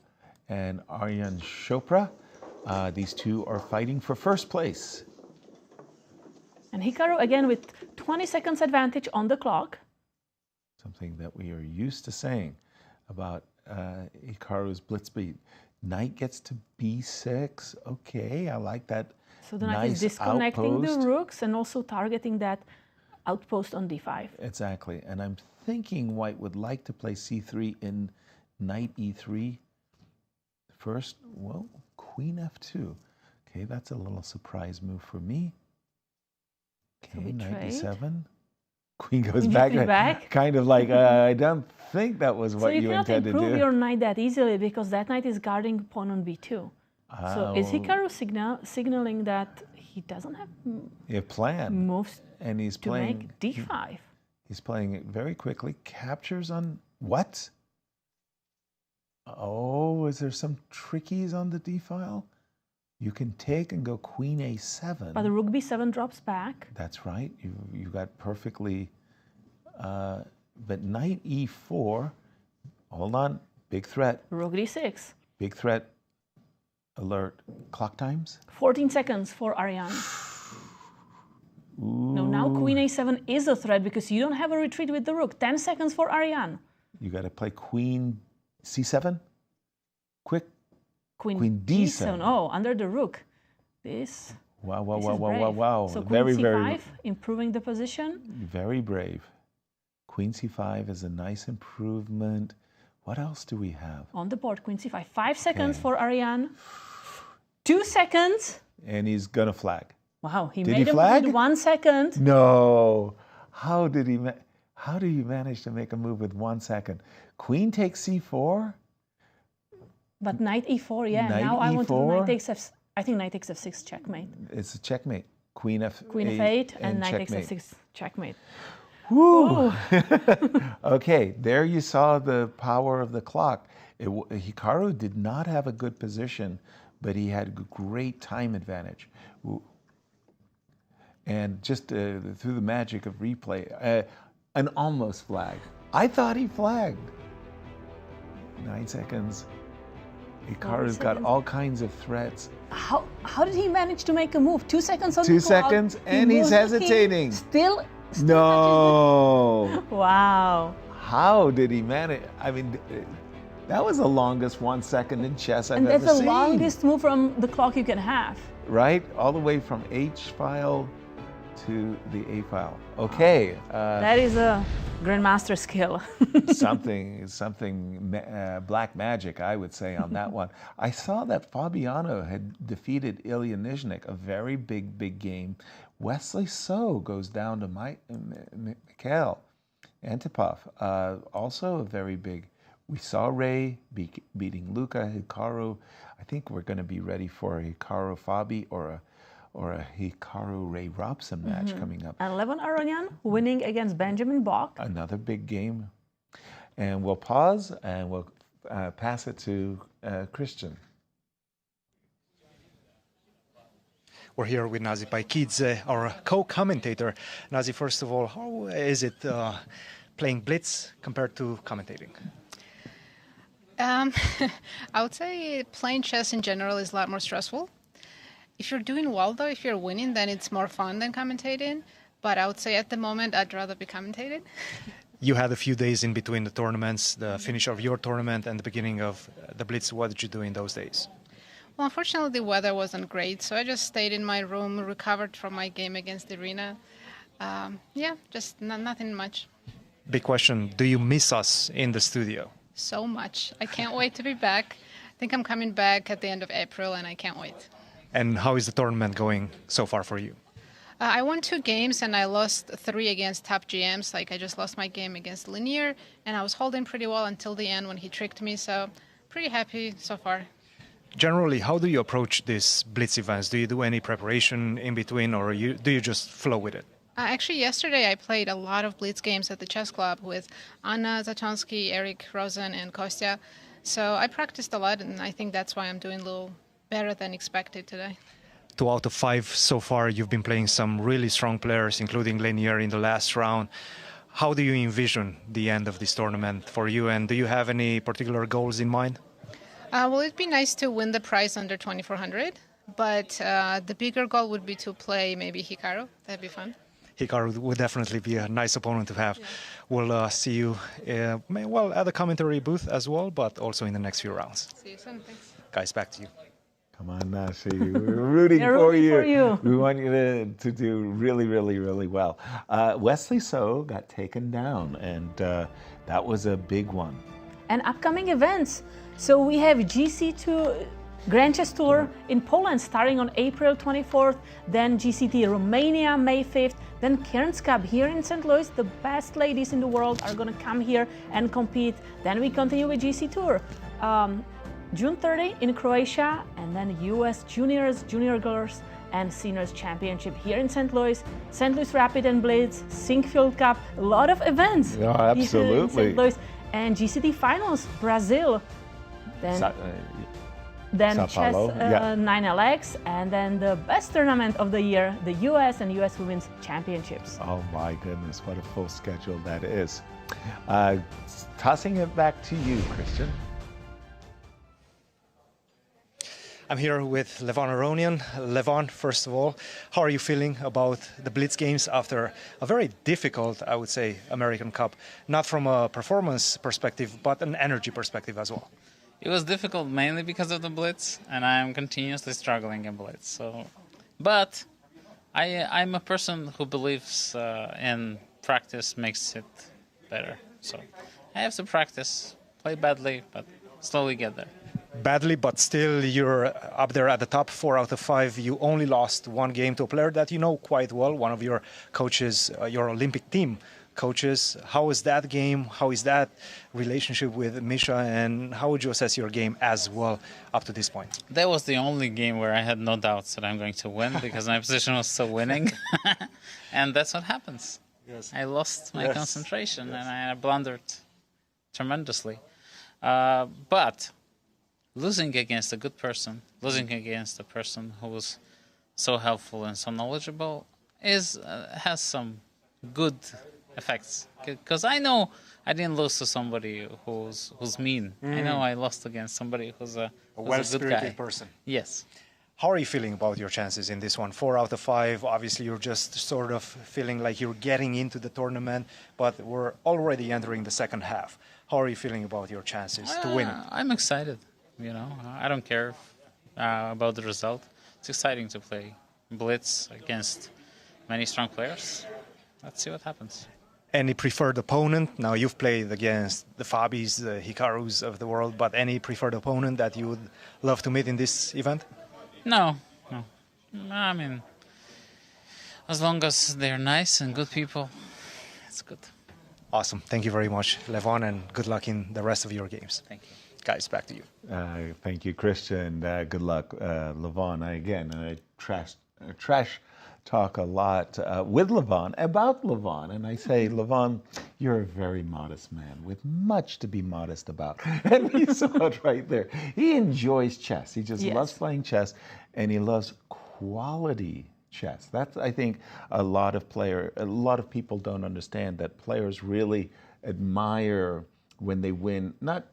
and Aryan Chopra. These two are fighting for first place. And Hikaru again with 20 seconds advantage on the clock. Something that we are used to saying about Hikaru's blitz beat. Knight gets to b6. Okay, I like that. So the knight nice is disconnecting outpost. the rooks and also targeting that outpost on d5. Exactly. And I'm thinking white would like to play c3 in knight e3. First, well, queen f2. Okay, that's a little surprise move for me. So Okay, we knight trade. e7. Queen goes Queen back. goes back. Kind of like, I don't think that was So what you you cannot intended to improve do. your knight that easily because that knight is guarding pawn on b2. So is Hikaru signaling that he doesn't have A plan. moves And he's to playing. make d5? He's playing it very quickly. Captures on what? Oh, is there some trickies on the d file? You can take and go queen a7. But the rook b7 drops back. That's right. You got perfectly. But knight e4. Hold on. Big threat. Rook d6. Big threat. Alert. Clock times. 14 seconds for Aryan. Ooh. No, now queen a7 is a threat because you don't have a retreat with the rook. 10 seconds for Aryan. You got to play queen c7. Quick. Queen d7. Oh, under the rook. This. Wow, wow, this wow, is wow, brave. wow, wow. So Very, queen very, c5, improving the position. very brave. Queen c5 is a nice improvement. What else do we have? On the board, queen c5. 5 seconds Okay. for Aryan. 2 seconds. And he's going to flag. Wow, he Did made he a flag? move with 1 second. No. How do you manage to make a move with 1 second? Queen takes c4? But knight e4, yeah. Knight now I want to do E4? knight takes f. I think knight takes f6 checkmate. It's a checkmate. Queen f8 and knight takes checkmate. f6 checkmate. Woo! Okay, there you saw the power of the clock. Hikaru did not have a good position, but he had a great time advantage. And just through the magic of replay, an almost flag. I thought he flagged. 9 seconds. Hikaru's got all kinds of threats. How did he manage to make a move? 2 seconds on 2 the clock. seconds, and he's hesitating. Still No. Wow. How did he manage? I mean, that was the longest 1 second in chess I've And ever that's the seen. longest move from the clock you can have. Right? All the way from H file to the A file. Okay. That is a grandmaster skill. something black magic, I would say, on that one. I saw that Fabiano had defeated Illia Nyzhnyk, a very big game. Wesley So goes down to Mikhail Antipov, also a very big. We saw Ray beating Luka, Hikaru. I think we're going to be ready for a Hikaru Fabi or a Hikaru Ray Robson match coming up. And Levon Aronian winning against Benjamin Bok. Another big game. And we'll pause and we'll pass it to Cristian. We're here with Nazi Paikidze, our co-commentator. Nazi, first of all, how is it playing Blitz compared to commentating? I would say playing chess in general is a lot more stressful. If you're doing well, though, if you're winning, then it's more fun than commentating. But I would say at the moment, I'd rather be commentating. You had a few days in between the tournaments, the finish of your tournament and the beginning of the Blitz. What did you do in those days? Well, unfortunately, the weather wasn't great, so I just stayed in my room, recovered from my game against Irina. Just nothing much. Big question, do you miss us in the studio? So much. I can't wait to be back. I think I'm coming back at the end of April, and I can't wait. And how is the tournament going so far for you? I won 2 games, and I lost 3 against top GMs. I just lost my game against Linear, and I was holding pretty well until the end when he tricked me, so pretty happy so far. Generally, how do you approach these Blitz events? Do you do any preparation in between, or do you just flow with it? Actually, yesterday I played a lot of Blitz games at the chess club with Anna Zatonsky, Eric Rosen, and Kostya. So I practiced a lot, and I think that's why I'm doing a little better than expected today. 2 out of 5 so far. You've been playing some really strong players, including Lenier in the last round. How do you envision the end of this tournament for you, and do you have any particular goals in mind? Well, it'd be nice to win the prize under 2,400, but the bigger goal would be to play maybe Hikaru. That'd be fun. Hikaru would definitely be a nice opponent to have. Yeah. We'll see you at the commentary booth as well, but also in the next few rounds. See you soon. Thanks. Guys, back to you. Come on, Nashi. We're rooting for you. We want you to do really well. Wesley So got taken down, and that was a big one. And upcoming events. So we have GC2 Grand Chess Tour in Poland starting on April 24th, then GCT Romania May 5th, then Cairns Cup here in St. Louis. The best ladies in the world are going to come here and compete. Then we continue with GC Tour. June 30 in Croatia, and then US Juniors, Junior Girls, and Seniors Championship here in St. Louis. St. Louis Rapid and Blitz, Sinkfield Cup, a lot of events. Oh, absolutely. In St. Louis. And GCT Finals, Brazil. Then Chess 9LX, and then the best tournament of the year, the US and US Women's Championships. Oh my goodness, what a full schedule that is. Tossing it back to you, Cristian. I'm here with Levon Aronian. Levon, first of all, how are you feeling about the Blitz games after a very difficult, I would say, American Cup? Not from a performance perspective, but an energy perspective as well. It was difficult mainly because of the Blitz, and I'm continuously struggling in Blitz. But I'm a person who believes in practice makes it better. So I have to practice, play badly, but slowly get there. badly, but still you're up there at the top, 4 out of 5. You only lost one game to a player that you know quite well, one of your coaches, your Olympic team coaches. How is that game? How is that relationship with Mishra? And how would you assess your game as well up to this point? That was the only game where I had no doubts that I'm going to win because my position was still winning. And that's what happens. Yes. I lost my concentration and I blundered tremendously. But losing against a good person, losing against a person who was so helpful and so knowledgeable has some good effects. Because I know I didn't lose to somebody who's mean. I know I lost against somebody who's a well-spirited person. Yes. How are you feeling about your chances in this one? 4 out of 5. Obviously, you're just sort of feeling like you're getting into the tournament, but we're already entering the second half. How are you feeling about your chances to win it? I'm excited. You know, I don't care about the result. It's exciting to play Blitz against many strong players. Let's see what happens. Any preferred opponent? Now, you've played against the Fabis, the Hikarus of the world, but any preferred opponent that you would love to meet in this event? No. I mean, as long as they're nice and good people, it's good. Awesome. Thank you very much, Levon, and good luck in the rest of your games. Thank you. Guys, back to you. Thank you, Cristian. Good luck, Levon. I trash talk a lot with Levon, about Levon, and I say, Levon, you're a very modest man with much to be modest about. And we saw it right there. He enjoys chess. He just loves playing chess, and he loves quality chess. That's, I think, a lot of people don't understand that players really admire when they win, not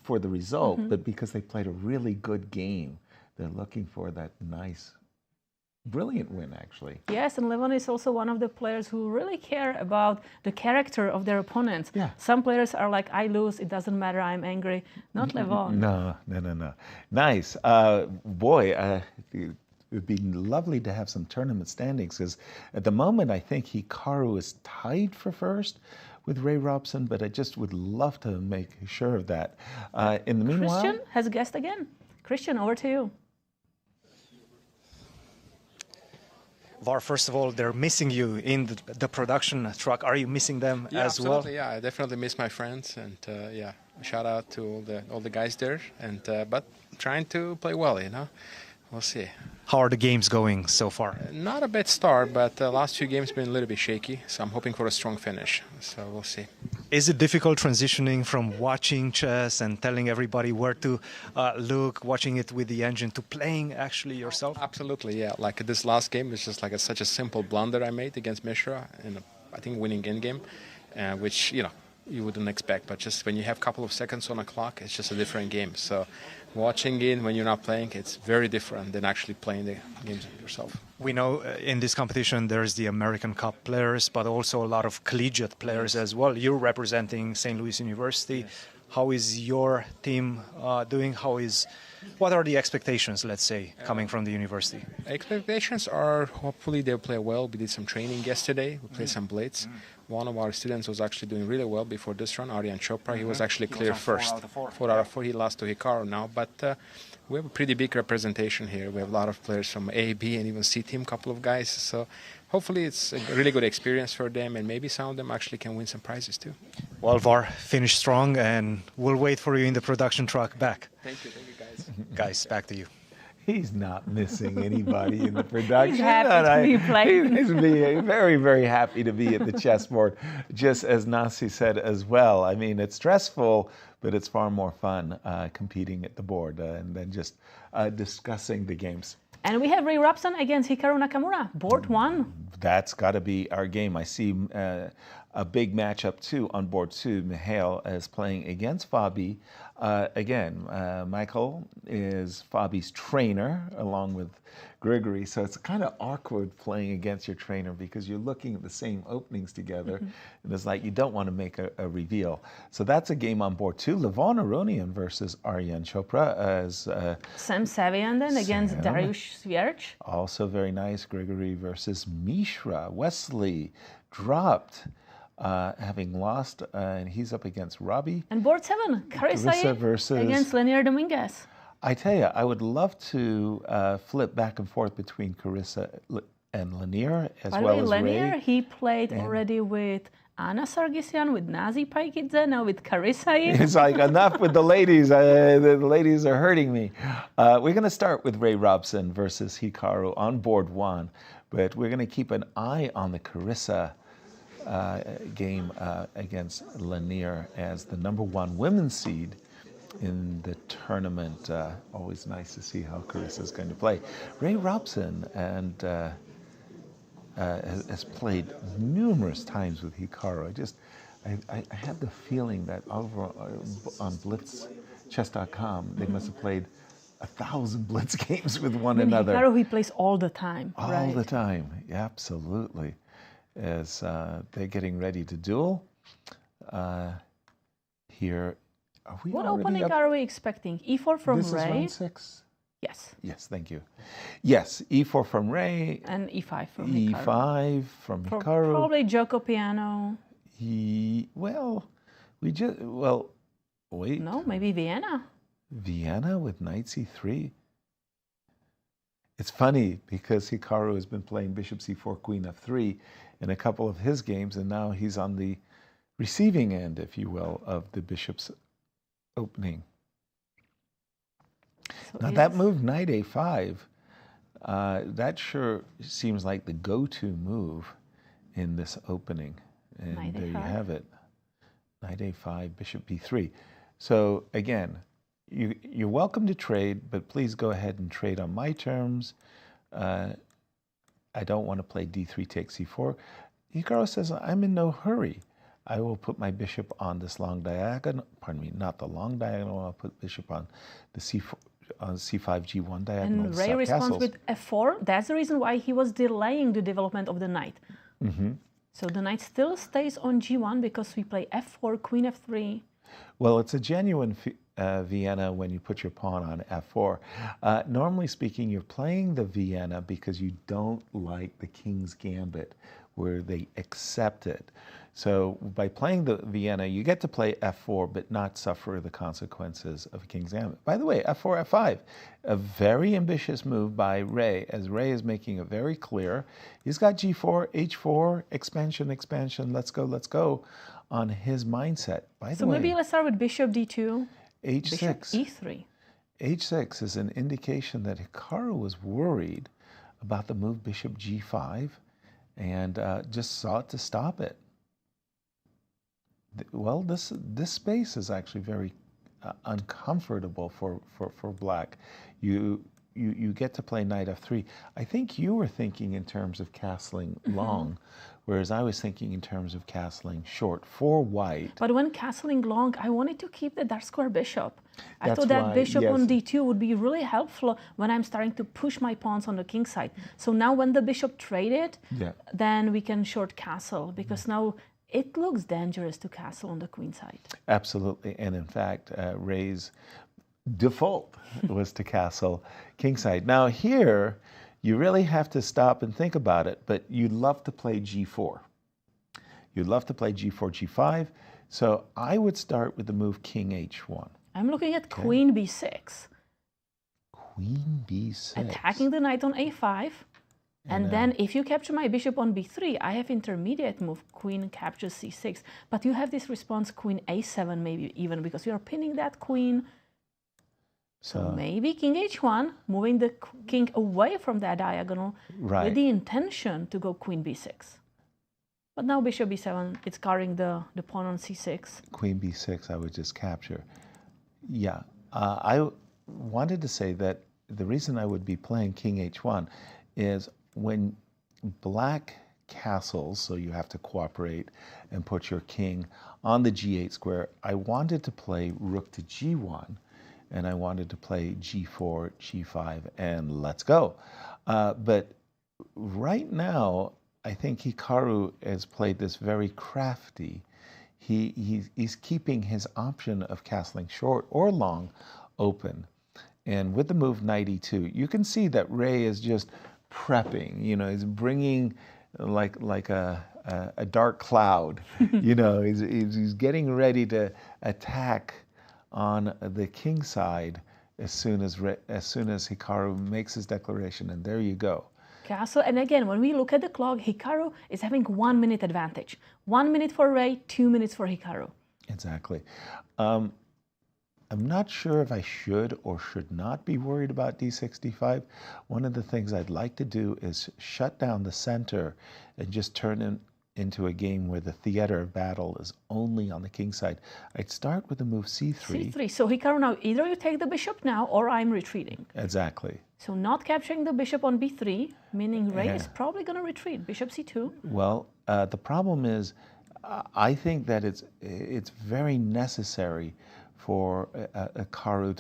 for the result, but because they played a really good game. They're looking for that nice, brilliant win, actually. Yes, and Levon is also one of the players who really care about the character of their opponents. Yeah. Some players are like, I lose, it doesn't matter, I'm angry. Not Levon. No. Nice. It would be lovely to have some tournament standings, because at the moment, I think Hikaru is tied for first with Ray Robson, but I just would love to make sure of that. In the meanwhile... Cristian has guessed again. Cristian, over to you. Var, first of all, they're missing you in the production truck. Are you missing them as well? Absolutely, yeah. I definitely miss my friends, and shout out to all the guys there. And but trying to play well, you know. We'll see. How are the games going so far? Not a bad start, but the last 2 games been a little bit shaky. So I'm hoping for a strong finish. So we'll see. Is it difficult transitioning from watching chess and telling everybody where to look, watching it with the engine, to playing actually yourself? Absolutely, yeah. Like this last game was just like such a simple blunder I made against Mishra, and I think winning in game, which you wouldn't expect. But just when you have a couple of seconds on a clock, it's just a different game. So watching it when you're not playing, it's very different than actually playing the games yourself. We know in this competition there's the American Cup players, but also a lot of collegiate players as well. You're representing St. Louis University. Yes. How is your team doing? What are the expectations, let's say, coming from the university? Expectations are hopefully they'll play well. We did some training yesterday. We played some Blitz. One of our students was actually doing really well before this run, Aryan Chopra. He was actually clear first. 4 out of 4. He lost to Hikaru now, but we have a pretty big representation here. We have a lot of players from A, B, and even C team, a couple of guys. So hopefully it's a really good experience for them, and maybe some of them actually can win some prizes too. Well, Var, finish strong, and we'll wait for you in the production truck back. Thank you guys. Guys, back to you. He's not missing anybody in the production. He's happy to be playing. He's very, very happy to be at the chessboard, just as Nasi said as well. I mean, it's stressful, but it's far more fun competing at the board and then just discussing the games. And we have Ray Robson against Hikaru Nakamura, board 1. That's got to be our game. I see a big matchup too on board 2. Mikhail is playing against Fabi. Again, Michael is Fabi's trainer along with Grigoriy, so it's kind of awkward playing against your trainer because you're looking at the same openings together, and it's like you don't want to make a reveal. So that's a game on board 2. Levon Aronian versus Aryan Chopra as Sam Sevian then against Dariusz Swiercz. Also very nice. Grigoriy versus Mishra. Wesley dropped having lost, and he's up against Robby. And board 7, Carissa versus against Lenier Dominguez. I tell you, I would love to flip back and forth between Carissa and Lenier, as By the well way, as Lenier, Ray. he played already with Anna Sargsyan, with Nazi Paikidze, now with Carissa. It's like, enough with the ladies. The ladies are hurting me. We're going to start with Ray Robson versus Hikaru on board 1, but we're going to keep an eye on the Carissa game against Lenier as the #1 women's seed in the tournament. Always nice to see how Carissa is going to play. Ray Robson has played numerous times with Hikaru. I had the feeling that over on BlitzChess.com they must have played 1,000 Blitz games with one another. Hikaru, he plays all the time. All the time, absolutely. As they're getting ready to duel here. What opening are we expecting? E4 from this Ray? This is round 6? Yes. Yes, thank you. Yes, E4 from Ray. And E5 from E5 Hikaru. from Hikaru. Probably Joko piano. Wait. No, maybe Vienna. Vienna with knight C3. It's funny because Hikaru has been playing bishop C4, queen F3 in a couple of his games, and now he's on the receiving end, if you will, of the bishop's opening. So now that move, knight A5, that sure seems like the go-to move in this opening. And knight there A5. you have it. Knight A5, bishop B3. So again, you're welcome to trade, but please go ahead and trade on my terms. I don't want to play D3 takes C4. Hikaru says, I'm in no hurry. I will put my bishop on this long diagonal, pardon me, not the long diagonal, I'll put bishop on the C4, on C5, G1 diagonal. And Ray responds with F4. That's the reason why he was delaying the development of the knight. Mm-hmm. So the knight still stays on G1 because we play F4, queen F3. Well, it's a genuine Vienna when you put your pawn on F4. Normally speaking, you're playing the Vienna because you don't like the king's gambit, where they accept it. So by playing the Vienna, you get to play F4, but not suffer the consequences of a king's gambit. By the way, F4, F5, a very ambitious move by Ray, as Ray is making it very clear. He's got G4, H4, expansion, let's go, on his mindset. By the way, maybe let's start with bishop D2. H6. Bishop E3. H6 is an indication that Hikaru was worried about the move bishop G5 and just sought to stop it. Well, this space is actually very uncomfortable for black. You get to play knight F3. I think you were thinking in terms of castling long, whereas I was thinking in terms of castling short for white. But when castling long, I wanted to keep the dark square bishop. I That's thought that why, bishop yes. on D2 would be really helpful when I'm starting to push my pawns on the king side. So now when the bishop traded, then we can short castle, because now it looks dangerous to castle on the queen side. Absolutely, and in fact, Ray's default was to castle kingside. Now here, you really have to stop and think about it, but you'd love to play G4. You'd love to play G4, G5, so I would start with the move King H1. I'm looking at Queen B6. Queen B6. Attacking the knight on A5. And then if you capture my bishop on B3, I have intermediate move, Queen captures C6. But you have this response, Queen A7 maybe even, because you are pinning that queen. So maybe King H1, moving the king away from that diagonal with the intention to go Queen B6. But now Bishop B7, it's carrying the pawn on C6. Queen B6, I would just capture. Yeah, I wanted to say that the reason I would be playing King H1 is when black castles, so you have to cooperate and put your king on the G8 square, I wanted to play rook to G1, and I wanted to play G4, G5, and let's go. But right now, I think Hikaru has played this very crafty. He's keeping his option of castling short or long open. And with the move knight e2, you can see that Ray is just prepping, you know, he's bringing like a a dark cloud. You know, he's getting ready to attack on the king side as soon as Hikaru makes his declaration, and there you go. Castle, and again, when we look at the clock, Hikaru is having 1 minute advantage. 1 minute for Ray, 2 minutes for Hikaru. Exactly. I'm not sure if I should or should not be worried about d65. One of the things I'd like to do is shut down the center and just turn it into a game where the theater of battle is only on the king side. I'd start with the move c3. c3. So Hikaru, now either you take the bishop now or I'm retreating. Exactly. So not capturing the bishop on b3, meaning Ray is probably going to retreat. Bishop c2. Well, the problem is, I think that it's very necessary for Hikaru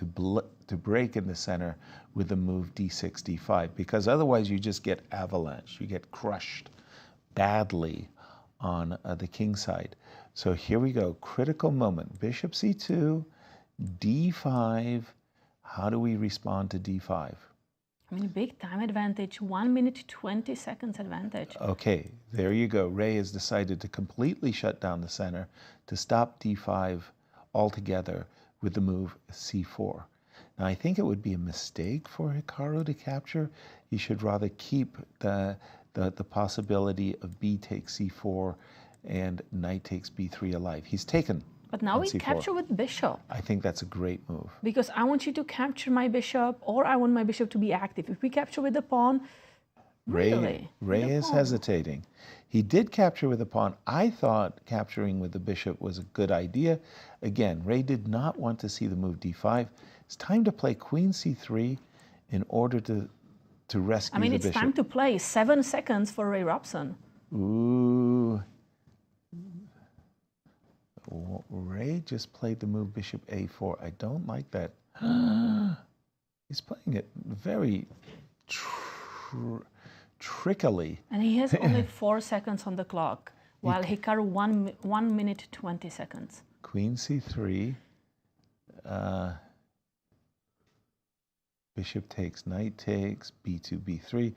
to break in the center with the move d6, d5, because otherwise you just get avalanche. You get crushed badly on the king side. So here we go, critical moment. Bishop c2, d5. How do we respond to d5? I mean, big time advantage, 1 minute, 20 seconds advantage. Okay, there you go. Ray has decided to completely shut down the center to stop d5 altogether with the move c4. Now, I think it would be a mistake for Hikaru to capture. He should rather keep the possibility of b takes c4 and knight takes b3 alive. He's taken. But now we capture with bishop. I think that's a great move. Because I want you to capture my bishop, or I want my bishop to be active. If we capture with the pawn, Ray is hesitating. He did capture with the pawn. I thought capturing with the bishop was a good idea. Again, Ray did not want to see the move d5. It's time to play queen c3 in order to rescue the bishop. It's time to play. 7 seconds for Ray Robson. Ooh. Ray just played the move bishop a4. I don't like that. He's playing it very trickily. And he has only 4 seconds on the clock, while Hikaru 1 minute 20 seconds. Queen c3. Bishop takes, knight takes, b2, b3.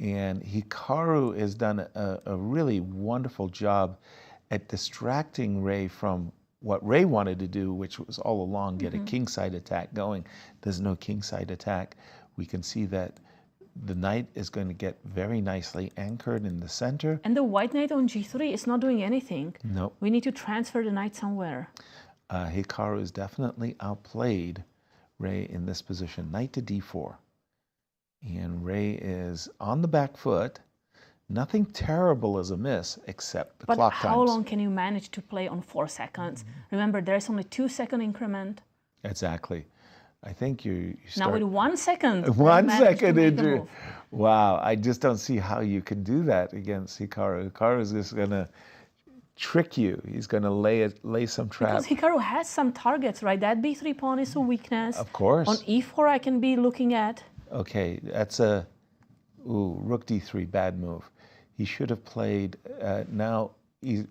And Hikaru has done a really wonderful job at distracting Ray from what Ray wanted to do, which was all along get a kingside attack going. There's no kingside attack. We can see that the knight is going to get very nicely anchored in the center. And the white knight on g3 is not doing anything. No. We need to transfer the knight somewhere. Hikaru has definitely outplayed Ray in this position. Knight to d4. And Ray is on the back foot. Nothing terrible is amiss except the clock times. But how long can you manage to play on 4 seconds? Remember, there's only 2 second increment. Exactly. I think you start... Now with 1 second. 1 second. Wow, I just don't see how you can do that against Hikaru. Hikaru is just going to trick you. He's going to lay some traps. Because Hikaru has some targets, right? That b3 pawn is a weakness. Of course. On e4 I can be looking at. Okay, that's a... Ooh, rook d3, bad move. He should have played, he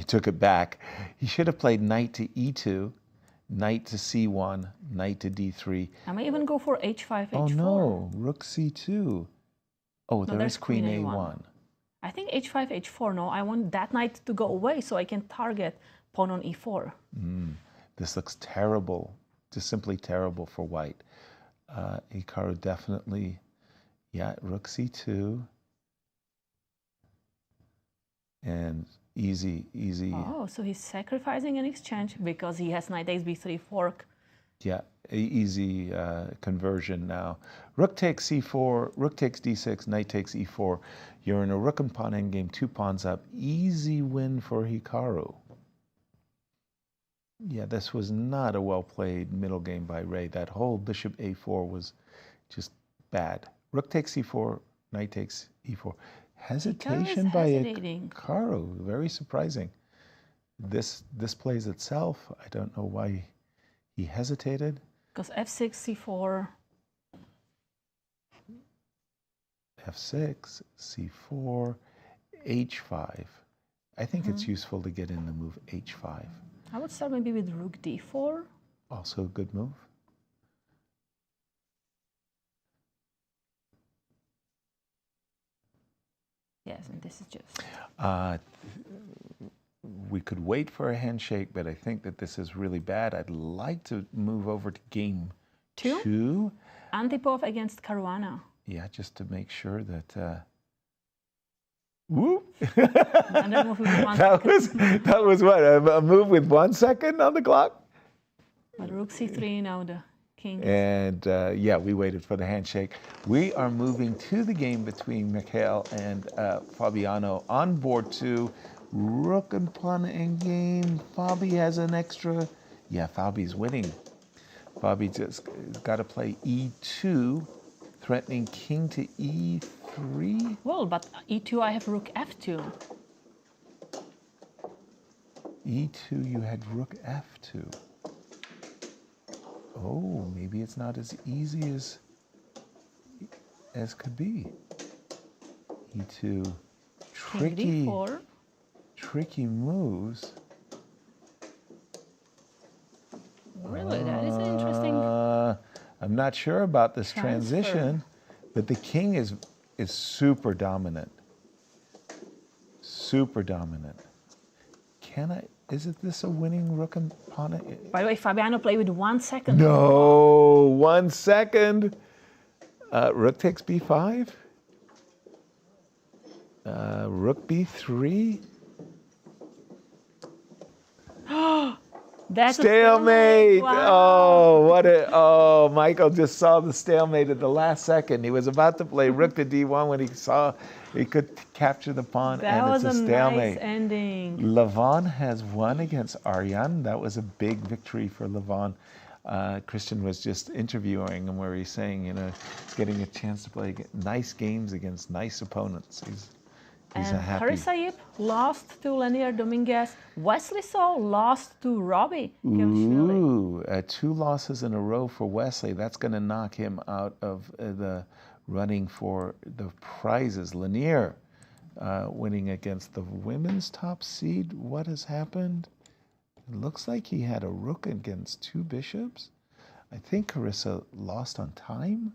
took it back. He should have played knight to e2, knight to c1, knight to d3. I may even go for h5, h4. Oh no, rook c2. Oh, no, there's queen a1. I think h5, h4, no. I want that knight to go away so I can target pawn on e4. This looks terrible, just simply terrible for white. Hikaru definitely, rook c2. And easy. Oh, so he's sacrificing an exchange because he has knight takes b3 fork. Yeah, easy conversion now. Rook takes c4, rook takes d6, knight takes e4. You're in a rook and pawn endgame, 2 pawns up. Easy win for Hikaru. Yeah, this was not a well-played middle game by Ray. That whole bishop a4 was just bad. Rook takes c4, knight takes e4. Hesitation by Hikaru, very surprising. This plays itself. I don't know why he hesitated. Because f6, c4. f6, c4, h5. I think it's useful to get in the move h5. I would start maybe with rook d4. Also a good move. Yes, and this is just... We could wait for a handshake, but I think that this is really bad. I'd like to move over to game two. Antipov against Caruana. Yeah, just to make sure that... Whoop! that was what, a move with 1 second on the clock? But rook c3 now the king. And yeah, we waited for the handshake. We are moving to the game between Mikhail and Fabiano on board 2. Rook and pawn endgame. Fabi has an extra. Yeah, Fabi's winning. Fabi just got to play e2, threatening king to e3. Well, but e2 I have rook f2. e2, you had rook f2. Oh, maybe it's not as easy as could be. e2, tricky. d4. Tricky moves. Really, that is an interesting... I'm not sure about this transition, but the king is super dominant. Super dominant. Is this a winning rook and pawn? By the way, Fabiano played with 1 second. No, 1 second. Rook takes b5. Rook b3. That's stalemate! Wow. Oh, Michael just saw the stalemate at the last second. He was about to play rook to d1 when he saw he could capture the pawn, and it's a stalemate. Nice ending. Levon has won against Aryan. That was a big victory for Levon. Cristian was just interviewing him where he's saying, he's getting a chance to play nice games against nice opponents. He's and Harsha lost to Leonir Dominguez. Wesley So lost to Robby Kevlishvili. Ooh, 2 losses in a row for Wesley. That's going to knock him out of the running for the prizes. Leonir winning against the women's top seed. What has happened? It looks like he had a rook against 2 bishops. I think Carissa lost on time.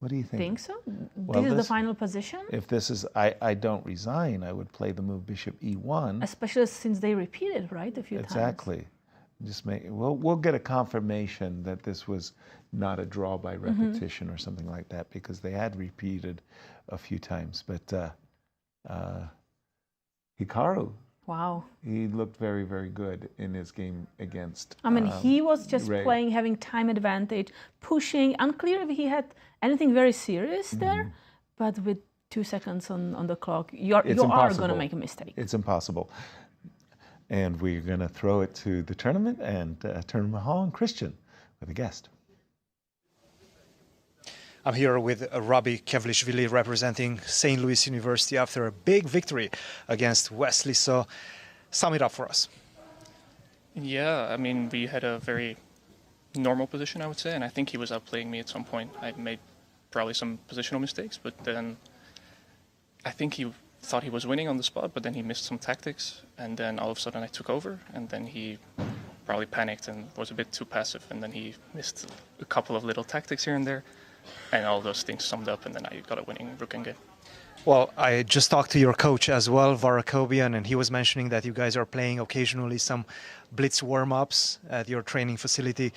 What do you think? Think so? Well, this is the final position? If this is, I don't resign, I would play the move bishop e1. Especially since they repeated, right, a few times. Exactly. We'll get a confirmation that this was not a draw by repetition or something like that, because they had repeated a few times. But Hikaru. Wow. He looked very, very good in his game against he was just Ray. playing, having time advantage, pushing. Unclear if he had anything very serious there, but with 2 seconds on the clock, you are going to make a mistake. It's impossible. And we're going to throw it to the tournament and Tournament Hall and Cristian with a guest. I'm here with Robby Kevlishvili representing St. Louis University after a big victory against Wesley So. Sum it up for us. Yeah, I mean, we had a very normal position, I would say, and I think he was outplaying me at some point. I made probably some positional mistakes, but then I think he thought he was winning on the spot, but then he missed some tactics, and then all of a sudden I took over, and then he probably panicked and was a bit too passive, and then he missed a couple of little tactics here and there. And all those things summed up, and then I got a winning rook and game. Well, I just talked to your coach as well, Var Akobian, and he was mentioning that you guys are playing occasionally some Blitz warm-ups at your training facility.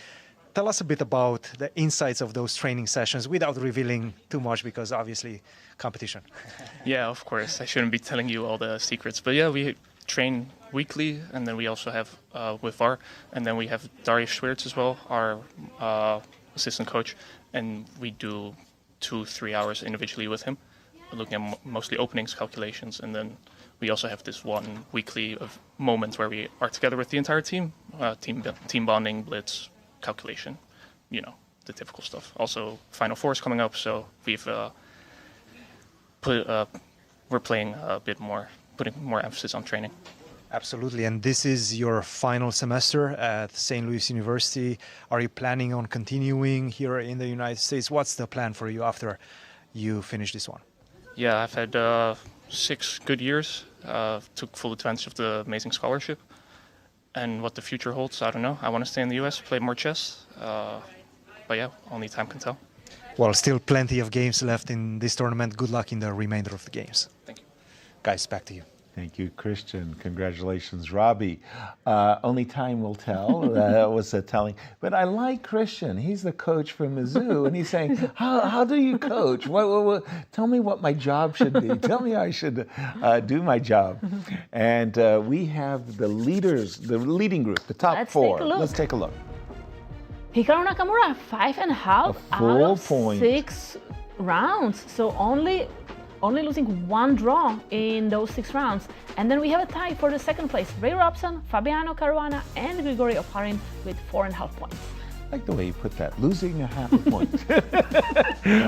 Tell us a bit about the insights of those training sessions without revealing too much, because obviously competition. Yeah, of course. I shouldn't be telling you all the secrets. But yeah, we train weekly, and then we also have with Var, and then we have Dariusz Swiercz as well, our assistant coach. And we do 2-3 hours individually with him, looking at mostly openings calculations. And then we also have this one weekly of moments where we are together with the entire team, team bonding, blitz, calculation, the typical stuff. Also, Final Four is coming up, so we've we're playing a bit more, putting more emphasis on training. Absolutely, and this is your final semester at St. Louis University. Are you planning on continuing here in the United States? What's the plan for you after you finish this one? Yeah, I've had 6 good years, took full advantage of the amazing scholarship. And what the future holds, I don't know. I want to stay in the US, play more chess. But yeah, only time can tell. Well, still plenty of games left in this tournament. Good luck in the remainder of the games. Thank you. Guys, back to you. Thank you, Cristian. Congratulations, Robby. Only time will tell. That was telling. But I like Cristian. He's the coach for Mizzou, and he's saying, "How do you coach? Tell me what my job should be. Tell me I should do my job." And we have the leaders, the leading group, the top four. Let's take a look. Hikaru Nakamura, 5.5 out of 6 rounds. So only losing 1 draw in those 6 rounds. And then we have a tie for the second place. Ray Robson, Fabiano Caruana, and Grigoriy Oparin with 4.5 points. I like the way you put that, losing a half a point.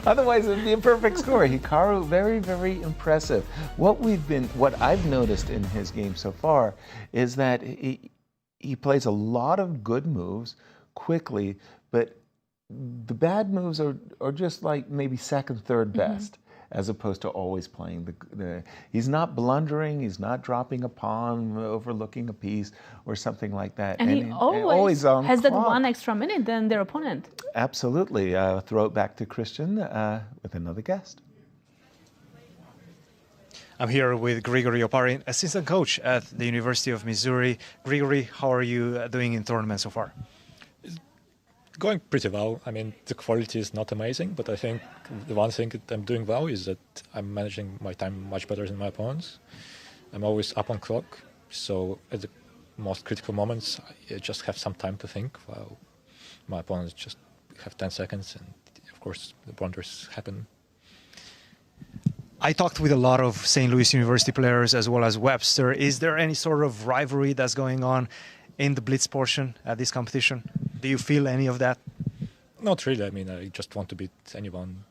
Otherwise, it would be a perfect score. Hikaru, very, very impressive. What I've noticed in his game so far is that he plays a lot of good moves quickly, but the bad moves are just like maybe second, third best. As opposed to always playing he's not blundering, he's not dropping a pawn, overlooking a piece, or something like that. And he always has that 1 extra minute than their opponent. Absolutely. Throw it back to Cristian with another guest. I'm here with Grigoriy Oparin, assistant coach at the University of Missouri. Grigoriy, how are you doing in tournament so far? Going pretty well. I mean, the quality is not amazing, but I think the one thing that I'm doing well is that I'm managing my time much better than my opponents. I'm always up on clock, so at the most critical moments, I just have some time to think, while my opponents just have 10 seconds, and of course, the blunders happen. I talked with a lot of St. Louis University players as well as Webster. Is there any sort of rivalry that's going on in the Blitz portion at this competition? Do you feel any of that? Not really. I mean, I just want to beat anyone.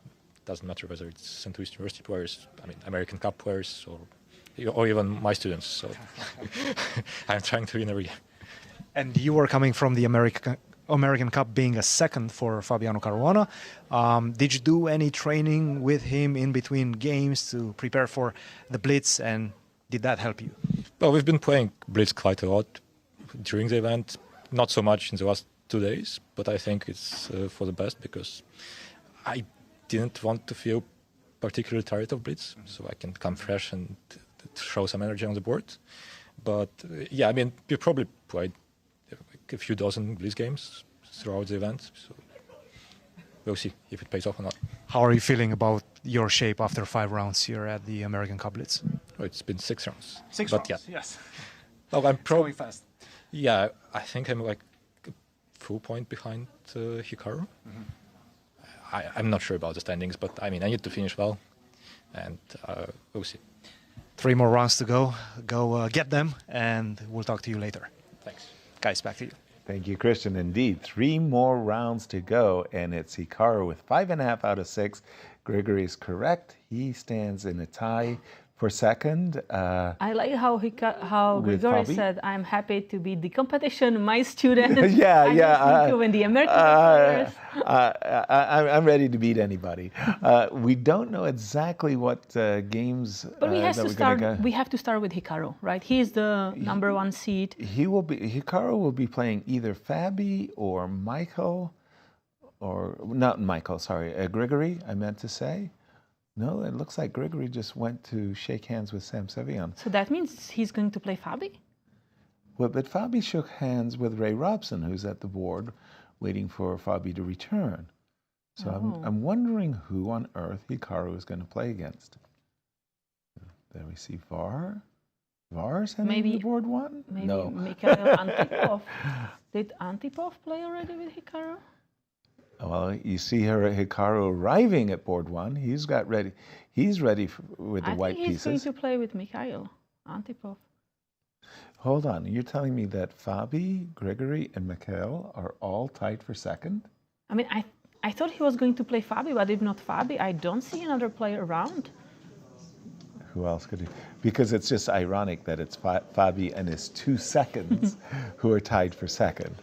Doesn't matter whether it's St. Louis University players, I mean, American Cup players, or even my students. So I'm trying to win every game. And you were coming from the American Cup being a second for Fabiano Caruana. Did you do any training with him in between games to prepare for the Blitz, and did that help you? Well, we've been playing Blitz quite a lot during the event, not so much in the last 2 days, but I think it's for the best, because I didn't want to feel particularly tired of Blitz, so I can come fresh and show some energy on the board. But yeah, I mean, we probably played a few dozen Blitz games throughout the event, so we'll see if it pays off or not. How are you feeling about your shape after 5 rounds here at the American Cup Blitz? Oh, it's been 6 rounds. 6 but rounds, yeah. yes. Well, I'm going fast. Yeah, I think I'm like a full point behind Hikaru. I'm not sure about the standings, but I mean, I need to finish well, and we'll see. 3 more rounds to go. Go get them, and we'll talk to you later. Thanks. Guys, back to you. Thank you, Cristian. Indeed, 3 more rounds to go, and it's Hikaru with 5.5 out of 6. Grigoriy is correct. He stands in a tie for second. I like how Grigoriy said, "I'm happy to be the competition, my student." yeah. When the American players. I'm ready to beat anybody. We don't know exactly what games. But we have to start with Hikaru, right? He is the number 1 seed. Hikaru will be playing either Fabi or Michael, or not Michael. Sorry, Grigoriy. I meant to say. No, it looks like Grigoriy just went to shake hands with Sam Sevian. So that means he's going to play Fabi? Well, but Fabi shook hands with Ray Robson, who's at the board, waiting for Fabi to return. So I'm wondering who on earth Hikaru is going to play against. There we see Var. Var's heading to board 1? Maybe no. Mikhail Antipov. Did Antipov play already with Hikaru? Well, you see her Hikaru arriving at board 1. He's ready. He's ready with the white pieces. He's going to play with Mikhail Antipov. Hold on. You're telling me that Fabi, Grigoriy, and Mikhail are all tied for second? I mean, I thought he was going to play Fabi, but if not Fabi, I don't see another player around. Who else could he? Because it's just ironic that it's Fabi and his 2 seconds who are tied for second.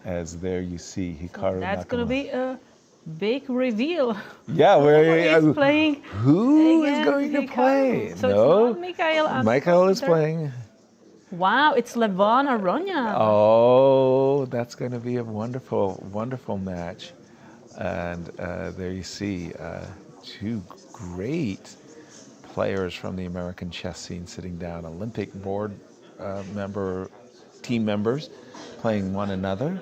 As there you see Hikaru That's Nakamura. going to be a big reveal. Yeah, who's playing? Who is going to play? So no, it's not Mikhail. Michael is playing. Wow, it's Levon Aronian. Oh, that's going to be a wonderful, wonderful match. And there you see two great players from the American chess scene sitting down, Olympic board team members playing one another.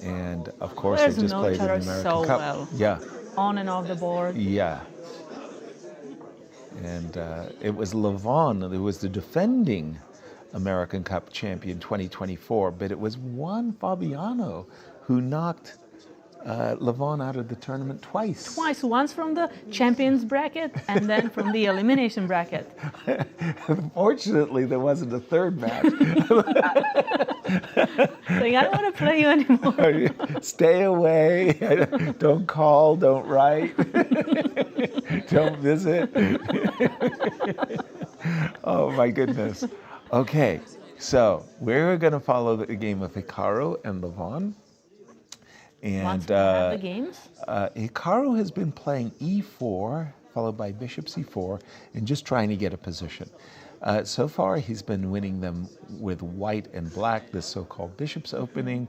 And of course, they just played in the American Cup. Well. Yeah. On and off the board. Yeah. And it was Levon who was the defending American Cup champion 2024, but it was Juan Fabiano who knocked Levon out of the tournament twice. Twice, once from the champions bracket and then from the elimination bracket. Fortunately, there wasn't a third match. Saying, I don't want to play you anymore. Stay away. Don't call, don't write, don't visit. Oh my goodness. Okay, so we're going to follow the game of Hikaru and Levon. And the games? Hikaru has been playing e4, followed by bishop c4, and just trying to get a position. So far, he's been winning them with white and black, this so-called bishop's opening.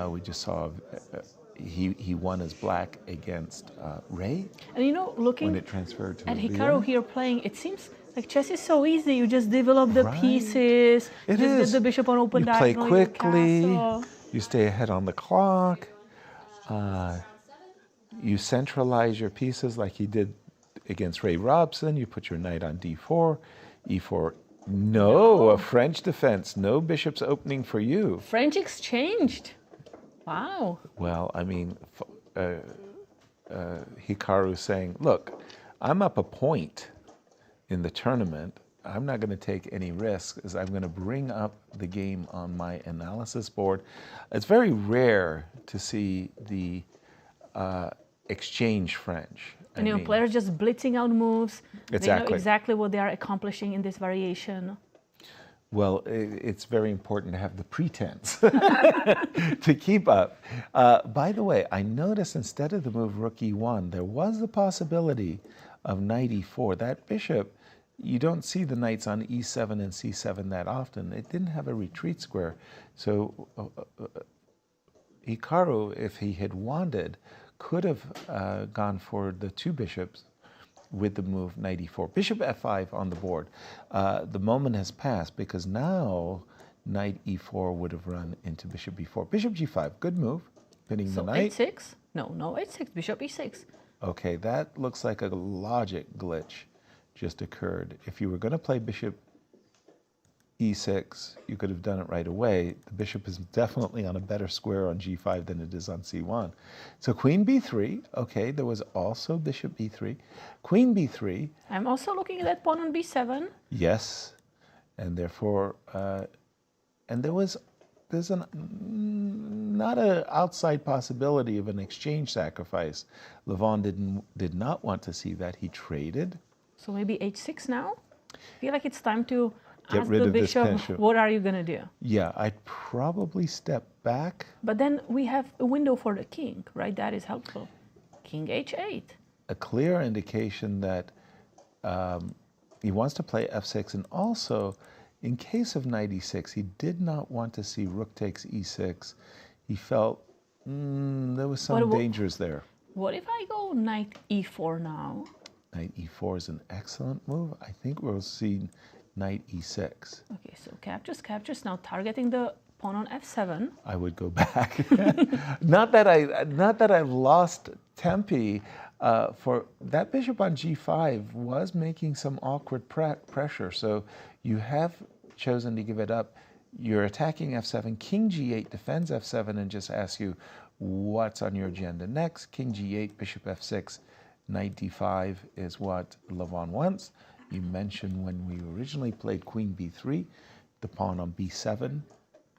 We just saw he won as black against Ray. And you know, looking when it transferred to at Illia. Hikaru here playing, it seems like chess is so easy. You just develop the pieces, It just is. get the bishop on open You play diagonal, quickly, your castle. you stay ahead on the clock, you centralize your pieces like he did against Ray Robson. You put your knight on d4, e4. No, a French defense. No bishop's opening for you. French exchanged. Wow. Well, I mean, Hikaru saying, look, I'm up a point in the tournament. I'm not going to take any risks, as I'm going to bring up the game on my analysis board. It's very rare to see the exchange French. And you know, players just blitzing out moves. Exactly. They know exactly what they are accomplishing in this variation. Well, it's very important to have the pretense to keep up. By the way, I noticed instead of the move rook e1, there was the possibility of knight e4. That bishop, you don't see the knights on e7 and c7 that often. It didn't have a retreat square. So Hikaru, if he had wanted, could have gone for the two bishops with the move knight e4. Bishop f5 on the board. The moment has passed because now knight e4 would have run into bishop b4. Bishop g5, good move, pinning the knight. So h6? No, h6, bishop e6. Okay, that looks like a logic glitch just occurred. If you were going to play bishop e6, you could have done it right away. The bishop is definitely on a better square on g5 than it is on c1. So queen b3, okay, there was also bishop b3. Queen b3. I'm also looking at that pawn on b7. Yes, and therefore, and there's not an outside possibility of an exchange sacrifice. Levon did not want to see that. He traded. So maybe h6 now? I feel like it's time to Get ask rid the of this bishop, what are you going to do? Yeah, I'd probably step back. But then we have a window for the king, right? That is helpful. King h8. A clear indication that he wants to play f6, and also, in case of knight e6, he did not want to see rook takes e6. He felt there was some dangers there. What if I go knight e4 now? Knight e4 is an excellent move. I think we'll see knight e6. Okay, so captures, now targeting the pawn on f7. I would go back. not that I've lost tempi. For that bishop on g5 was making some awkward pressure. So you have chosen to give it up. You're attacking f7. King g8 defends f7 and just asks you what's on your agenda next. King g8, bishop f6, knight d5 is what Levon wants. You mentioned when we originally played queen b3, the pawn on b7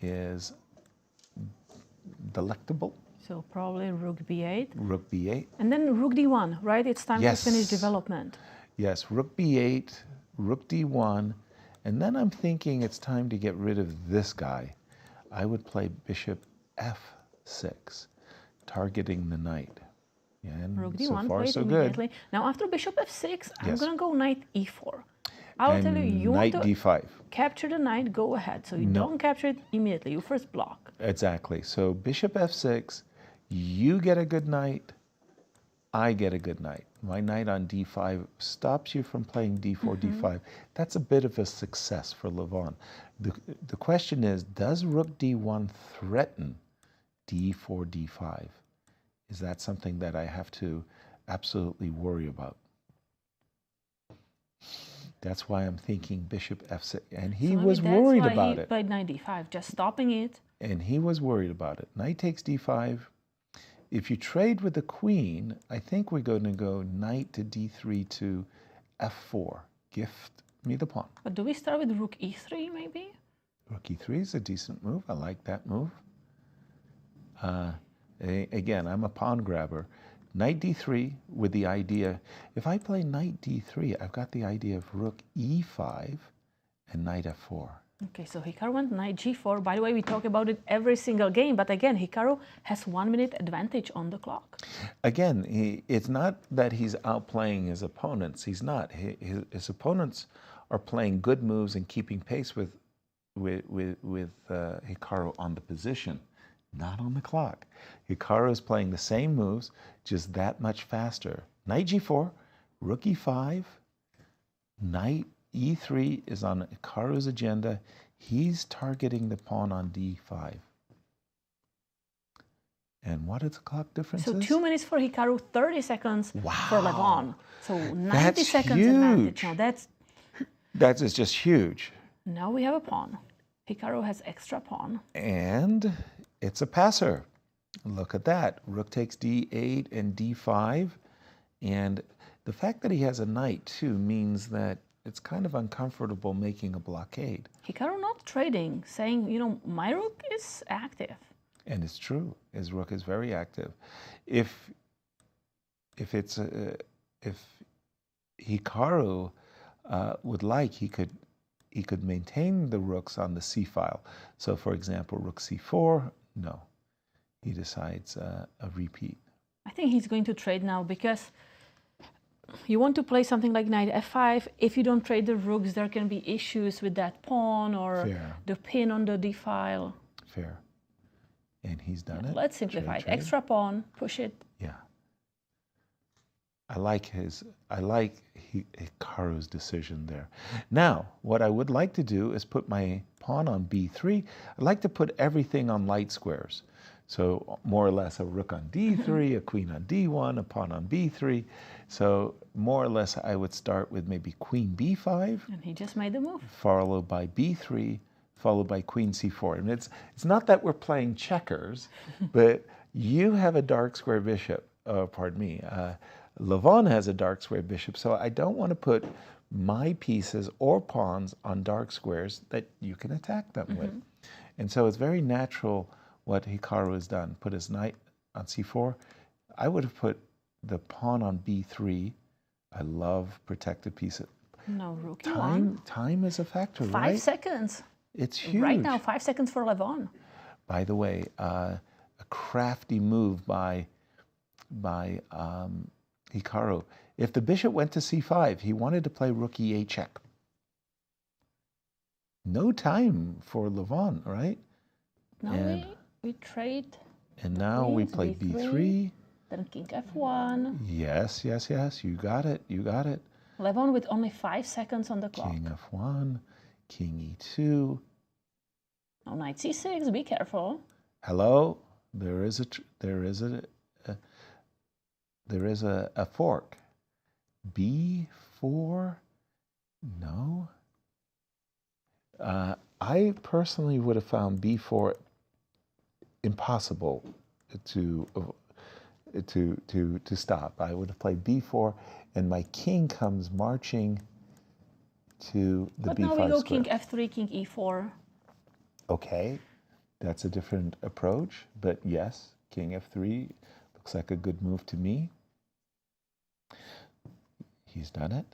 is delectable. So probably rook b8. Rook b8. And then rook d1, right? It's time to finish development. Yes, rook b8, rook d1, and then I'm thinking it's time to get rid of this guy. I would play bishop f6, targeting the knight. And rook d1, so far, played so immediately. good. Now after bishop f6, I'm Yes. going to go knight e4. I'll tell you, you knight want to d5. capture the knight, go ahead. So you No. don't capture it immediately, you first block. Exactly. So bishop f6, You get a good knight, I get a good knight. My knight on d5 stops you from playing d4, d5. That's a bit of a success for Levon. The question is, does rook d1 threaten d4, d5? Is that something that I have to absolutely worry about? That's why I'm thinking bishop f6. And he was worried about it. He played knight d5, just stopping it. And he was worried about it. Knight takes d5. If you trade with the queen, I think we're going to go knight to d3 to f4. Gift me the pawn. But do we start with rook e3 maybe? Rook e3 is a decent move. I like that move. Again, I'm a pawn grabber. Knight d3 with the idea, if I play knight d3, I've got the idea of rook e5 and knight f4. Okay, so Hikaru went knight g4. By the way, we talk about it every single game, but again, Hikaru has 1 minute advantage on the clock. Again, it's not that he's outplaying his opponents. He's not. His opponents are playing good moves and keeping pace with Hikaru on the position, not on the clock. Hikaru is playing the same moves, just that much faster. Knight g4, rook e5, knight e3 is on Hikaru's agenda. He's targeting the pawn on d5. And what is the clock difference? So 2 minutes for Hikaru, 30 seconds for Levon. So 90 That's seconds huge. advantage. Now That is just huge. now we have a pawn. Hikaru has extra pawn. And it's a passer. Look at that. Rook takes d8 and d5. And the fact that he has a knight, too, means that it's kind of uncomfortable making a blockade. Hikaru not trading, saying, you know, my rook is active. And it's true. His rook is very active. If Hikaru would like, he could maintain the rooks on the c file. So, for example, rook c4, no. He decides a repeat. I think he's going to trade now because you want to play something like knight f5. If you don't trade the rooks, there can be issues with that pawn or the pin on the d file. Fair. And he's done it. Let's simplify it. Extra pawn, push it. Yeah. I like Hikaru's decision there. Now, what I would like to do is put my pawn on b3. I'd like to put everything on light squares. So more or less a rook on d3, a queen on d1, a pawn on b3. So more or less I would start with maybe queen b5. And he just made the move. Followed by b3, followed by queen c4. And it's not that we're playing checkers, but you have a dark square bishop. Oh, pardon me. Levon has a dark square bishop, so I don't want to put my pieces or pawns on dark squares that you can attack them with. And so it's very natural what Hikaru has done. Put his knight on c4. I would have put the pawn on b3. I love protected pieces. No, rook Time is a factor, 5 5 seconds. It's huge. Right now, 5 seconds for Levon. By the way, a crafty move by Hikaru. If the bishop went to c5, he wanted to play rook e8 check. No time for Levon, right? Now we trade. And now we play b3. Then king f1. Yes. You got it. Levon with only 5 seconds on the clock. King f1, king e2. Now knight c6. Be careful. Hello. There is a fork. b4. No. I personally would have found b4 impossible to stop. I would have played b4, and my king comes marching to the b5 But now we go square. king f3, king e4. Okay, that's a different approach, but yes, king f3 looks like a good move to me. He's done it.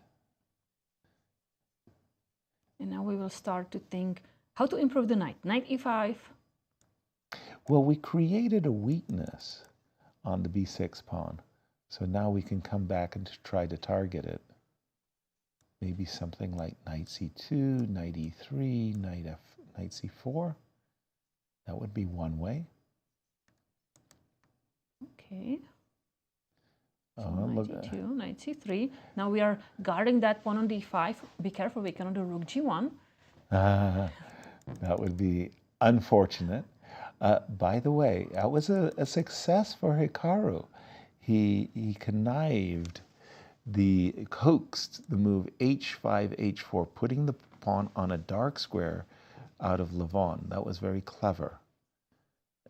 And now we will start to think how to improve the knight. Knight e5. Well, we created a weakness on the b6 pawn. So now we can come back and try to target it. Maybe something like knight c2, knight e3, knight c4. That would be one way. Okay. So Oh, look. 92, knight c3. Now we are guarding that pawn on d5. Be careful, we cannot do rook g1. That would be unfortunate. By the way, that was a success for Hikaru. He connived, coaxed the move h5, h4, putting the pawn on a dark square out of Levon. That was very clever.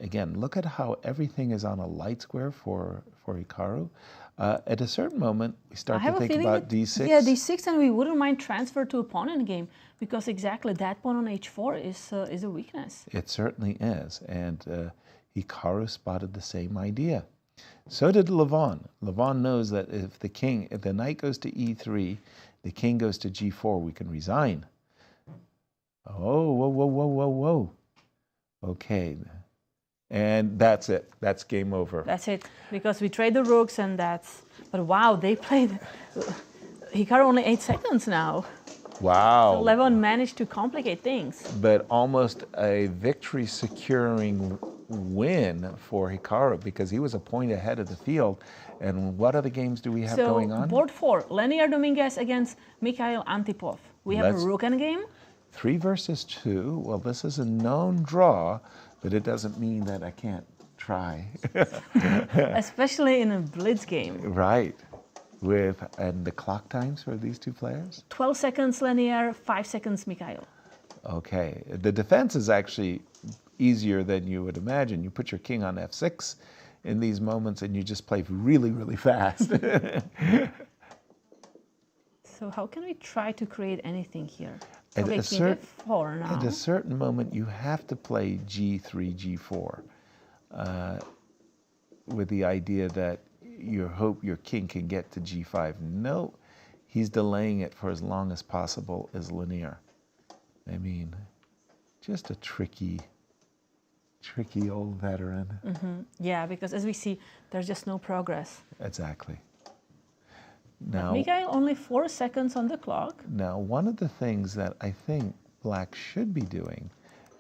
Again, look at how everything is on a light square for Hikaru. At a certain moment, we start to think about d6. Yeah, d6, and we wouldn't mind transfer to a pawn in game, because exactly that pawn on h4 is a weakness. It certainly is, and Hikaru spotted the same idea. So did Levon. Levon knows that if the knight goes to e3, the king goes to g4, we can resign. Oh, whoa. Okay. And that's it. That's game over. That's it, because we trade the rooks, and that's... But wow, they played... Hikaru only 8 seconds now. Wow. So Levon managed to complicate things. But almost a victory-securing win for Hikaru, because he was a point ahead of the field. And what other games do we have going on? So board 4, Lenier Dominguez against Mikhail Antipov. We have a rook endgame. 3 versus 2. Well, this is a known draw, but it doesn't mean that I can't try. Especially in a blitz game. Right. And the clock times for these two players? 12 seconds Lenier, 5 seconds Mikhail. Okay. The defense is actually easier than you would imagine. You put your king on f6 in these moments, and you just play really, really fast. So how can we try to create anything here? At okay, king f4 now. At a certain moment, you have to play g3, g4, with the idea that you hope your king can get to g5. No, he's delaying it for as long as possible as Lenier. I mean, just a tricky old veteran. Mm-hmm. Yeah, because as we see, there's just no progress. Exactly. Now, Mikhail, only 4 seconds on the clock. Now, one of the things that I think Black should be doing,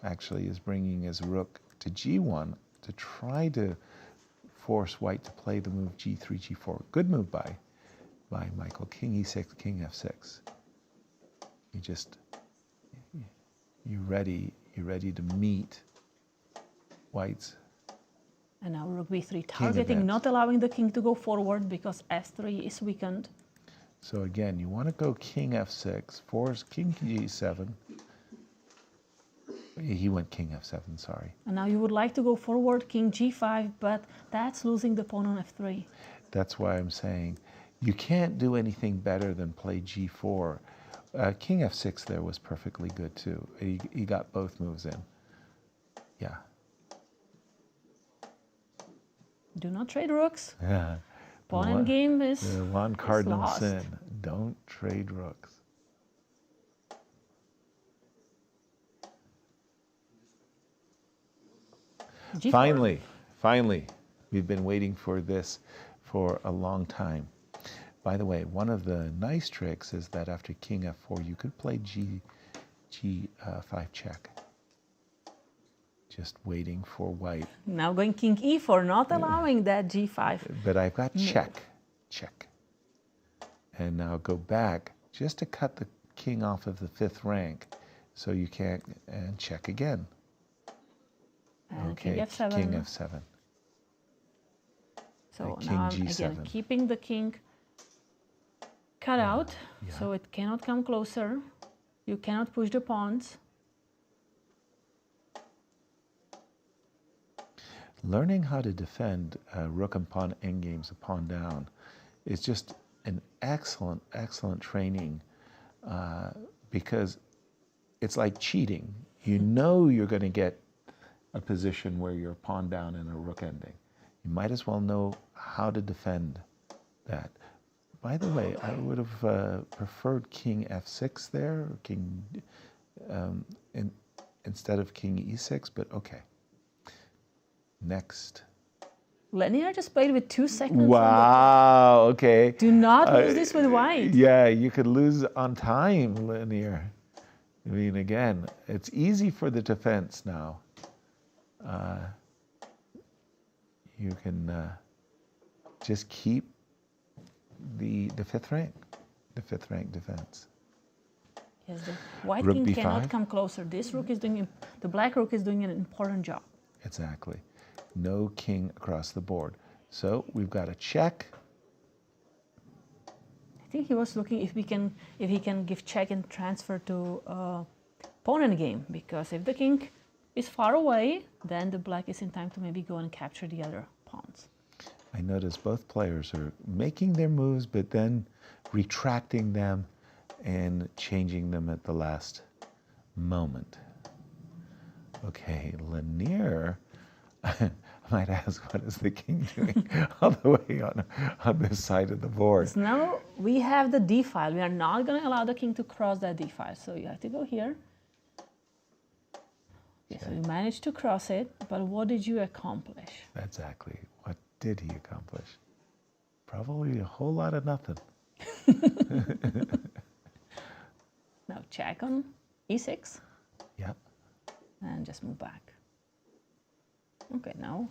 actually, is bringing his rook to g1 to try to force White to play the move g3, g4. Good move by Michael. King e6, king f6. You're ready to meet White's. And now rook b3, targeting, not allowing the king to go forward because f3 is weakened. So again, you want to go king f6, force king g7. He went king f7, sorry. And now you would like to go forward, king g5, but that's losing the pawn on f3. That's why I'm saying you can't do anything better than play g4. King f6 there was perfectly good too. He got both moves in. Yeah. Do not trade rooks. Yeah. Pawn in game is the one cardinal lost. sin. Don't trade rooks. G4. Finally, we've been waiting for this for a long time. By the way, one of the nice tricks is that after king f4, you could play g5 check. Just waiting for White. Now going king e4, not allowing that g5. But I've got check. And now go back just to cut the king off of the 5th rank, so you can't, and check again. Okay, king f7. So king now I'm g7. again keeping the king cut out, so it cannot come closer. You cannot push the pawns. Learning how to defend rook and pawn endgames, a pawn down, is just an excellent training, because it's like cheating. You know you're going to get a position where you're pawn down in a rook ending. You might as well know how to defend that. By the way, I would have preferred king f6 there, or king instead of king e6, but okay. Next. Lenier just played with 2 seconds. Wow, okay. Do not lose this with White. Yeah, you could lose on time, Lenier. I mean, again, it's easy for the defense now. You can just keep the fifth rank defense. Yes, the white Rook king b5. cannot come closer. This rook is doing, the black rook is doing an important job. Exactly. No king across the board. So we've got a check. I think he was looking if he can give check and transfer to opponent game, because if the king is far away, then the black is in time to maybe go and capture the other pawns. I notice both players are making their moves, but then retracting them and changing them at the last moment. Okay, Lanier, I might ask, what is the king doing all the way on this side of the board? So now we have the d file. We are not going to allow the king to cross that d file. So you have to go here. Okay, so you managed to cross it, but what did you accomplish? Exactly. What did he accomplish? Probably a whole lot of nothing. Now check on e6. Yep. And just move back. Okay, now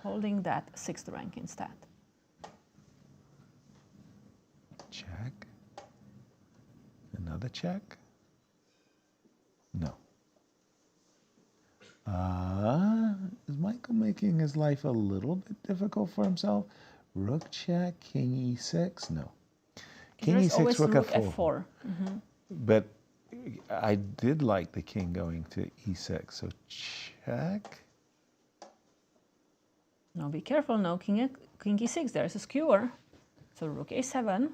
holding that sixth rank instead. Check. Another check. No. Is Michael making his life a little bit difficult for himself? Rook check, king e6, no. King e6, rook f4. Mm-hmm. But I did like the king going to e6, so check. Now be careful, no, king e6, there's a skewer. So rook a7.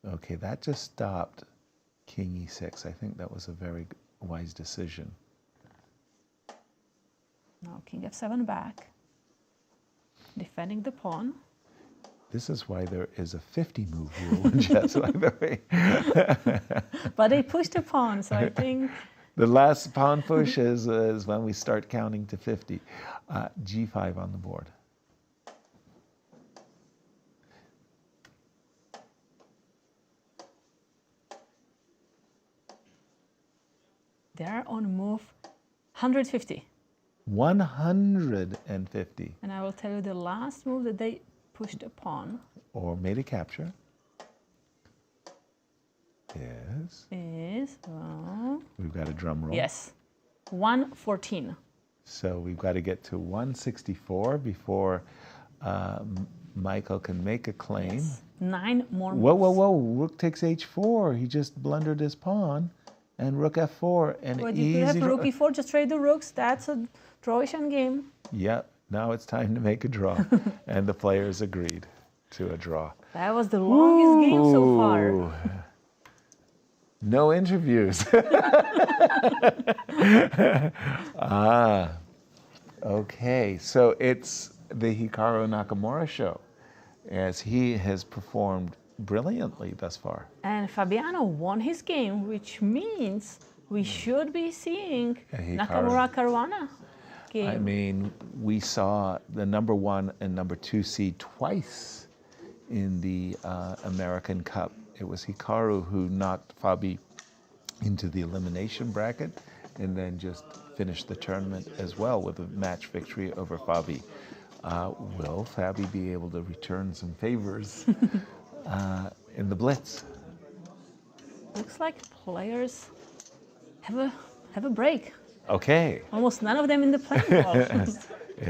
Okay, that just stopped king e6. I think that was a very wise decision. Now king f7 back, defending the pawn. This is why there is a 50-move rule in chess, by the way. But they pushed the pawn, so I think... The last pawn push is when we start counting to 50. G5 on the board. They're on move 150. 150. And I will tell you the last move that they pushed a pawn. Or made a capture. Is, well, we've got a drum roll. Yes, 114. So we've got to get to 164 before Michael can make a claim. Yes. 9 more moves. Whoa, whoa, whoa. Rook takes h4. He just blundered his pawn. And rook f4. And But easy you could have rook e4, just trade the rooks. That's a drawish game. Yep. Now it's time to make a draw. And the players agreed to a draw. That was the longest game so far. No interviews. Okay. So it's the Hikaru Nakamura show, as he has performed brilliantly thus far. And Fabiano won his game, which means we should be seeing Nakamura Caruana game. I mean, we saw the #1 and #2 seed twice in the American Cup. It was Hikaru who knocked Fabi into the elimination bracket and then just finished the tournament as well with a match victory over Fabi. Will Fabi be able to return some favors in the Blitz? Looks like players have a break. Okay. Almost none of them in the playing hall. It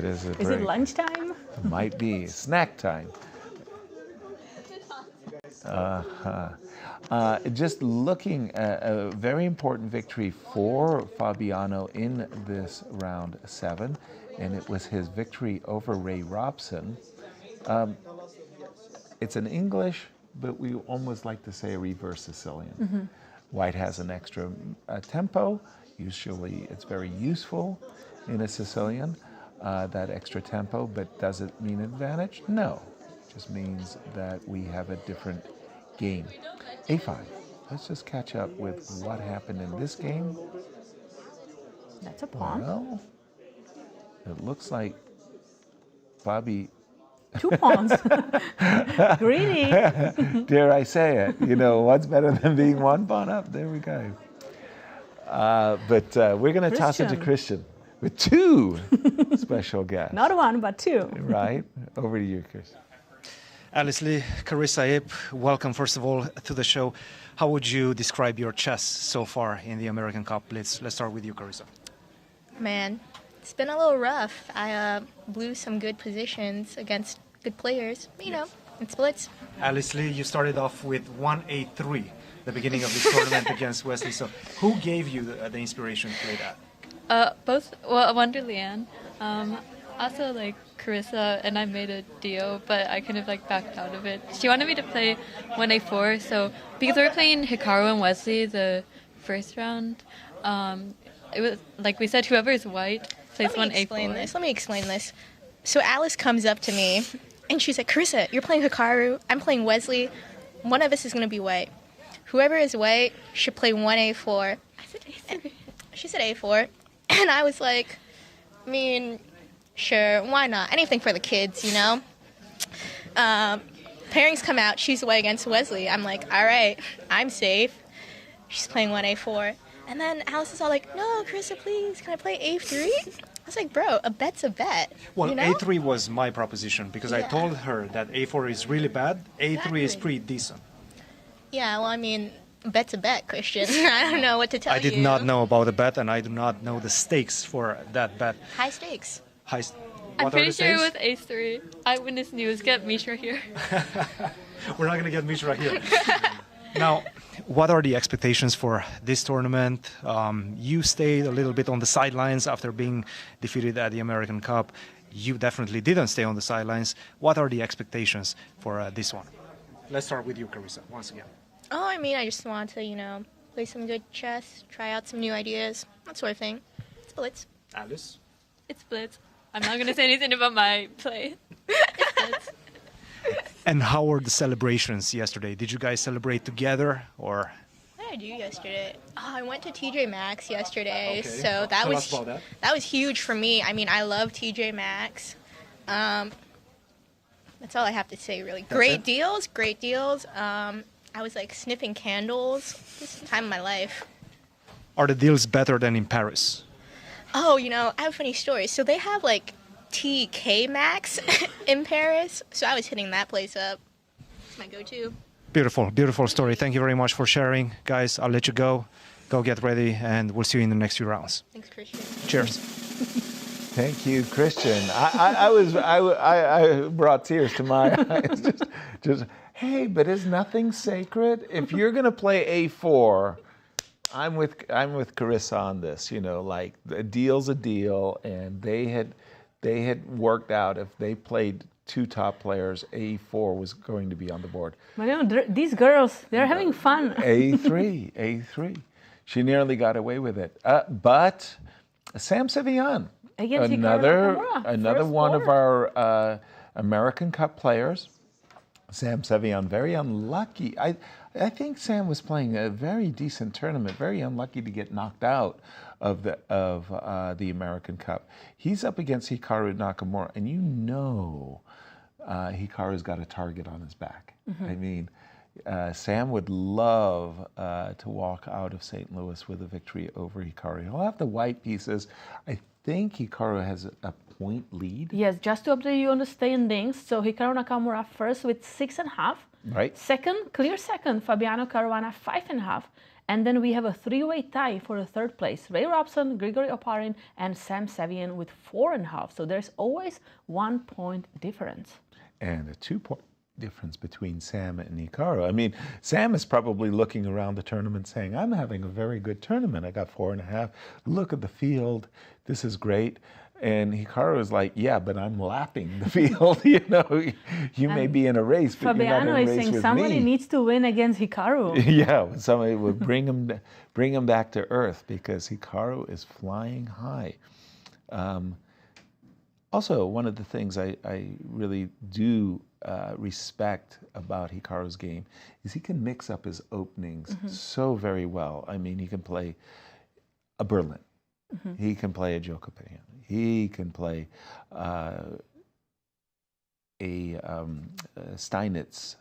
is a break. Is it lunchtime? Might be snack time. Just looking at a very important victory for Fabiano in this round 7, and it was his victory over Ray Robson. It's an English, but we almost like to say a reverse Sicilian. Mm-hmm. White has an extra tempo. Usually it's very useful in a Sicilian, that extra tempo, but does it mean advantage? No. It just means that we have a different game. A5. Let's just catch up with what happened in this game. That's a pawn. Well, it looks like Fabi... 2 pawns. Greedy. Dare I say it? You know, what's better than being 1 pawn up? There we go. But we're going to toss it to Cristian. with two special guests. Not one, but two. Right? Over to you, Chris. Alice Lee, Carissa Ip, welcome first of all to the show. How would you describe your chess so far in the American Cup Blitz? Let's start with you, Carissa. Man, it's been a little rough. I blew some good positions against good players. You know, it's Blitz. Alice Lee, you started off with 1-8-3, the beginning of this tournament against Wesley So. Who gave you the inspiration to play that? Both, well, Wonderland. Also, like, Carissa and I made a deal, but I kind of, like, backed out of it. She wanted me to play 1-A4, so because we were playing Hikaru and Wesley the first round, it was, like we said, whoever is white plays 1-A4. Let me explain this. So Alice comes up to me, and she's like, Carissa, you're playing Hikaru, I'm playing Wesley. One of us is going to be white. Whoever is white should play 1-A4. I said A3. She said A4, and I was like, I mean, sure, why not? Anything for the kids, you know? Pairings come out, she's away against Wesley. I'm like, all right, I'm safe. She's playing 1-A4. And then Alice is all like, no, Carissa, please, can I play A3? I was like, bro, a bet's a bet. Well, you know? A3 was my proposition because I told her that A4 is really bad, A3 is pretty decent. Yeah, well, I mean, bet's a bet, Cristian. I don't know what to tell you. I did not know about the bet, and I do not know the stakes for that bet. High stakes. I'm pretty sure it was A3. Eyewitness News, get Mishra here. We're not going to get Mishra here. Now, what are the expectations for this tournament? You stayed a little bit on the sidelines after being defeated at the American Cup. You definitely didn't stay on the sidelines. What are the expectations for this one? Let's start with you, Carissa, once again. Oh, I mean, I just want to, you know, play some good chess, try out some new ideas, that sort of thing. It's Blitz. Alice? It's Blitz. I'm not going to say anything about my play. It's Blitz. And how were the celebrations yesterday? Did you guys celebrate together, or? What did I do yesterday? Oh, I went to TJ Maxx yesterday, Okay. so that Tell was us about that. that was huge for me. I mean, I love TJ Maxx. That's all I have to say, really. Great deals. I was like sniffing candles. This is the time of my life. Are the deals better than in Paris? Oh, you know, I have a funny story. So they have like TK Maxx in Paris, so I was hitting that place up. It's my go-to. Beautiful, beautiful story. Thank you very much for sharing. Guys, I'll let you go. Go get ready, and we'll see you in the next few rounds. Thanks, Cristian. Cheers. Thank you, Cristian. I brought tears to my eyes. Just, hey, but is nothing sacred? If you're going to play A4, I'm with Carissa on this. You know, like a deal's a deal, and they had worked out if they played two top players, A4 was going to be on the board. But you know, these girls, they're having fun. A3. She nearly got away with it. But Sam Sevian, Against another First one board. of our American Cup players. Sam Sevian, very unlucky. I think Sam was playing a very decent tournament, very unlucky to get knocked out of the American Cup. He's up against Hikaru Nakamura, and you know Hikaru's got a target on his back. Mhm. I mean, Sam would love to walk out of St. Louis with a victory over Hikaru. He'll have the white pieces. I think Hikaru has a point lead. Yes, just to update you on the standings. So Hikaru Nakamura first with 6.5. Right. Second, clear second, Fabiano Caruana 5.5. And then we have a three-way tie for the third place. Ray Robson, Grigoriy Oparin, and Sam Sevian with 4.5. So there's always 1 point difference. And a 2-point difference between Sam and Hikaru. I mean, Sam is probably looking around the tournament saying, I'm having a very good tournament. I got 4.5. Look at the field. This is great. And Hikaru is like, yeah, but I'm lapping the field. You know, you may be in a race, but Fabiano you're not in a is race saying with somebody me. needs to win against Hikaru. Yeah, somebody would bring him back to earth because Hikaru is flying high. Also, one of the things I really do respect about Hikaru's game is he can mix up his openings so very well. I mean, he can play a Berlin. He can play a Jokopian. He can play a Steinitz,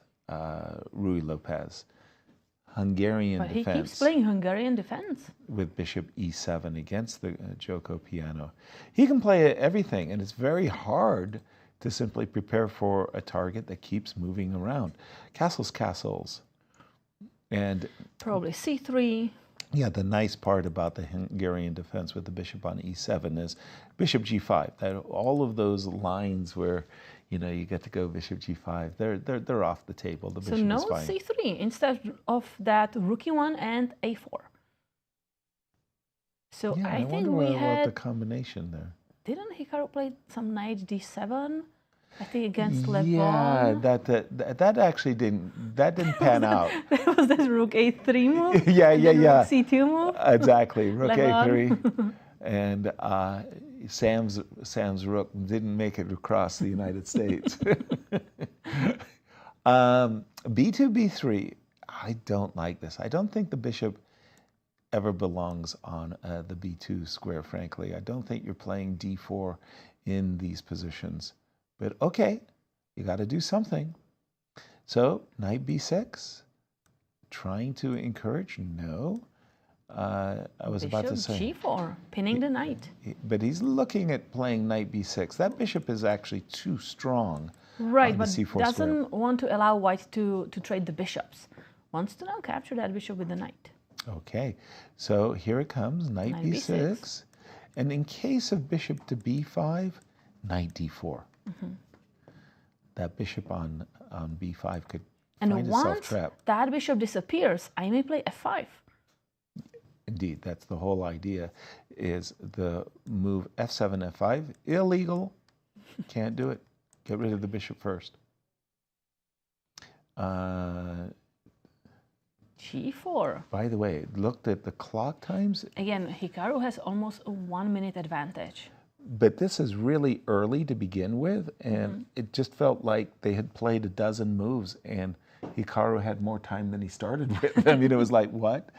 Rui Lopez. Hungarian But he defense. keeps playing Hungarian defense. With bishop e7 against the Joko piano. He can play everything, and it's very hard to simply prepare for a target that keeps moving around. Castles, castles. And probably c3. Yeah, the nice part about the Hungarian defense with the bishop on e7 is bishop g5. That all of those lines where, you know, you get to go bishop g5, they're off the table. The bishop So no is fine. c3 instead of that rook e1 and a4. So Yeah, I think wonder we about had. the combination there. Didn't Hikaru play some knight d7? I think against Levon. Yeah, that actually didn't pan out. That was this rook a3 move. Yeah. Rook c2 move. Exactly, rook Levon. a3, and Sam's rook didn't make it across the United States. b2, b3. I don't like this. I don't think the bishop ever belongs on the b2 square. Frankly, I don't think you're playing d4 in these positions. But okay, you got to do something. So knight b6, trying to encourage. No, I was about to say bishop g4, pinning the knight. But he's looking at playing knight b6. That bishop is actually too strong. Right, on the but c4 doesn't square. want to allow white to trade the bishops. Wants to now capture that bishop with the knight. Okay, so here it comes, knight b6. And in case of bishop to b5, knight d4. That bishop on b5 could And find itself once trapped. that bishop disappears, I may play f5. Indeed, that's the whole idea, is the move f7, f5, illegal. Can't do it. Get rid of the bishop first. g4. By the way, looked at the clock times. Again, Hikaru has almost a 1 minute advantage. But this is really early to begin with, and it just felt like they had played a dozen moves, and Hikaru had more time than he started with. I mean, it was like, what?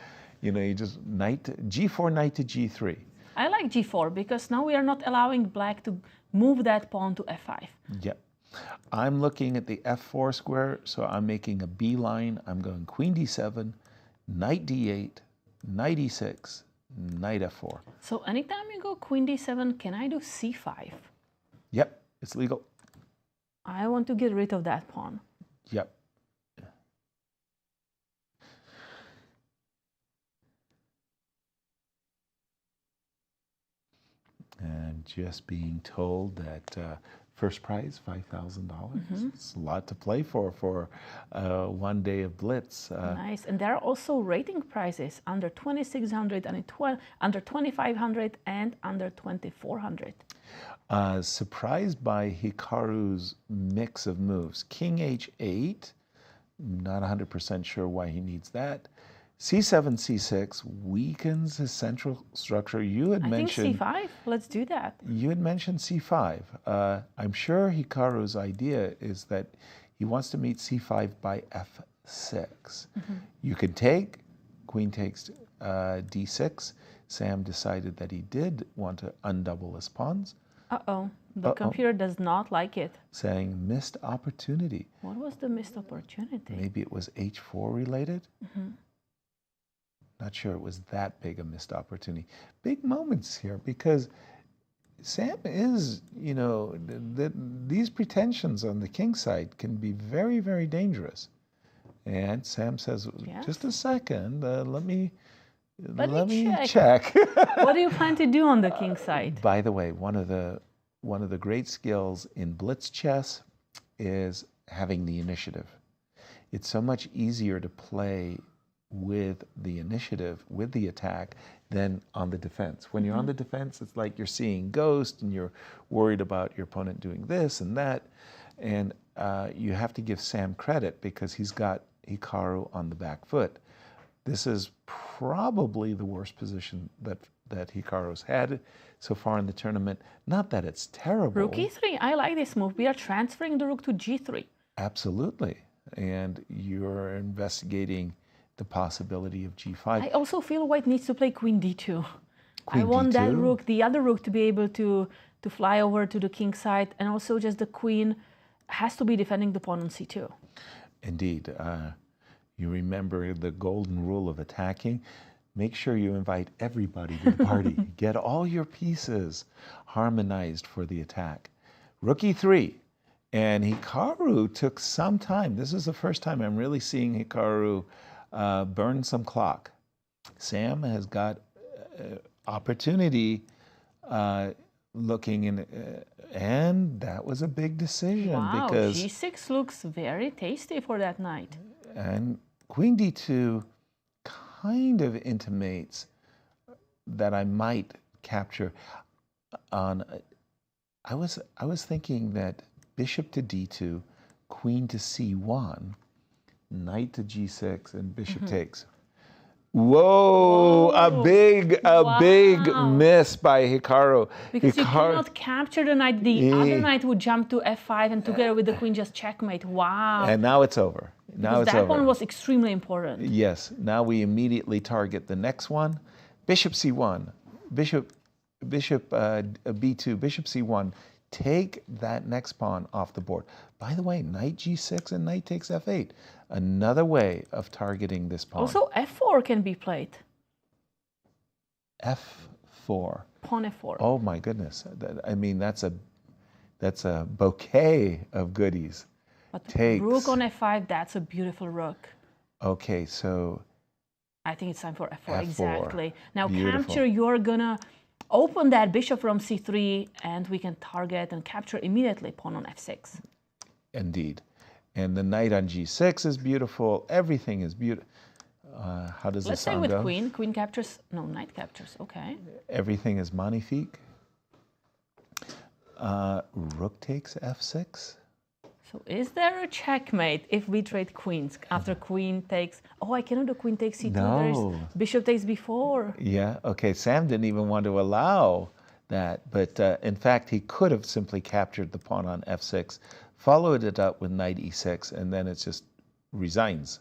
You know, you just g4, knight to g3. I like g4 because now we are not allowing black to move that pawn to f5. Yep. I'm looking at the f4 square, so I'm making a B line. I'm going queen d7, knight d8, knight e6, knight f4. So anytime you go queen d7, can I do c5? Yep, it's legal. I want to get rid of that pawn. Yep. And just being told that first prize, $5,000. It's a lot to play for 1 day of Blitz. Nice. And there are also rating prizes under 2,600 and under 2,500 and under 2,400. Surprised by Hikaru's mix of moves. King h8, not 100% sure why he needs that. c7, c6 weakens his central structure. You had mentioned... I think c5. Let's do that. You had mentioned c5. I'm sure Hikaru's idea is that he wants to meet c5 by f6. You can take, queen takes d6. Sam decided that he did want to undouble his pawns. Uh-oh. The computer does not like it. Saying missed opportunity. What was the missed opportunity? Maybe it was h4 related? Not sure it was that big a missed opportunity. Big moments here because Sam is, you know, these pretensions on the king side can be very, very dangerous. And Sam says, just a second, let me check. What do you plan to do on the king side? By the way, one of the great skills in Blitz chess is having the initiative. It's so much easier to play with the initiative, with the attack, than on the defense. When you're on the defense, it's like you're seeing ghosts and you're worried about your opponent doing this and that. And you have to give Sam credit because he's got Hikaru on the back foot. This is probably the worst position that Hikaru's had so far in the tournament. Not that it's terrible. Rook e3. I like this move. We are transferring the rook to g3. Absolutely. And you're investigating the possibility of g5. I also feel white needs to play queen d2. Queen I want d2? that rook, the other rook, to be able to fly over to the king side, and also just the queen has to be defending the pawn on c2. Indeed. You remember the golden rule of attacking. Make sure you invite everybody to the party. Get all your pieces harmonized for the attack. Rook e3. And Hikaru took some time. This is the first time I'm really seeing Hikaru burn some clock. Sam has got opportunity looking in, and that was a big decision. Wow, because G6 looks very tasty for that knight. And Queen D2 kind of intimates that I might capture on. I was thinking that Bishop to D2, Queen to C1, Knight to G6, and Bishop takes. Whoa! A big miss by Hikaru. Because you cannot capture the knight. The other knight would jump to F5 and together with the queen just checkmate. Wow. And now it's over. Now it's over. That one was extremely important. Yes. Now we immediately target the next one. Bishop C1. Bishop B2. Bishop C1. Take that next pawn off the board. By the way, knight G6 and knight takes F8. Another way of targeting this pawn. Also, F4 can be played. F4. Pawn F4. Oh my goodness! I mean, that's a bouquet of goodies. But takes. Rook on F5. That's a beautiful rook. Okay, so. I think it's time for F4. F4. Exactly. Now, Beautiful. capture. You're gonna open that bishop from C3, and we can target and capture immediately pawn on F6. Indeed. And the knight on G6 is beautiful. Everything is beautiful. How does Let's the say sound with go? queen. Queen captures. No, knight captures. Okay. Everything is magnifique. Rook takes F6. So is there a checkmate if we trade queens after queen takes? Oh, I cannot do queen takes C2. No. There's bishop takes B4. Yeah, okay. Sam didn't even want to allow that. But in fact, he could have simply captured the pawn on F6, followed it up with knight E6, and then it just resigns.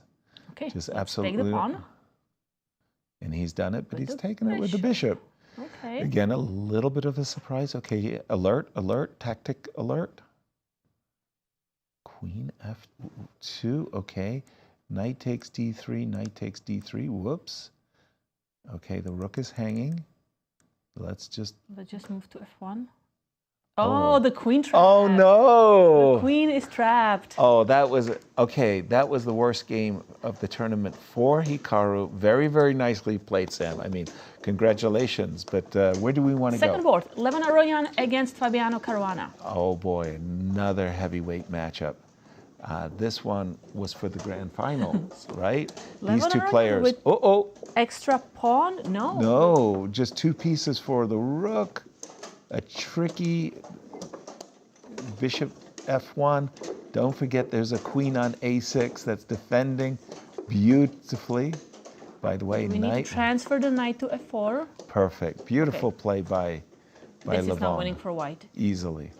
Okay, just let's absolutely. take the pawn. And he's done it, but With he's the taken it with the bishop. Okay. Again, a little bit of a surprise. Okay, alert, tactic alert. Queen F2, okay. Knight takes D3, knight takes D3, whoops. Okay, the rook is hanging. Let's just move to F1. Oh, the queen trapped. Oh no! The queen is trapped. Oh, that was the worst game of the tournament for Hikaru. Very, very nicely played, Sam. I mean, congratulations. But where do we want to go? Second board, Levon Aronian against Fabiano Caruana. Oh boy, another heavyweight matchup. This one was for the grand finals, right? These two players. Extra pawn? No. No, just two pieces for the rook. A tricky bishop F1. Don't forget there's a queen on A6 that's defending beautifully. By the way, we knight. need to transfer the knight to F4. Perfect. Beautiful play by This Levon. is now winning for white. Easily.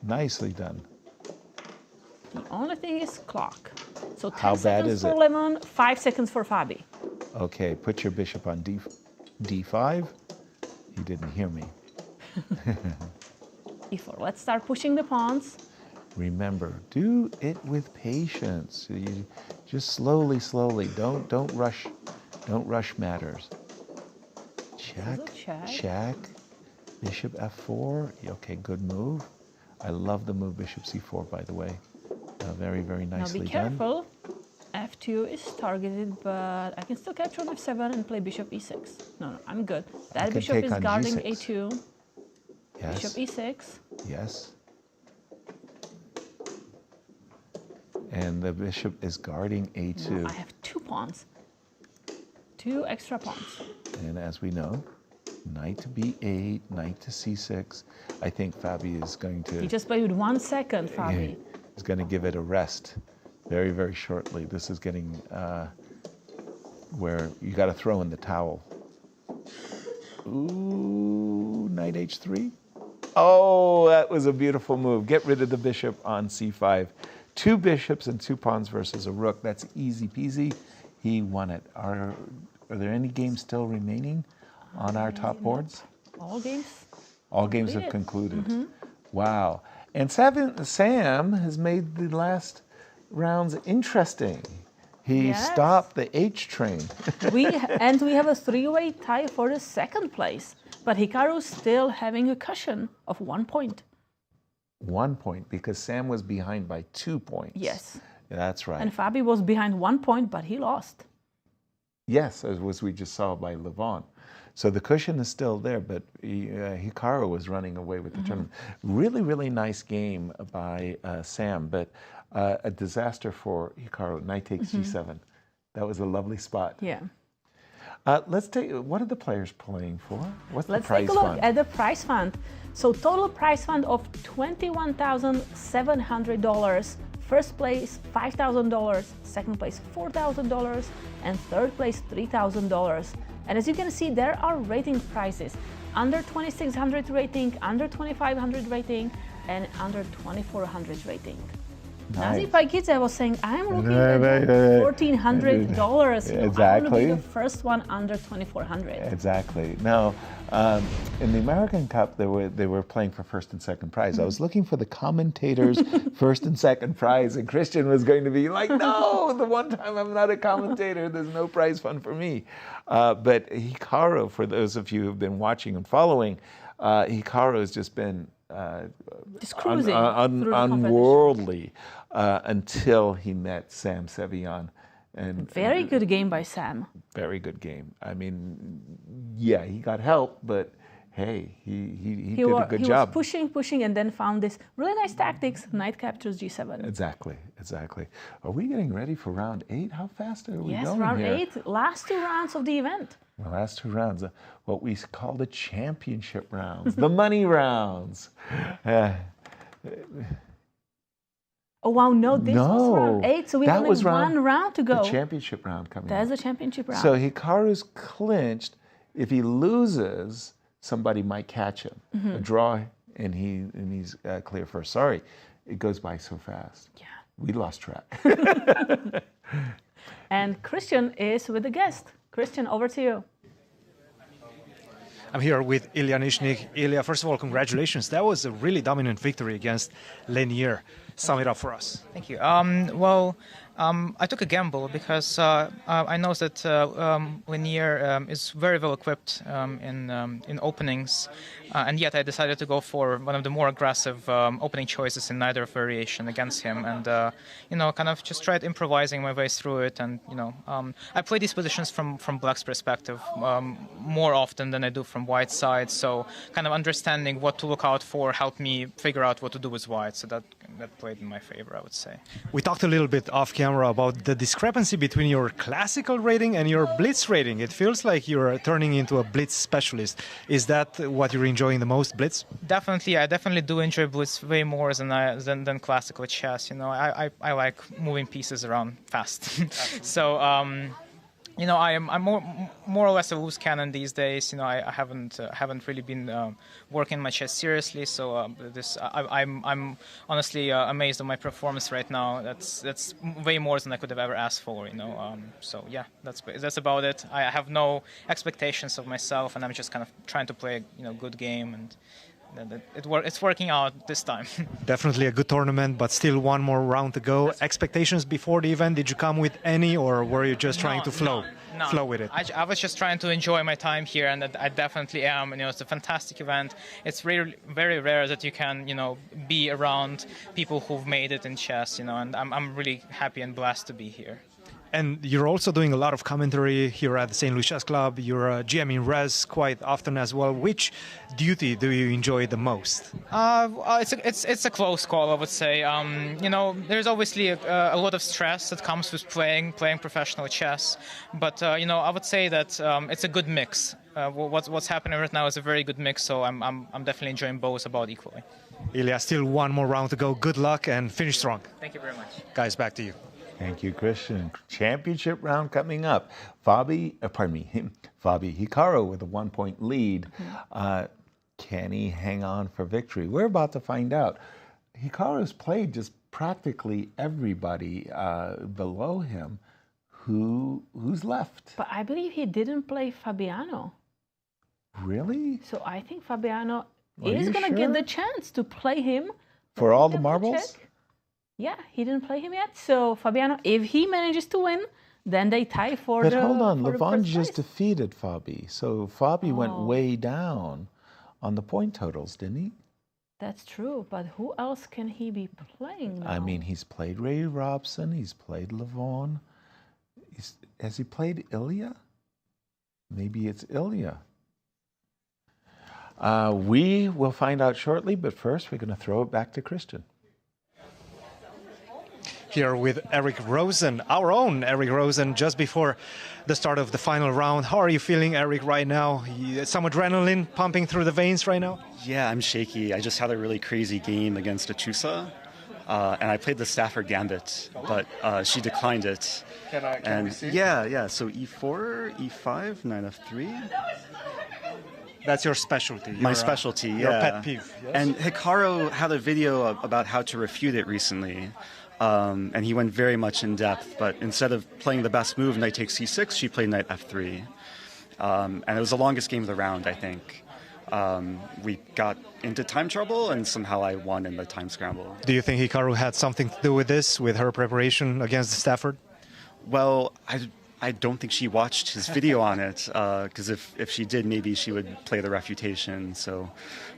Nicely done. The only thing is clock. So 10 How bad seconds is for it? Levon, 5 seconds for Fabi. Okay, put your bishop on D5. He didn't hear me. E4. Let's start pushing the pawns. Remember, do it with patience. You just slowly. Don't rush. Don't rush matters. Check. Bishop F4. Okay, good move. I love the move Bishop C4, by the way. Very, very nicely done. Now be careful. F2 is targeted, but I can still capture on F7 and play Bishop E6. No, I'm good. That bishop is guarding G6. A2. Yes. Bishop E6. Yes. And the bishop is guarding A2. Now I have 2 pawns. 2 extra pawns. And as we know, knight to B8, knight to C6. I think Fabi is going to... He just played with 1 second, Fabi. He's going to give it a rest very, very shortly. This is getting where you got to throw in the towel. Ooh, knight H3. Oh, that was a beautiful move. Get rid of the bishop on C5. 2 bishops and 2 pawns versus a rook. That's easy peasy. He won it. Are there any games still remaining on our top boards? All games? All games have concluded. Wow. And Sam has made the last rounds interesting. He Yes. stopped the H train. we have a three-way tie for the second place, but Hikaru's still having a cushion of 1 point. 1 point, because Sam was behind by 2 points. Yes. That's right. And Fabi was behind 1 point, but he lost. Yes, as we just saw by Levon. So the cushion is still there, but Hikaru was running away with the tournament. Really, really nice game by Sam, but a disaster for Hikaru. Knight takes G7. That was a lovely spot. Yeah. Let's take. What are the players playing for? What's Let's the prize take a look fund? at the prize fund. So total prize fund of $21,700. First place $5,000, second place $4,000, and third place $3,000. And as you can see, there are rating prizes: under 2,600 rating, under 2,500 rating, and under 2,400 rating. Nazi Paikidze was saying, I'm looking at $1,400. You know, I want to be the first one under 2,400. Exactly. Now, in the American Cup, they were playing for first and second prize. I was looking for the commentators' first and second prize, and Cristian was going to be like, no, the one time I'm not a commentator, there's no prize fund for me. But Hikaru, for those of you who've been watching and following, Hikaru has just been just cruising unworldly until he met Sam Sevian. And very good game by Sam. Very good game. I mean, yeah, he got help, but hey, he did a good job. He was pushing, and then found this really nice tactics. Knight captures G7. Exactly. Are we getting ready for round 8? How fast are we going Yes, round here? 8, last 2 rounds of the event. The last 2 rounds, what we call the championship rounds, the money rounds. Oh wow, no, this was round 8, so we have only one round to go. The championship round coming up. That's the championship round. So Hikaru's clinched. If he loses, somebody might catch him. A draw, and he's clear first. Sorry, it goes by so fast. Yeah. We lost track. And Cristian is with the guest. Cristian, over to you. I'm here with Illia Nyzhnyk. Illia, first of all, congratulations. That was a really dominant victory against Lenier. Sum it up for us. Thank you. I took a gamble because I know that Lenier is very well equipped in openings, and yet I decided to go for one of the more aggressive opening choices in neither variation against him, and kind of just tried improvising my way through it. And I play these positions from Black's perspective more often than I do from White's side. So kind of understanding what to look out for helped me figure out what to do with White. So that played in my favor, I would say. We talked a little bit off camera about the discrepancy between your classical rating and your Blitz rating. It feels like you're turning into a Blitz specialist. Is that what you're enjoying the most, Blitz? Definitely, I definitely do enjoy Blitz way more than classical chess. I like moving pieces around fast. So I'm more or less a loose cannon these days. I haven't really been working my chess seriously. So I'm honestly amazed at my performance right now. That's way more than I could have ever asked for. So yeah, that's about it. I have no expectations of myself, and I'm just kind of trying to play a good game, and it's working out this time. Definitely a good tournament, but still one more round to go. Expectations before the event, did you come with any, or were you just trying to flow with it? I was just trying to enjoy my time here, and I definitely am. It's a fantastic event. It's very, very rare that you can, be around people who've made it in chess, and I'm really happy and blessed to be here. And you're also doing a lot of commentary here at the St. Louis Chess Club. You're a GM in Res quite often as well. Which duty do you enjoy the most? It's a close call, I would say. There's obviously a lot of stress that comes with playing professional chess, but I would say that it's a good mix. What's happening right now is a very good mix, so I'm definitely enjoying both about equally. Illia, still one more round to go. Good luck and finish strong. Thank you very much. Guys, back to you. Thank you, Cristian. Championship round coming up. Fabi Hikaru with a 1-point lead. Can he hang on for victory? We're about to find out. Hikaru's played just practically everybody below him. Who's left? But I believe he didn't play Fabiano. Really? So I think Fabiano is going to get the chance to play him. For all the marbles? Yeah, he didn't play him yet. So Fabiano, if he manages to win, then they tie for but the. But hold on, for Levon the just defeated Fabi. So Fabi went way down on the point totals, didn't he? That's true, but who else can he be playing now? I mean, he's played Ray Robson, he's played Levon. Has he played Illia? Maybe it's Illia. We will find out shortly, but first we're going to throw it back to Cristian. Here with Eric Rosen, our own Eric Rosen, just before the start of the final round. How are you feeling, Eric, right now? Some adrenaline pumping through the veins right now? Yeah, I'm shaky. I just had a really crazy game against Achusa, and I played the Stafford Gambit, but she declined it. Can we see? Yeah. So E4, E5, Knight F3. That's your specialty. My specialty, yeah. Your pet peeve. Yes? And Hikaru had a video about how to refute it recently. And he went very much in depth, but instead of playing the best move, knight takes c6, she played knight f3. And it was the longest game of the round, I think. We got into time trouble, and somehow I won in the time scramble. Do you think Hikaru had something to do with this, with her preparation against Stafford? Well, I don't think she watched his video on it, because if she did, maybe she would play the refutation. So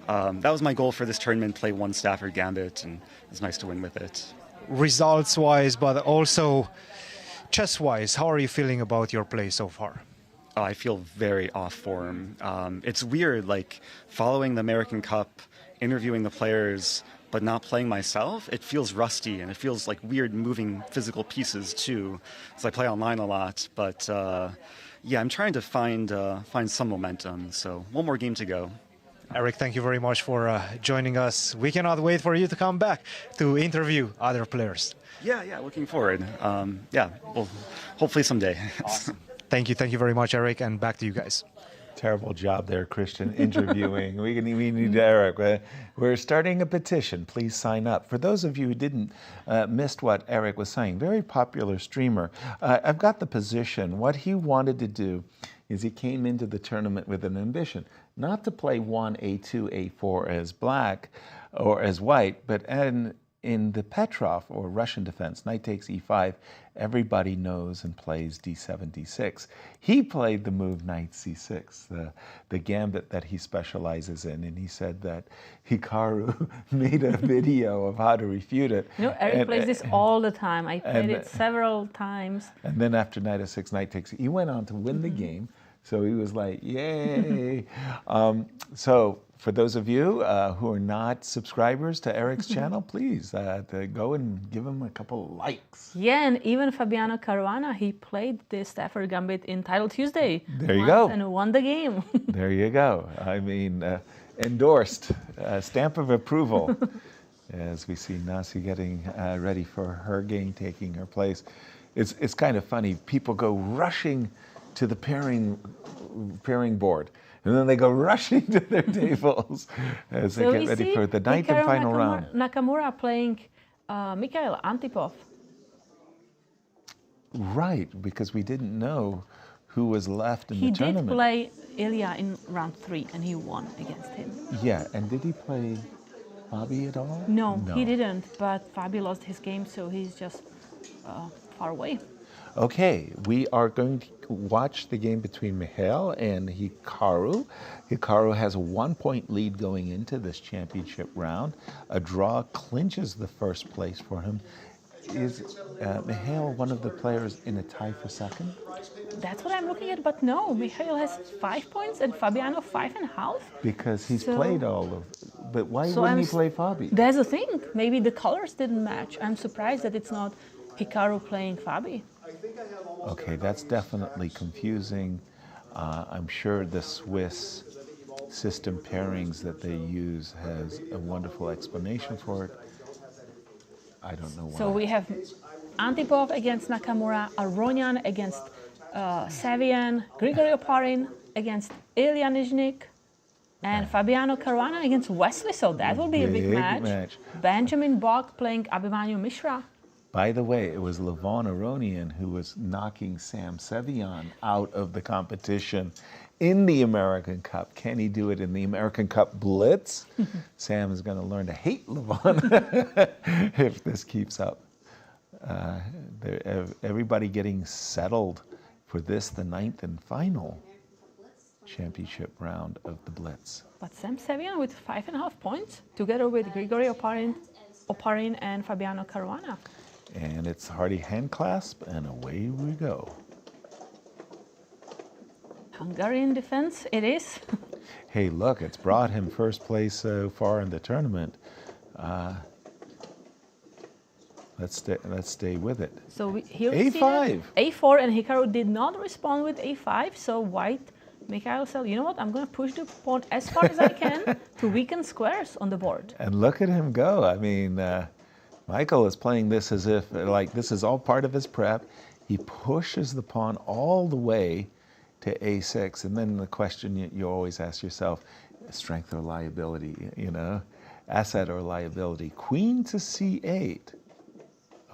that was my goal for this tournament, play one Stafford Gambit, and it's nice to win with it. Results-wise, but also chess-wise, how are you feeling about your play so far? Oh, I feel very off form. It's weird, like following the American Cup, interviewing the players, but not playing myself. It feels rusty, and it feels like weird moving physical pieces too. So I play online a lot, but yeah, I'm trying to find some momentum. So one more game to go. Eric, thank you very much for joining us. We cannot wait for you to come back to interview other players. Yeah, looking forward. Yeah, well, hopefully someday. Awesome. Thank you very much, Eric, and back to you guys. Terrible job there, Cristian, interviewing. we need Eric. We're starting a petition. Please sign up. For those of you who didn't missed what Eric was saying, very popular streamer. I've got the position. What he wanted to do is he came into the tournament with an ambition, not to play 1, A2, A4 as black or as white, but in the Petrov or Russian defense, knight takes E5, everybody knows and plays D7, D6. He played the move knight C6, the gambit that he specializes in, and he said that Hikaru made a video of how to refute it. You know, Eric plays this all the time. I played it several times. And then after knight f6, knight takes, he went on to win the game. So he was like, yay. So for those of you who are not subscribers to Eric's channel, please go and give him a couple of likes. Yeah, and even Fabiano Caruana, he played the Stafford Gambit in Title Tuesday. There you go. And won the game. There you go. I mean, endorsed, stamp of approval. As we see Nasi getting ready for her game, taking her place. It's kind of funny. People go rushing to the pairing board, and then they go rushing to their tables as they get ready for the ninth and final round. Nakamura playing Mikhail Antipov. Right, because we didn't know who was left in the tournament. He did play Illia in round 3, and he won against him. Yeah, and did he play Fabi at all? No, he didn't, but Fabi lost his game, so he's just far away. Okay, we are going to watch the game between Mikhail and Hikaru. Hikaru has a 1-point lead going into this championship round. A draw clinches the first place for him. Is Mikhail one of the players in a tie for second? That's what I'm looking at, but no, Mikhail has 5 points and Fabiano 5.5. Because he's played all of, but why wouldn't he play Fabi? That's the thing. Maybe the colors didn't match. I'm surprised that it's not Hikaru playing Fabi. Okay, that's definitely confusing. I'm sure the Swiss system pairings that they use has a wonderful explanation for it. I don't know why. So we have Antipov against Nakamura, Aronian against Sevian, Grigoriy Oparin against Illia Nyzhnyk, and Fabiano Caruana against Wesley So. That will be a big match. Benjamin Bok playing Abhimanyu Mishra. By the way, it was Levon Aronian who was knocking Sam Sevian out of the competition in the American Cup. Can he do it in the American Cup Blitz? Sam is going to learn to hate Levon if this keeps up. Everybody getting settled for this, the 9th and final championship round of the Blitz. But Sam Sevian with 5.5 points, together with Grigoriy Oparin and Fabiano Caruana. And it's Hardy hand clasp, and away we go. Hungarian defense, it is. Hey, look, it's brought him first place so far in the tournament. Let's stay with it. So here we see A5. that A4, and Hikaru did not respond with A5, so white, Mikhail said, you know what, I'm going to push the pawn as far as I can to weaken squares on the board. And look at him go. I mean, Michael is playing this as if, like, this is all part of his prep. He pushes the pawn all the way to A6, and then the question you always ask yourself, strength or liability, you know, asset or liability. Queen to C8.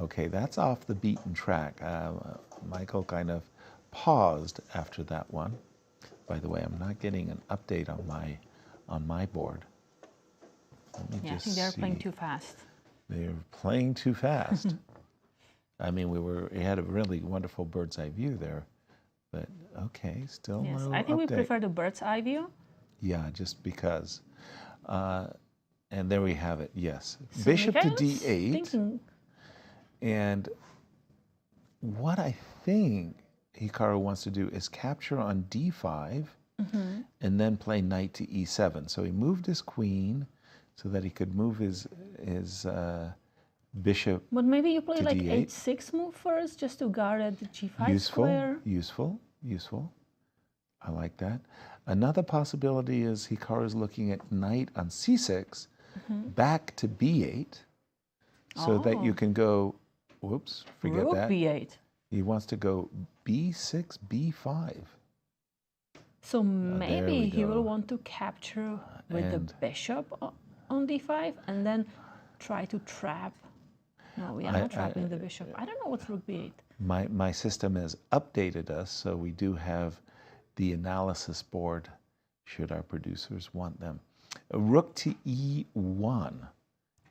Okay, that's off the beaten track. Michael kind of paused after that one. By the way, I'm not getting an update on my board. Let me yeah, just I think they're see. playing too fast. They're playing too fast. I mean, we had a really wonderful bird's eye view there, but okay, still Yes, no I think update. we prefer the bird's eye view. Yeah, just because. And there we have it. Yes, So bishop to Mikhail's D8. thinking. And what I think Hikaru wants to do is capture on D5 and then play knight to E7. So he moved his queen so that he could move his bishop. But maybe you play to like D8. H6 move first, just to guard at the G5 Useful, square. useful. I like that. Another possibility is Hikaru's looking at knight on C6, back to B8, so that you can go, whoops, forget Rook that. B8. He wants to go B6, B5. So maybe we he go. will want to capture with the And- bishop on D5 and then try to trap. No, we are I- not trapping the bishop. I don't know what's Rook B8. My system has updated us, so we do have the analysis board, should our producers want them. Rook to E1.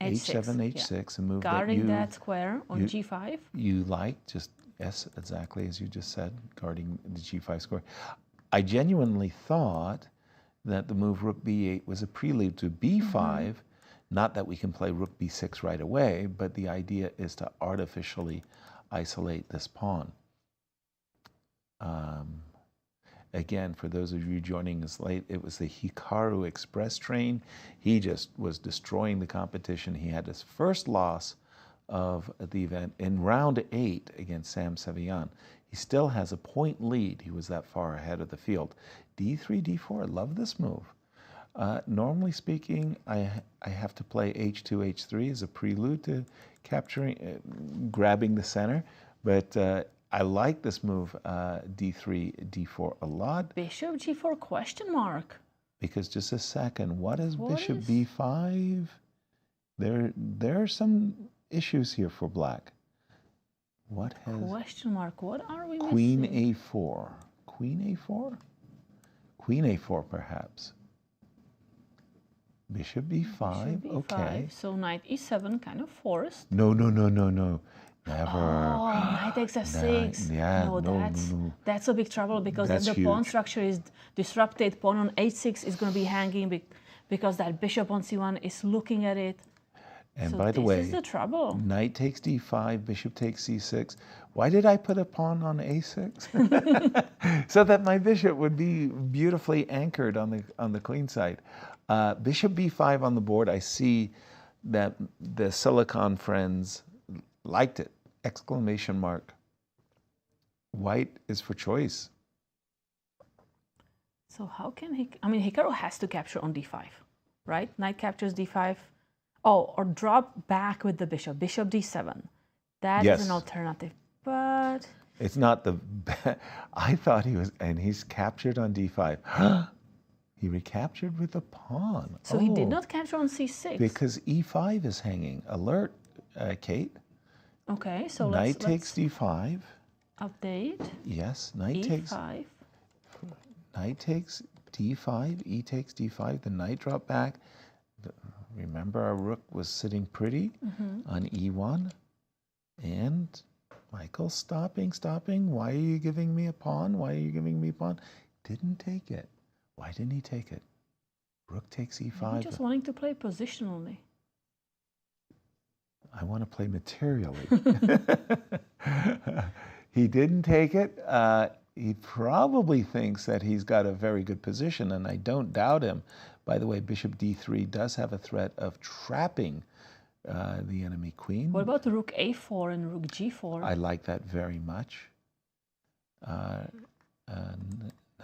H7, H6, and move guarding that that square on G5. You like, just, yes, exactly as you just said, guarding the G5 square. I genuinely thought that the move Rook B8 was a prelude to B5, not that we can play Rook B6 right away, but the idea is to artificially isolate this pawn. Again, for those of you joining us late, it was the Hikaru Express train. He just was destroying the competition. He had his first loss of the event in round 8 against Sam Sevian. He still has a point lead. He was that far ahead of the field. D3, D4, I love this move. Normally speaking, I have to play H2, H3 as a prelude to capturing, grabbing the center, but I like this move, D3, D4 a lot. Bishop G4 question mark. Because just a second, what is What Bishop is- B5? There are some issues here for black. What has Question mark. What are we Queen missing? A4? Queen A4? Queen A4 perhaps. Bishop B5, Bishop B5. okay. So knight E7 kind of forced. No. Never. Oh, knight takes F6. yeah, no, no. that's a big trouble because then That's the pawn huge. structure is disrupted. Pawn on H6 is going to be hanging because that bishop on C1 is looking at it. And So by the this way, is the trouble. knight takes D5, bishop takes C6. Why did I put a pawn on A6? So that my bishop would be beautifully anchored on the queen side. Bishop B5 on the board. I see that the Silicon friends liked it. Exclamation mark. White is for choice. So how can he? I mean, Hikaru has to capture on D5, right? Knight captures D5. Oh, or drop back with the bishop. Bishop D7. That is Yes. an alternative, but It's not the. I thought he was, and he's captured on D5. He recaptured with a pawn. so he did not capture on C6. Because E5 is hanging. Alert, Kate. Okay, so Knight let's takes D5. update. Yes, knight E5. takes. knight takes d5, e takes d5, the knight dropped back. Remember, our rook was sitting pretty on e1. And Michael stopping. Why are you giving me a pawn? Why are you giving me a pawn? Didn't take it. Why didn't he take it? Rook takes e5. I'm just wanting to play positionally. I want to play materially. He didn't take it. He probably thinks that he's got a very good position, and I don't doubt him. By the way, bishop d3 does have a threat of trapping the enemy queen. What about rook a4 and rook g4? I like that very much.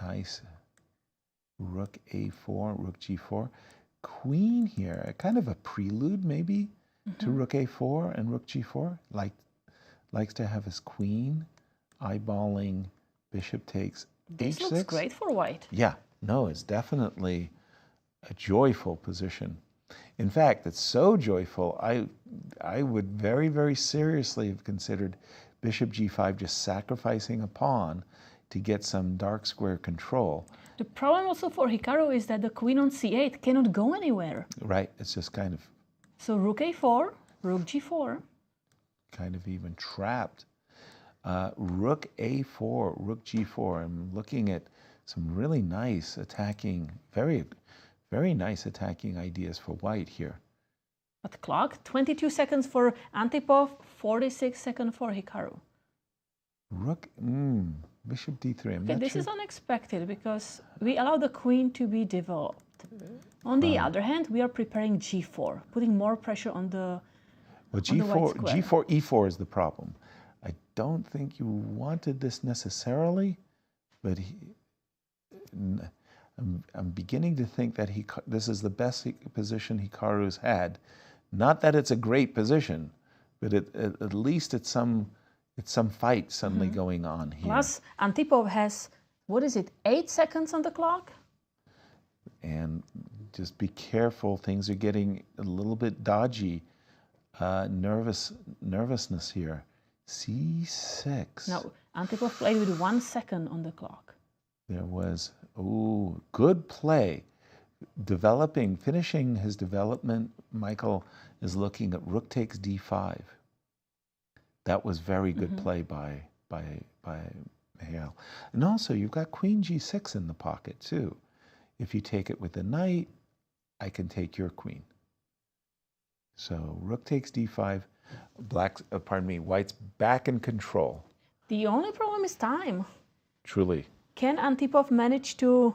Nice. Rook a4, rook g4. Queen here, kind of a prelude maybe to rook a4 and rook g4. Likes to have his queen eyeballing bishop takes This h6. looks great for white. Yeah, no, it's definitely a joyful position. In fact, it's so joyful, I would very, very seriously have considered bishop g5 just sacrificing a pawn to get some dark square control. The problem also for Hikaru is that the queen on c8 cannot go anywhere. Right, it's just kind of So rook a4, rook g4. Kind of even trapped. Rook a4, rook g4. I'm looking at some really nice attacking, very, very nice attacking ideas for white here. But clock, 22 seconds for Antipov, 46 seconds for Hikaru. Rook, bishop d3. I'm Okay, not this sure. is unexpected because we allow the queen to be developed. On the other hand, we are preparing g4, putting more pressure on the Well, on the white square. G4, E4 is the problem. I don't think you wanted this necessarily, but I'm beginning to think that this is the best position Hikaru's had. Not that it's a great position, but at least it's some fight suddenly going on here. Plus, Antipov has, 8 seconds on the clock? And just be careful, things are getting a little bit dodgy. Nervousness here. C6. No, Antipov played with 1 second on the clock. There was, good play. Finishing his development, Michael is looking at rook takes d5. That was very good play by Mikhail. And also, you've got queen g6 in the pocket, too. If you take it with the knight, I can take your queen. So rook takes d5, white's back in control. The only problem is time. Truly. Can Antipov manage to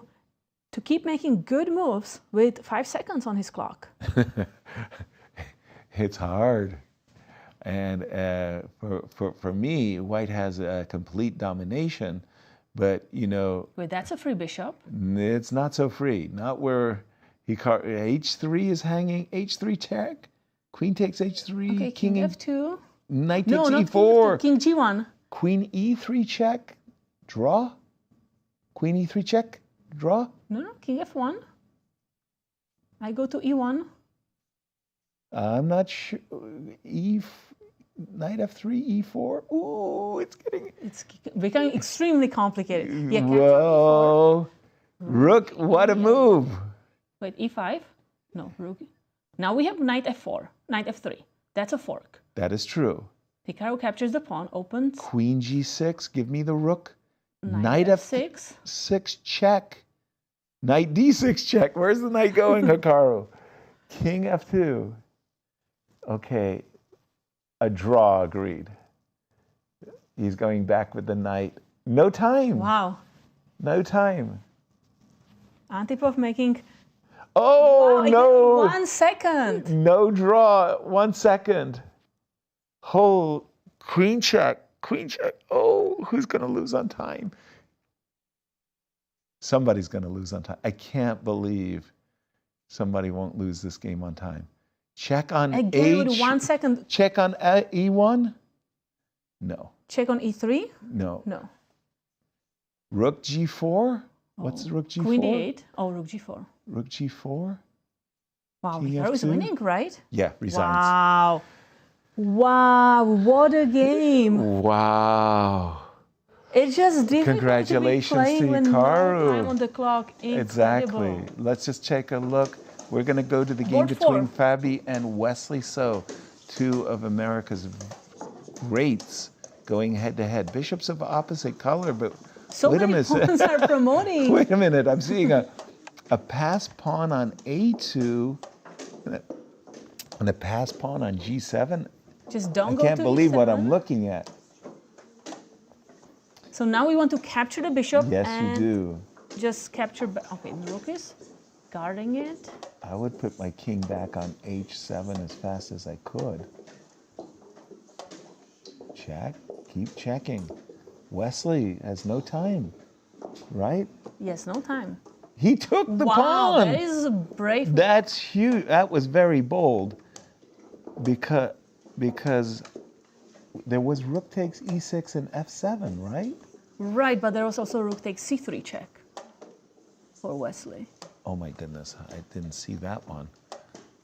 keep making good moves with 5 seconds on his clock? It's hard. And for me, white has a complete domination, but Wait, that's a free bishop. It's not so free. Not where h3 is hanging, h3 check. Queen takes h3. Okay, king f2. Knight takes no, e4. King g1. Queen e3 check. Draw. Queen e3 check. Draw. No, king f1. I go to e1. I'm not sure. Knight f3, e4. Ooh, it's becoming extremely complicated. Yeah, whoa. Rook, what a move. Wait, e5? No, rook. Now we have knight f4, knight f3. That's a fork. That is true. Hikaru captures the pawn, opens. Queen g6, give me the rook. Knight f6. F6 check. Knight d6 check. Where's the knight going, Hikaru? King f2. Okay, a draw agreed. He's going back with the knight. No time. Wow. No time. Antipov making... Oh, no. 1 second. No draw. 1 second. Queen check. Queen check. Oh, who's going to lose on time? Somebody's going to lose on time. I can't believe somebody won't lose this game on time. Check on Again with 1 second. Check on e1? No. Check on e3? No. No. Rook g4? What's rook g4? Queen d8. Oh, rook g4. Rook g4? Wow, King Hikaru is f2? winning, right? Yeah, resigns. Wow. Wow, what a game. Wow. It's just difficult Congratulations to be playing to with no Hikaru. time on the clock. Incredible. Exactly. Let's just take a look. We're going to go to the game Board between 4. Fabi and Wesley So, two of America's greats going head-to-head. Bishops of opposite color, but So wait a many minute. pawns are promoting. Wait a minute. I'm seeing a pass pawn on A2 and a pass pawn on G7. Just don't I go can't to believe what E7. I'm looking at. So now we want to capture the bishop. Yes, and you do. Just capture. Okay, the rook is guarding it. I would put my king back on H7 as fast as I could. Check. Keep checking. Wesley has no time, right? Yes, no time. He took the wow, pawn. that is a brave. That's huge. That was very bold because there was rook takes E6 and F7, right? Right, but there was also rook takes C3 check for Wesley. Oh my goodness, I didn't see that one.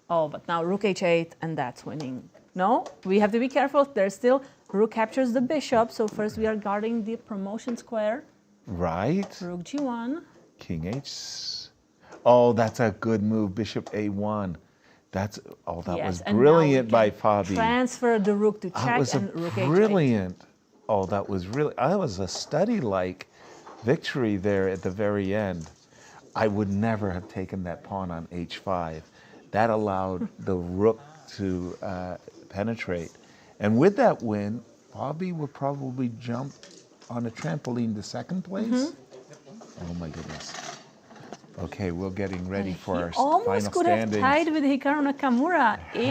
Oh, but now rook H8 and that's winning. No, we have to be careful. There's still rook captures the bishop. So first we are guarding the promotion square. Right. Rook G1. King H. Oh, that's a good move. Bishop A1. That Yes, was and now brilliant we by can Fabi. Transfer the rook to That check was a and rook H8. brilliant. Oh, that was a study-like victory there at the very end. I would never have taken that pawn on H5. That allowed the rook to penetrate. And with that win, Fabi would probably jump on a trampoline to second place. Mm-hmm. Oh my goodness. Okay, we're getting ready for our Almost final could have standings. tied with Hikaru Nakamura if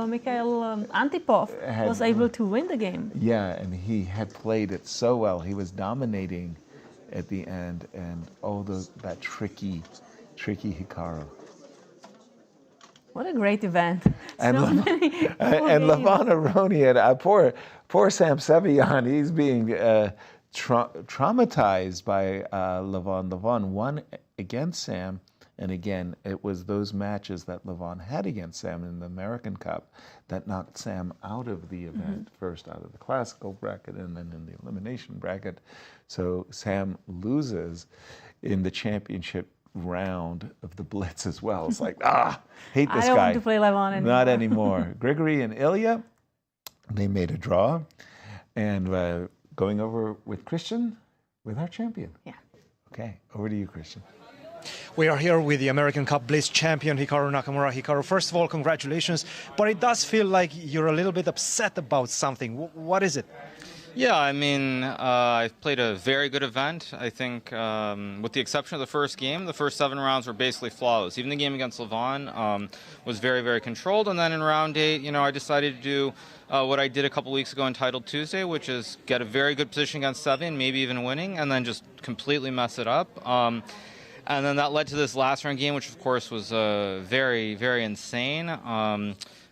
Mikhail Antipov was able to win the game. Yeah, and he had played it so well. He was dominating at the end, and that tricky Hikaru. What a great event. And So many cool and games. Levon Aronian, poor Sam Sevian, he's being traumatized by Levon. Levon won against Sam, and again, it was those matches that Levon had against Sam in the American Cup that knocked Sam out of the event, first out of the classical bracket and then in the elimination bracket. So Sam loses in the championship round of the Blitz as well. It's like, hate this guy. I don't want to play Levon anymore. Not anymore. Grigoriy and Illia, they made a draw. And going over with Cristian, with our champion. Yeah. Okay, over to you, Cristian. We are here with the American Cup Blitz champion, Hikaru Nakamura. Hikaru, first of all, congratulations. But it does feel like you're a little bit upset about something. What is it? Yeah, I mean, I've played a very good event. I think, with the exception of the first game, the first 7 rounds were basically flawless. Even the game against Levon was very, very controlled. And then in round 8, I decided to do what I did a couple weeks ago in Titled Tuesday, which is get a very good position against Sevian, maybe even winning, and then just completely mess it up. And then that led to this last round game, which of course was very, very insane.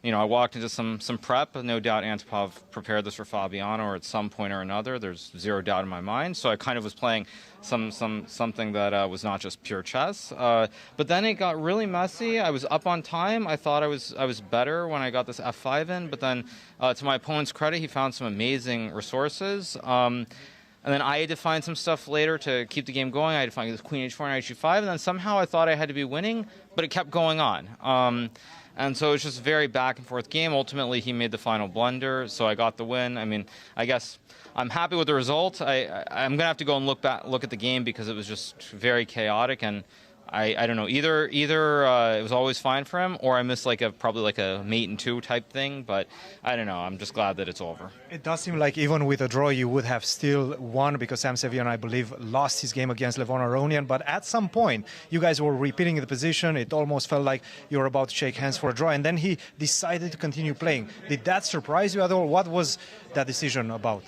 I walked into some prep. No doubt Antipov prepared this for Fabiano or at some point or another. There's zero doubt in my mind. So I kind of was playing something that was not just pure chess. But then it got really messy. I was up on time. I thought I was better when I got this F5 in. But then to my opponent's credit, he found some amazing resources. And then I had to find some stuff later to keep the game going. I had to find this Queen H4 and H5. And then somehow I thought I had to be winning, but it kept going on. And so it was just a very back and forth game. Ultimately, he made the final blunder, so I got the win. I mean, I guess I'm happy with the result. I'm going to have to go and look at the game because it was just very chaotic. And I don't know, either it was always fine for him, or I missed probably like a mate and 2 type thing. But I don't know. I'm just glad that it's over. It does seem like even with a draw, you would have still won because Sam Sevian, I believe, lost his game against Levon Aronian. But at some point, you guys were repeating the position. It almost felt like you were about to shake hands for a draw. And then he decided to continue playing. Did that surprise you at all? What was that decision about?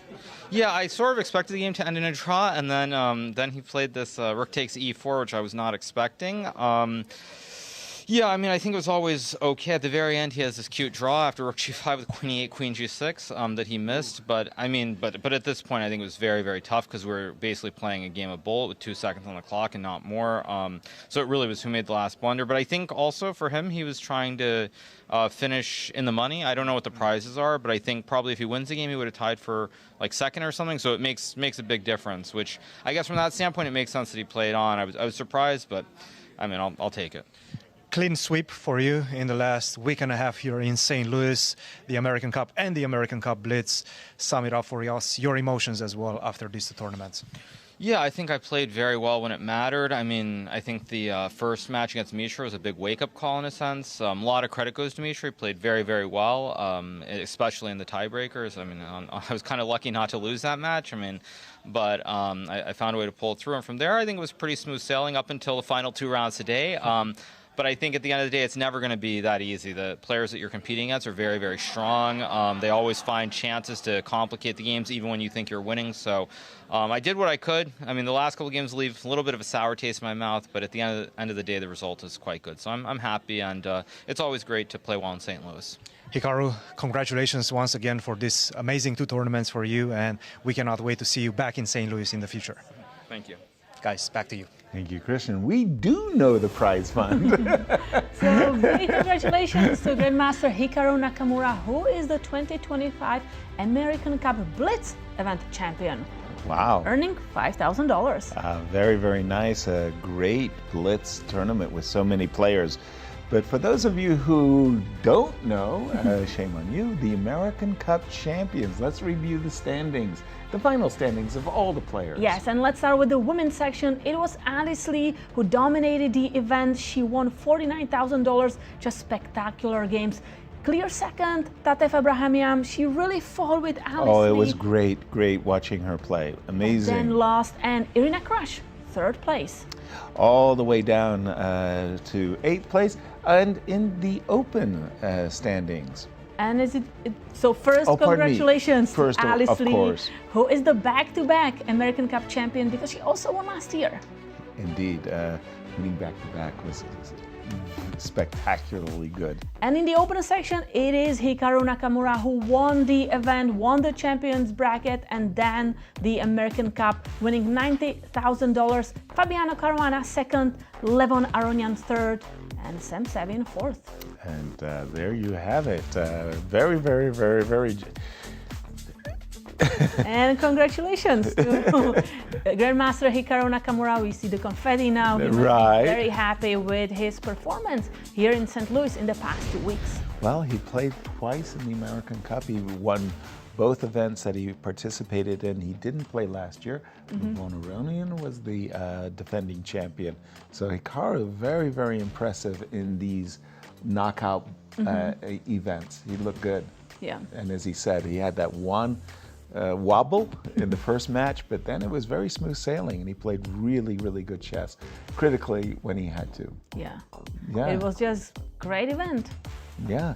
Yeah, I sort of expected the game to end in a draw, and then he played this rook takes e4, which I was not expecting. Yeah, I mean, I think it was always okay. At the very end, he has this cute draw after rook g5 with queen e8, queen g6 that he missed. But I mean, but at this point, I think it was very, very tough because we're basically playing a game of bullet with 2 seconds on the clock and not more. So it really was who made the last blunder. But I think also for him, he was trying to finish in the money. I don't know what the prizes are, but I think probably if he wins the game, he would have tied for like second or something. So it makes a big difference. Which I guess from that standpoint, it makes sense that he played on. I was surprised, but I mean, I'll take it. Clean sweep for you in the last week and a half here in St. Louis, the American Cup and the American Cup Blitz. Sum it up for us, your emotions as well after these two tournaments. Yeah, I think I played very well when it mattered. I mean, I think the first match against Mishra was a big wake-up call in a sense. A lot of credit goes to Mishra. He played very, very well, especially in the tiebreakers. I mean, I was kind of lucky not to lose that match. I mean, but I found a way to pull it through. And from there, I think it was pretty smooth sailing up until the final 2 rounds today. But I think at the end of the day, it's never going to be that easy. The players that you're competing against are very, very strong. They always find chances to complicate the games, even when you think you're winning. So I did what I could. I mean, the last couple of games leave a little bit of a sour taste in my mouth, but at the end of the day, the result is quite good. So I'm happy, and it's always great to play well in St. Louis. Hikaru, congratulations once again for this amazing 2 tournaments for you, and we cannot wait to see you back in St. Louis in the future. Thank you. Guys, back to you. Thank you, Cristian. We do know the prize fund. So big congratulations to Grandmaster Hikaru Nakamura, who is the 2025 American Cup Blitz event champion. Wow. Earning $5,000. Very, very nice. A great Blitz tournament with so many players. But for those of you who don't know, shame on you, the American Cup champions. Let's review the standings, the final standings of all the players. Yes, and let's start with the women's section. It was Alice Lee who dominated the event. She won $49,000, just spectacular games. Clear second, Tatev Abrahamian. She really fought with Alice Lee. Oh, it was great watching her play. Amazing. And then lost, and Irina Krush, 3rd place. All the way down to 8th place, and in the open standings. And so first, congratulations to Alice Lee, course. who is the back-to-back American Cup champion because she also won last year. Indeed, winning back-to-back was spectacularly good. And in the open section, it is Hikaru Nakamura who won the event, won the champions bracket, and then the American Cup, winning $90,000. Fabiano Caruana 2nd, Levon Aronian 3rd, and Sam Sevian 4th. And there you have it. Very, very, very, very. And congratulations to Grandmaster Hikaru Nakamura. We see the confetti now. He's right. Very happy with his performance here in St. Louis in the past 2 weeks. Well, he played twice in the American Cup. He won both events that he participated in. He didn't play last year. Levon Aronian was the defending champion. So Hikaru, very, very impressive in these knockout events. He looked good. Yeah. And as he said, he had that one wobble in the first match, but then it was very smooth sailing, and he played really, really good chess, critically when he had to. Yeah. Yeah. It was just great event. Yeah.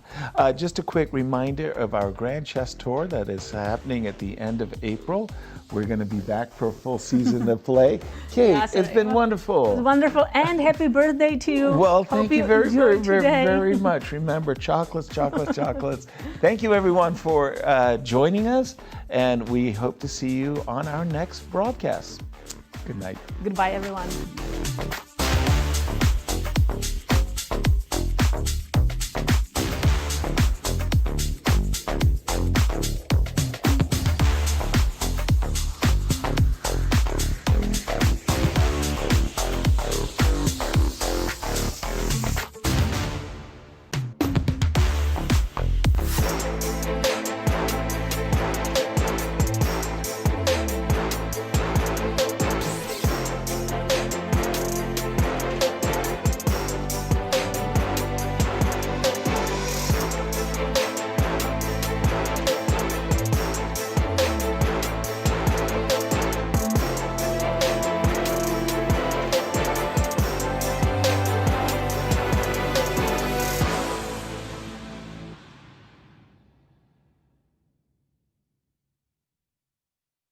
Just a quick reminder of our Grand Chess Tour that is happening at the end of April. We're going to be back for a full season of play. Kate, Yes, it's been wonderful. It was wonderful, and happy birthday to you. Well, thank you very, very, very, today. very much. Remember, chocolates, chocolates, chocolates. Thank you, everyone, for joining us, and we hope to see you on our next broadcast. Good night. Goodbye, everyone.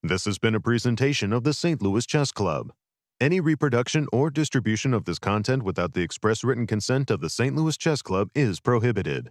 This has been a presentation of the St. Louis Chess Club. Any reproduction or distribution of this content without the express written consent of the St. Louis Chess Club is prohibited.